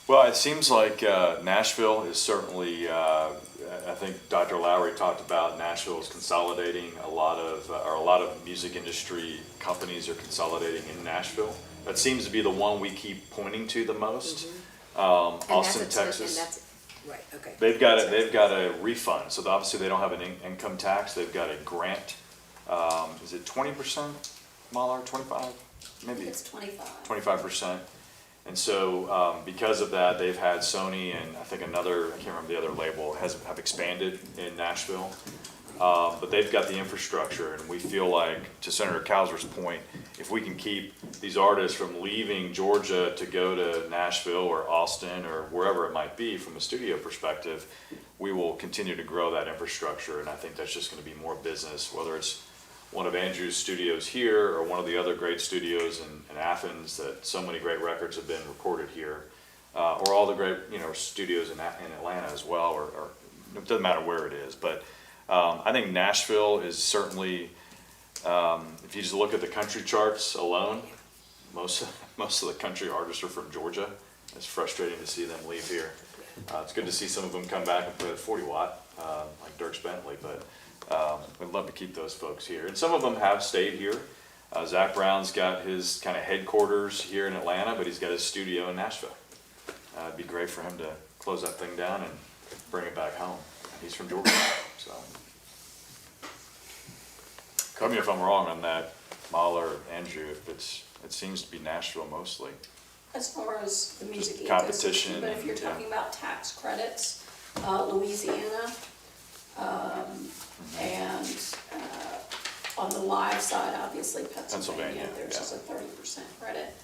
Well, it seems like Nashville is certainly, I think Dr. Lowry talked about Nashville is consolidating a lot of music industry companies are consolidating in Nashville. That seems to be the one we keep pointing to the most. Austin, Texas. Right, okay. They've got a refund, so obviously they don't have an income tax. They've got a grant. Is it 20%, Mahler, 25? Maybe. It's 25. 25%. And so because of that, they've had Sony and I think another, I can't remember the other label, have expanded in Nashville. But they've got the infrastructure, and we feel like, to Senator Kauser's point, if we can keep these artists from leaving Georgia to go to Nashville or Austin or wherever it might be from a studio perspective, we will continue to grow that infrastructure, and I think that's just going to be more business, whether it's one of Andrew's studios here or one of the other great studios in Athens that so many great records have been recorded here, or all the great studios in Atlanta as well, or it doesn't matter where it is. But I think Nashville is certainly, if you just look at the country charts alone, most of the country artists are from Georgia. It's frustrating to see them leave here. It's good to see some of them come back and play the 40 watt, like Dierks Bentley, but we'd love to keep those folks here. And some of them have stayed here. Zach Brown's got his kind of headquarters here in Atlanta, but he's got his studio in Nashville. It'd be great for him to close that thing down and bring it back home. He's from Georgia, so. Correct me if I'm wrong on that, Mahler or Andrew, if it seems to be Nashville mostly. As far as the music Competition, ecosystem, but if you're yeah. talking about tax credits, Louisiana, and on the live side, obviously Pennsylvania, there's yeah. a 30% credit.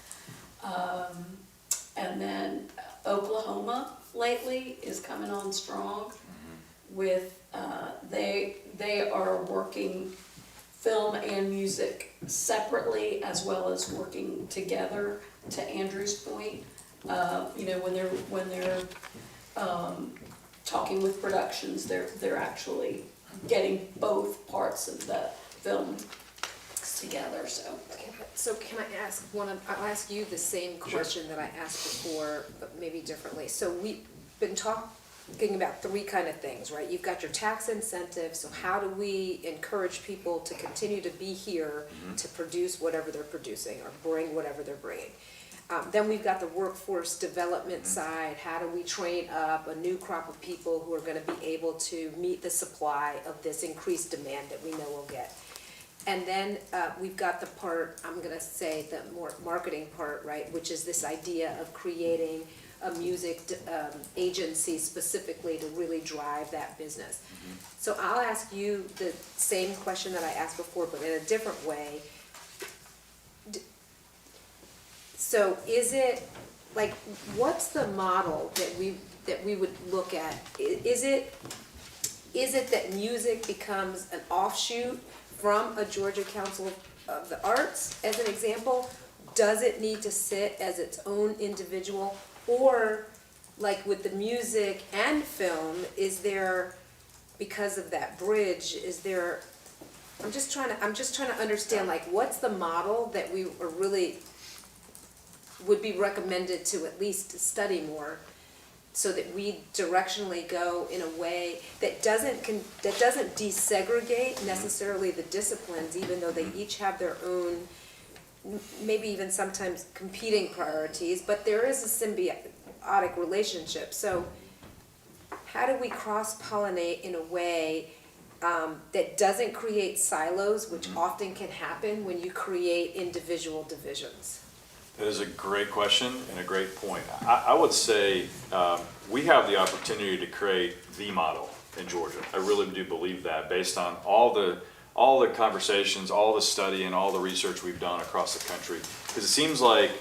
And then Oklahoma lately is coming on strong with, they are working film and music separately as well as working together. To Andrew's point, you know, when they're talking with productions, they're actually getting both parts of the film together. So can I ask I'll ask you the same question that I asked before, but maybe differently. So we've been talking about three kind of things, right? You've got your tax incentives, so how do we encourage people to continue to be here to produce whatever they're producing or bring whatever they're bringing? Then we've got the workforce development side. How do we train up a new crop of people who are gonna be able to meet the supply of this increased demand that we know we'll get? And then we've got the part, I'm gonna say the more marketing part, right, which is this idea of creating a music agency specifically to really drive that business. So I'll ask you the same question that I asked before, but in a different way. So is it, like, what's the model that we would look at? Is it that music becomes an offshoot from a Georgia Council of the Arts, as an example? Does it need to sit as its own individual? Or, like with the music and film, is there, because of that bridge, is there, I'm just trying to understand, like, what's the model that we are really would be recommended to at least study more, so that we directionally go in a way that doesn't desegregate necessarily the disciplines, even though they each have their own, maybe even sometimes competing priorities, but there is a symbiotic relationship. So how do we cross-pollinate in a way that doesn't create silos, which often can happen when you create individual divisions? That is a great question and a great point. I would say we have the opportunity to create the model in Georgia. I really do believe that, based on all the conversations, all the study, and all the research we've done across the country. Because it seems like,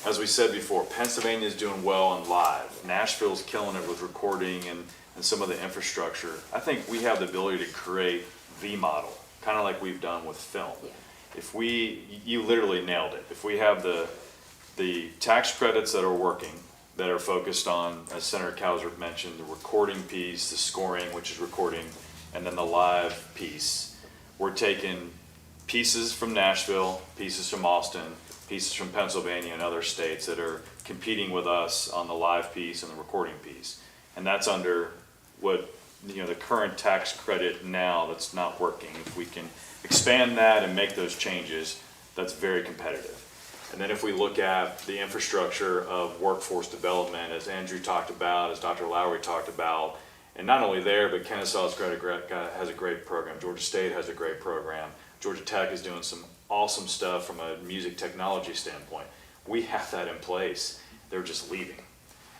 as we said before, Pennsylvania is doing well on live. Nashville's killing it with recording and some of the infrastructure. I think we have the ability to create the model, kind of like we've done with film. Yeah. If you literally nailed it. If we have the tax credits that are working, that are focused on, as Senator Kauser mentioned, the recording piece, the scoring, which is recording, and then the live piece. We're taking pieces from Nashville, pieces from Austin, pieces from Pennsylvania and other states that are competing with us on the live piece and the recording piece. And that's under what, the current tax credit now that's not working. If we can expand that and make those changes, that's very competitive. And then if we look at the infrastructure of workforce development, as Andrew talked about, as Dr. Lowry talked about, and not only there, but Kennesaw has a great program. Georgia State has a great program. Georgia Tech is doing some awesome stuff from a music technology standpoint. We have that in place. They're just leaving.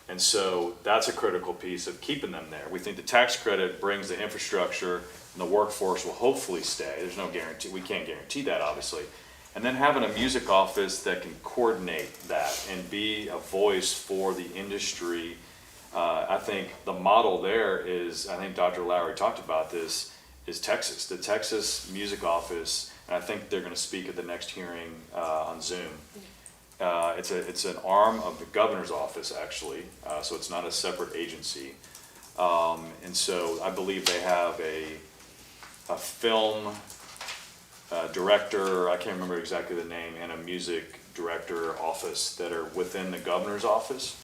And so that's a critical piece of keeping them there. We think the tax credit brings the infrastructure, and the workforce will hopefully stay. There's no guarantee. We can't guarantee that, obviously. And then having a music office that can coordinate that and be a voice for the industry. I think the model there is, I think Dr. Lowry talked about this, is Texas. The Texas Music Office, and I think they're going to speak at the next hearing on Zoom. It's an arm of the governor's office, actually, so it's not a separate agency. And so I believe they have a film director, I can't remember exactly the name, and a music director office that are within the governor's office.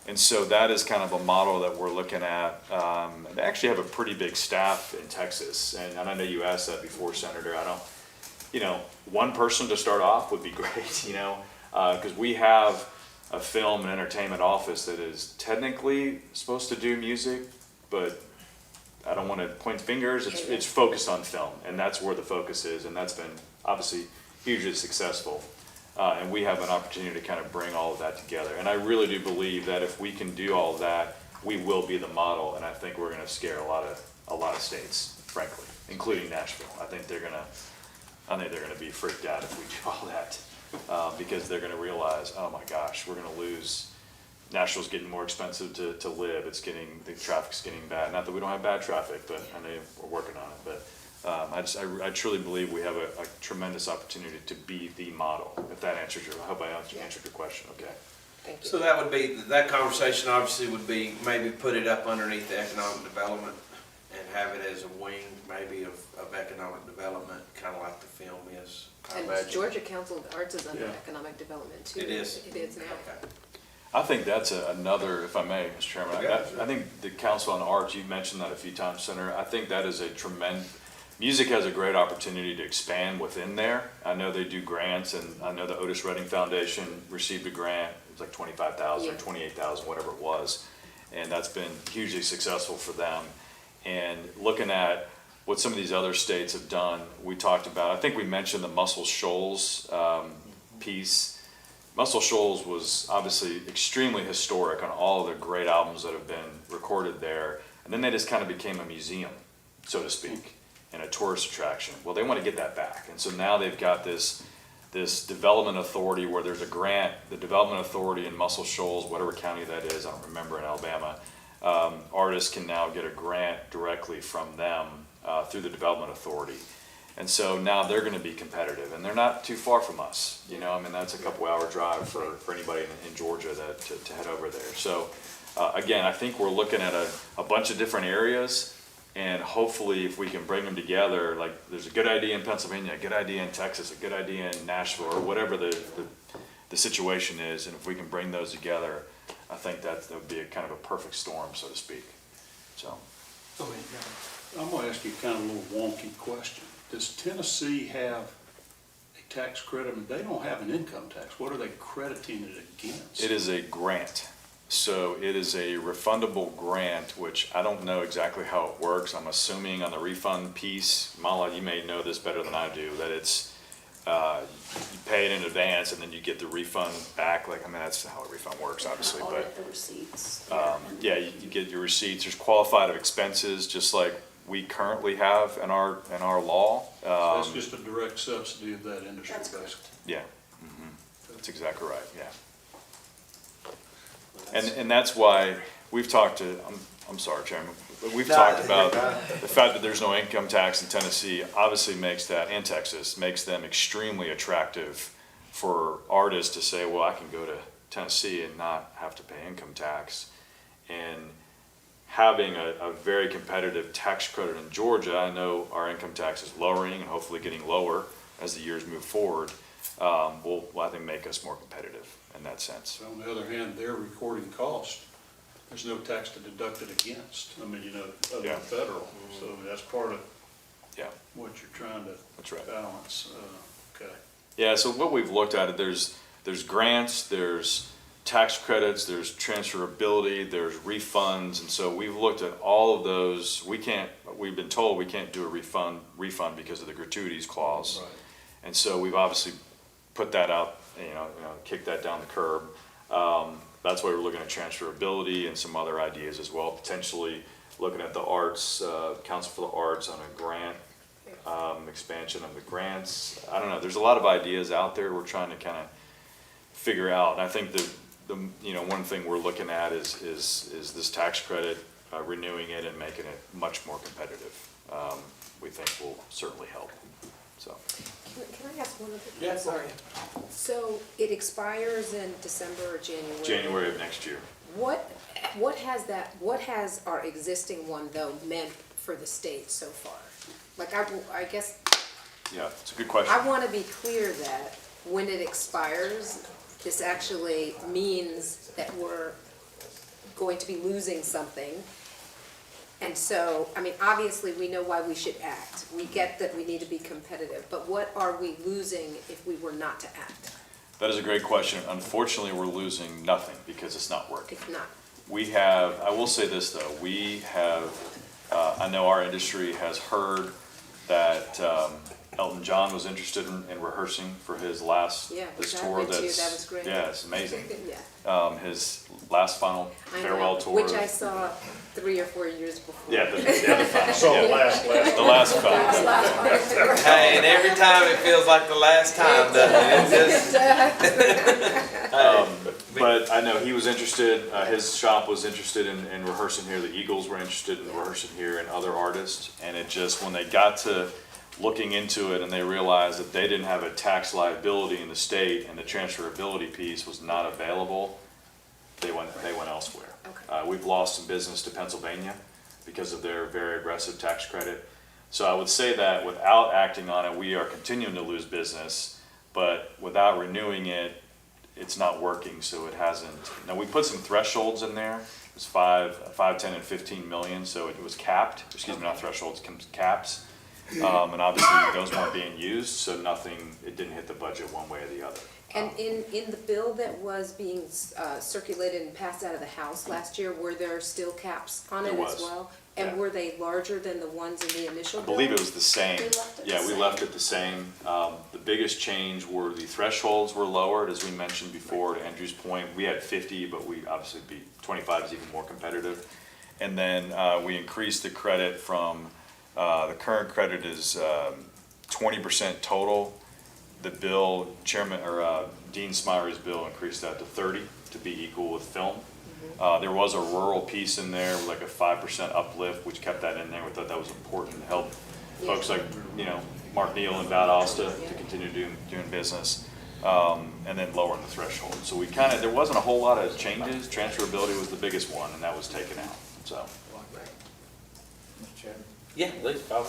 And so that is kind of a model that we're looking at. They actually have a pretty big staff in Texas, and I know you asked that before, Senator. One person to start off would be great, because we have a film and entertainment office that is technically supposed to do music, but I don't want to point fingers. It's focused on film, and that's where the focus is, and that's been obviously hugely successful. And we have an opportunity to kind of bring all of that together. And I really do believe that if we can do all of that, we will be the model, and I think we're going to scare a lot of states, frankly, including Nashville. I think they're going to be freaked out if we do all that, because they're going to realize, oh my gosh, we're going to lose. Nashville's getting more expensive to live. The traffic's getting bad. Not that we don't have bad traffic, but I know we're working on it. But I truly believe we have a tremendous opportunity to be the model. If that answers I hope I answered your question. Okay. Thank you. So that would be, that conversation obviously would be maybe put it up underneath the economic development and have it as a wing maybe of economic development, kind of like the film is, I And imagine. Georgia Council of Arts is under Yeah. economic development too. It is? It is now. Okay. I think that's another, if I may, Mr. Chairman, Yeah, sure. I think the Council on Arts, you mentioned that a few times, Senator. I think that is music has a great opportunity to expand within there. I know they do grants, and I know the Otis Redding Foundation received a grant. It was like $25,000 or Yeah. $28,000, whatever it was. And that's been hugely successful for them. And looking at what some of these other states have done, we talked about, I think we mentioned the Muscle Shoals piece. Muscle Shoals was obviously extremely historic on all of the great albums that have been recorded there. And then they just kind of became a museum, so to speak, and a tourist attraction. Well, they want to get that back. And so now they've got this development authority where there's a grant, the development authority in Muscle Shoals, whatever county that is, I don't remember, in Alabama. Artists can now get a grant directly from them through the development authority. And so now they're going to be competitive, and they're not too far from us. That's a couple-hour drive for anybody in Georgia to head over there. So again, I think we're looking at a bunch of different areas, and hopefully if we can bring them together, like there's a good idea in Pennsylvania, a good idea in Texas, a good idea in Nashville, or whatever the situation is, and if we can bring those together, I think that would be a kind of a perfect storm, so to speak. So. I'm gonna ask you kind of a little wonky question. Does Tennessee have a tax credit? I mean, they don't have an income tax. What are they crediting it against? It is a grant. So it is a refundable grant, which I don't know exactly how it works. I'm assuming on the refund piece, Mala, you may know this better than I do, that it's, you pay it in advance and then you get the refund back. That's how a refund works, obviously, but. Audit the receipts. Yeah, you get your receipts. There's qualified expenses, just like we currently have in our law. So that's just a direct subsidy of that industry, That's correct. basically. Yeah, that's exactly right, yeah. And that's why we've talked to, I'm sorry, Chairman, but we've talked about the fact that there's no income tax in Tennessee obviously makes that, and Texas, makes them extremely attractive for artists to say, well, I can go to Tennessee and not have to pay income tax. And having a very competitive tax credit in Georgia, I know our income tax is lowering and hopefully getting lower as the years move forward, will I think make us more competitive in that sense. So on the other hand, their recording cost, there's no tax to deduct it against. Other than Yeah. federal. So that's part of Yeah, what you're trying to that's right. balance. Okay. Yeah, so what we've looked at, there's grants, there's tax credits, there's transferability, there's refunds, and so we've looked at all of those. We've been told we can't do a refund because of the gratuities clause. Right. And so we've obviously put that out, kicked that down the curb. That's why we're looking at transferability and some other ideas as well, potentially looking at the arts, Council for the Arts on a grant, expansion of the grants. I don't know, there's a lot of ideas out there we're trying to kind of figure out. And I think the one thing we're looking at is this tax credit, renewing it and making it much more competitive. We think will certainly help, so. Can I ask one other question? Yeah, sorry. So it expires in December or January? January of next year. What has our existing one though meant for the state so far? I guess Yeah, it's a good question. I want to be clear that when it expires, this actually means that we're going to be losing something. And so, I mean, obviously, we know why we should act. We get that we need to be competitive, but what are we losing if we were not to act? That is a great question. Unfortunately, we're losing nothing because it's not working. If not, We have, I will say this though, we have, I know our industry has heard that Elton John was interested in rehearsing for his last, Yeah, this which I tour went to. that's. That was great. Yeah, it's amazing. yeah. His last final I farewell know, tour. which I saw 3 or 4 years before. Yeah, the final. So yeah. last. The last final. Hey, and every time it feels like the last time, doesn't it? It's just, But I know he was interested, his shop was interested in rehearsing here, the Eagles were interested in rehearsing here, and other artists. And it just, when they got to looking into it and they realized that they didn't have a tax liability in the state and the transferability piece was not available, they went elsewhere. Okay. We've lost some business to Pennsylvania because of their very aggressive tax credit. So I would say that without acting on it, we are continuing to lose business, but without renewing it, it's not working, so it hasn't. Now, we put some thresholds in there. It was 5, 10, and 15 million, so it was capped, excuse me, not thresholds, caps. And obviously, those weren't being used, so nothing, it didn't hit the budget one way or the other. And in the bill that was being circulated and passed out of the House last year, were there still caps on it There as was, well? And yeah. were they larger than the ones in the initial I bill? believe it was the same. We left it the Yeah, we same. left it the same. The biggest change were the thresholds were lowered, as we mentioned before, to Andrew's point. We had 50, but we obviously 25 is even more competitive. And then we increased the credit from, the current credit is 20% total. The bill, Dean Smyre's bill increased that to 30 to be equal with film. There was a rural piece in there, like a 5% uplift, which kept that in there. We thought that was important to help folks like, Mark Neal and Valdosta to continue doing business. And then lowering the threshold. So we there wasn't a whole lot of changes. Transferability was the biggest one, and that was taken out, so. Mr. Chairman? yeah, please, Bob.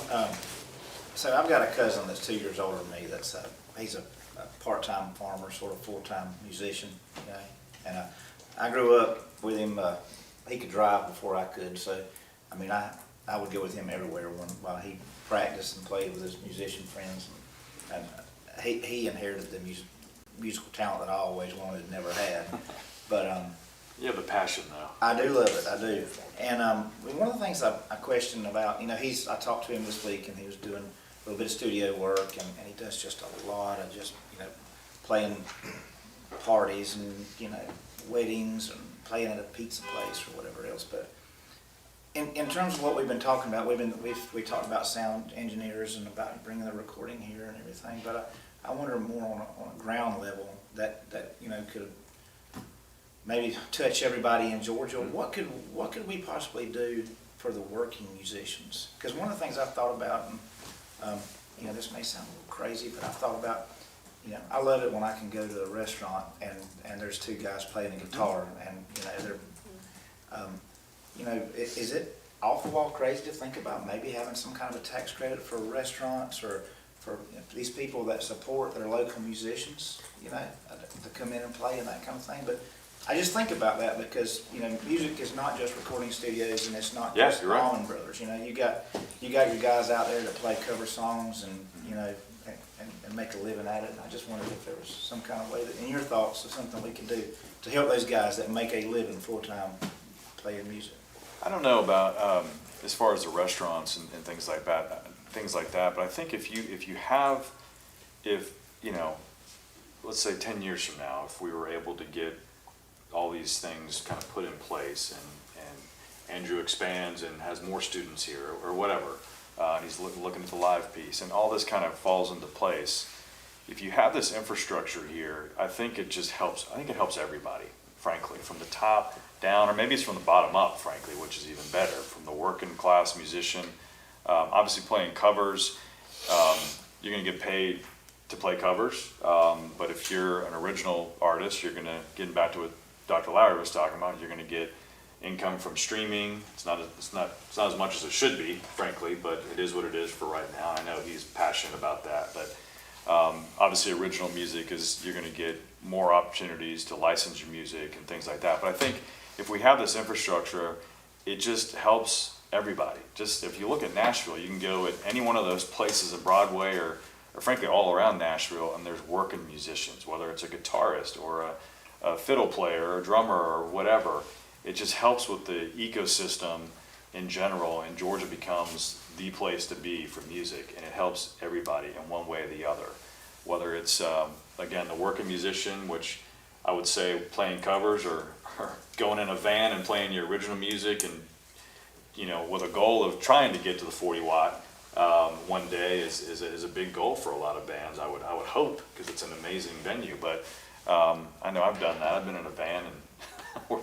So I've got a cousin that's 2 years older than me, he's a part-time farmer, sort of full-time musician, and I grew up with him, he could drive before I could, so, I mean, I would go with him everywhere while he practiced and played with his musician friends, and he inherited the musical talent that I always wanted and never had, but, You have a passion, though. I do love it, I do. And one of the things I question about, I talked to him this week, and he was doing a little bit of studio work, and he does just a lot of just, playing parties and, weddings and playing at a pizza place or whatever else. But in terms of what we've been talking about, we talked about sound engineers and about bringing the recording here and everything, but I wonder more on a ground level that could maybe touch everybody in Georgia. What could we possibly do for the working musicians? Because one of the things I've thought about, and this may sound a little crazy, but I've thought about, I love it when I can go to a restaurant and there's two guys playing a guitar, and they're, is it off the wall crazy to think about maybe having some kind of a tax credit for restaurants or for these people that support their local musicians, to come in and play and that kind of thing? But I just think about that because, music is not just recording studios, and it's not just you're right. Allman Brothers. You got your guys out there that play cover songs and, and make a living at it. And I just wondered if there was some kind of way that, in your thoughts, of something we could do to help those guys that make a living full-time playing music. I don't know about, as far as the restaurants and things like that, but I think if let's say 10 years from now, if we were able to get all these things kind of put in place and Andrew expands and has more students here or whatever, and he's looking at the live piece and all this kind of falls into place. If you have this infrastructure here, I think it just helps. I think it helps everybody, frankly, from the top down, or maybe it's from the bottom up, frankly, which is even better, from the working class musician. Obviously playing covers, you're gonna get paid to play covers, but if you're an original artist, you're gonna, getting back to what Dr. Lowry was talking about, you're gonna get income from streaming. It's not as much as it should be, frankly, but it is what it is for right now. I know he's passionate about that, but Obviously, original music is, you're gonna get more opportunities to license your music and things like that. But I think if we have this infrastructure, it just helps everybody. Just, if you look at Nashville, you can go at any one of those places at Broadway or frankly all around Nashville, and there's working musicians, whether it's a guitarist or a fiddle player or a drummer or whatever. It just helps with the ecosystem in general, and Georgia becomes the place to be for music, and it helps everybody in one way or the other. Whether it's, again, the working musician, which I would say playing covers or going in a van and playing your original music, and, you know, with a goal of trying to get to the 40 watt one day is a big goal for a lot of bands. I would hope, because it's an amazing venue. But I know I've done that. I've been in a van and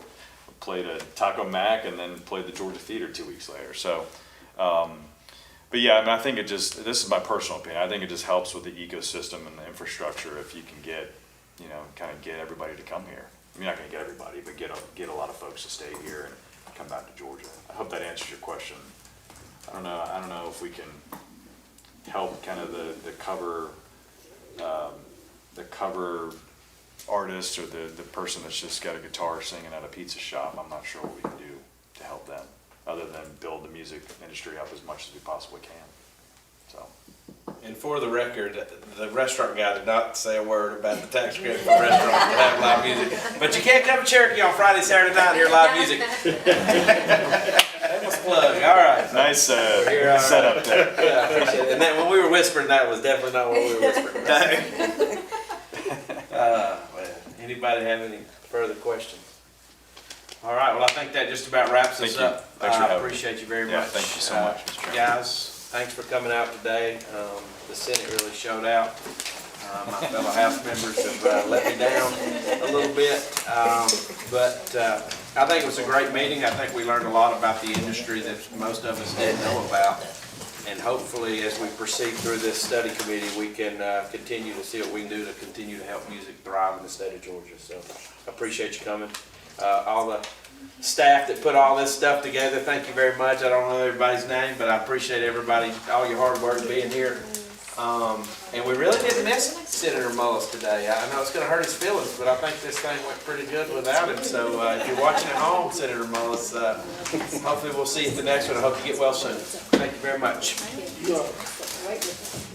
played a Taco Mac and then played the Georgia Theater 2 weeks later. So, but yeah, I mean, I think it just, this is my personal opinion, I think it just helps with the ecosystem and the infrastructure if you can get, you know, kind of get everybody to come here. I mean, you're not gonna get everybody, but get a lot of folks to stay here and come back to Georgia. I hope that answers your question. I don't know if we can help kind of the cover artist or the person that's just got a guitar singing at a pizza shop. I'm not sure what we can do to help them, other than build the music industry up as much as we possibly can. So. And for the record, the restaurant guy did not say a word about the tax credit for restaurants that have live music. But you can't come to Cherokee on Friday, Saturday night and hear live music. That was plug. All right. Nice setup there. Yeah, I appreciate it. And then when we were whispering, that was definitely not what we were whispering. Well, anybody have any further questions? All right. Well, I think that just about wraps us up. Thanks for I having me. appreciate you very much. Yeah, thank you so much, Mr. Chairman. Guys, thanks for coming out today. The Senate really showed out. My fellow House members have let me down a little bit. But I think it was a great meeting. I think we learned a lot about the industry that most of us didn't know about. And hopefully, as we proceed through this study committee, we can continue to see what we can do to continue to help music thrive in the state of Georgia. So I appreciate you coming. All the staff that put all this stuff together, thank you very much. I don't know everybody's name, but I appreciate everybody, all your hard work being here. And we really didn't miss Senator Mullis today. I know it's going to hurt his feelings, but I think this thing went pretty good without him. So if you're watching at home, Senator Mullis, hopefully we'll see you at the next one. I hope you get well soon. Thank you very much. Thank you.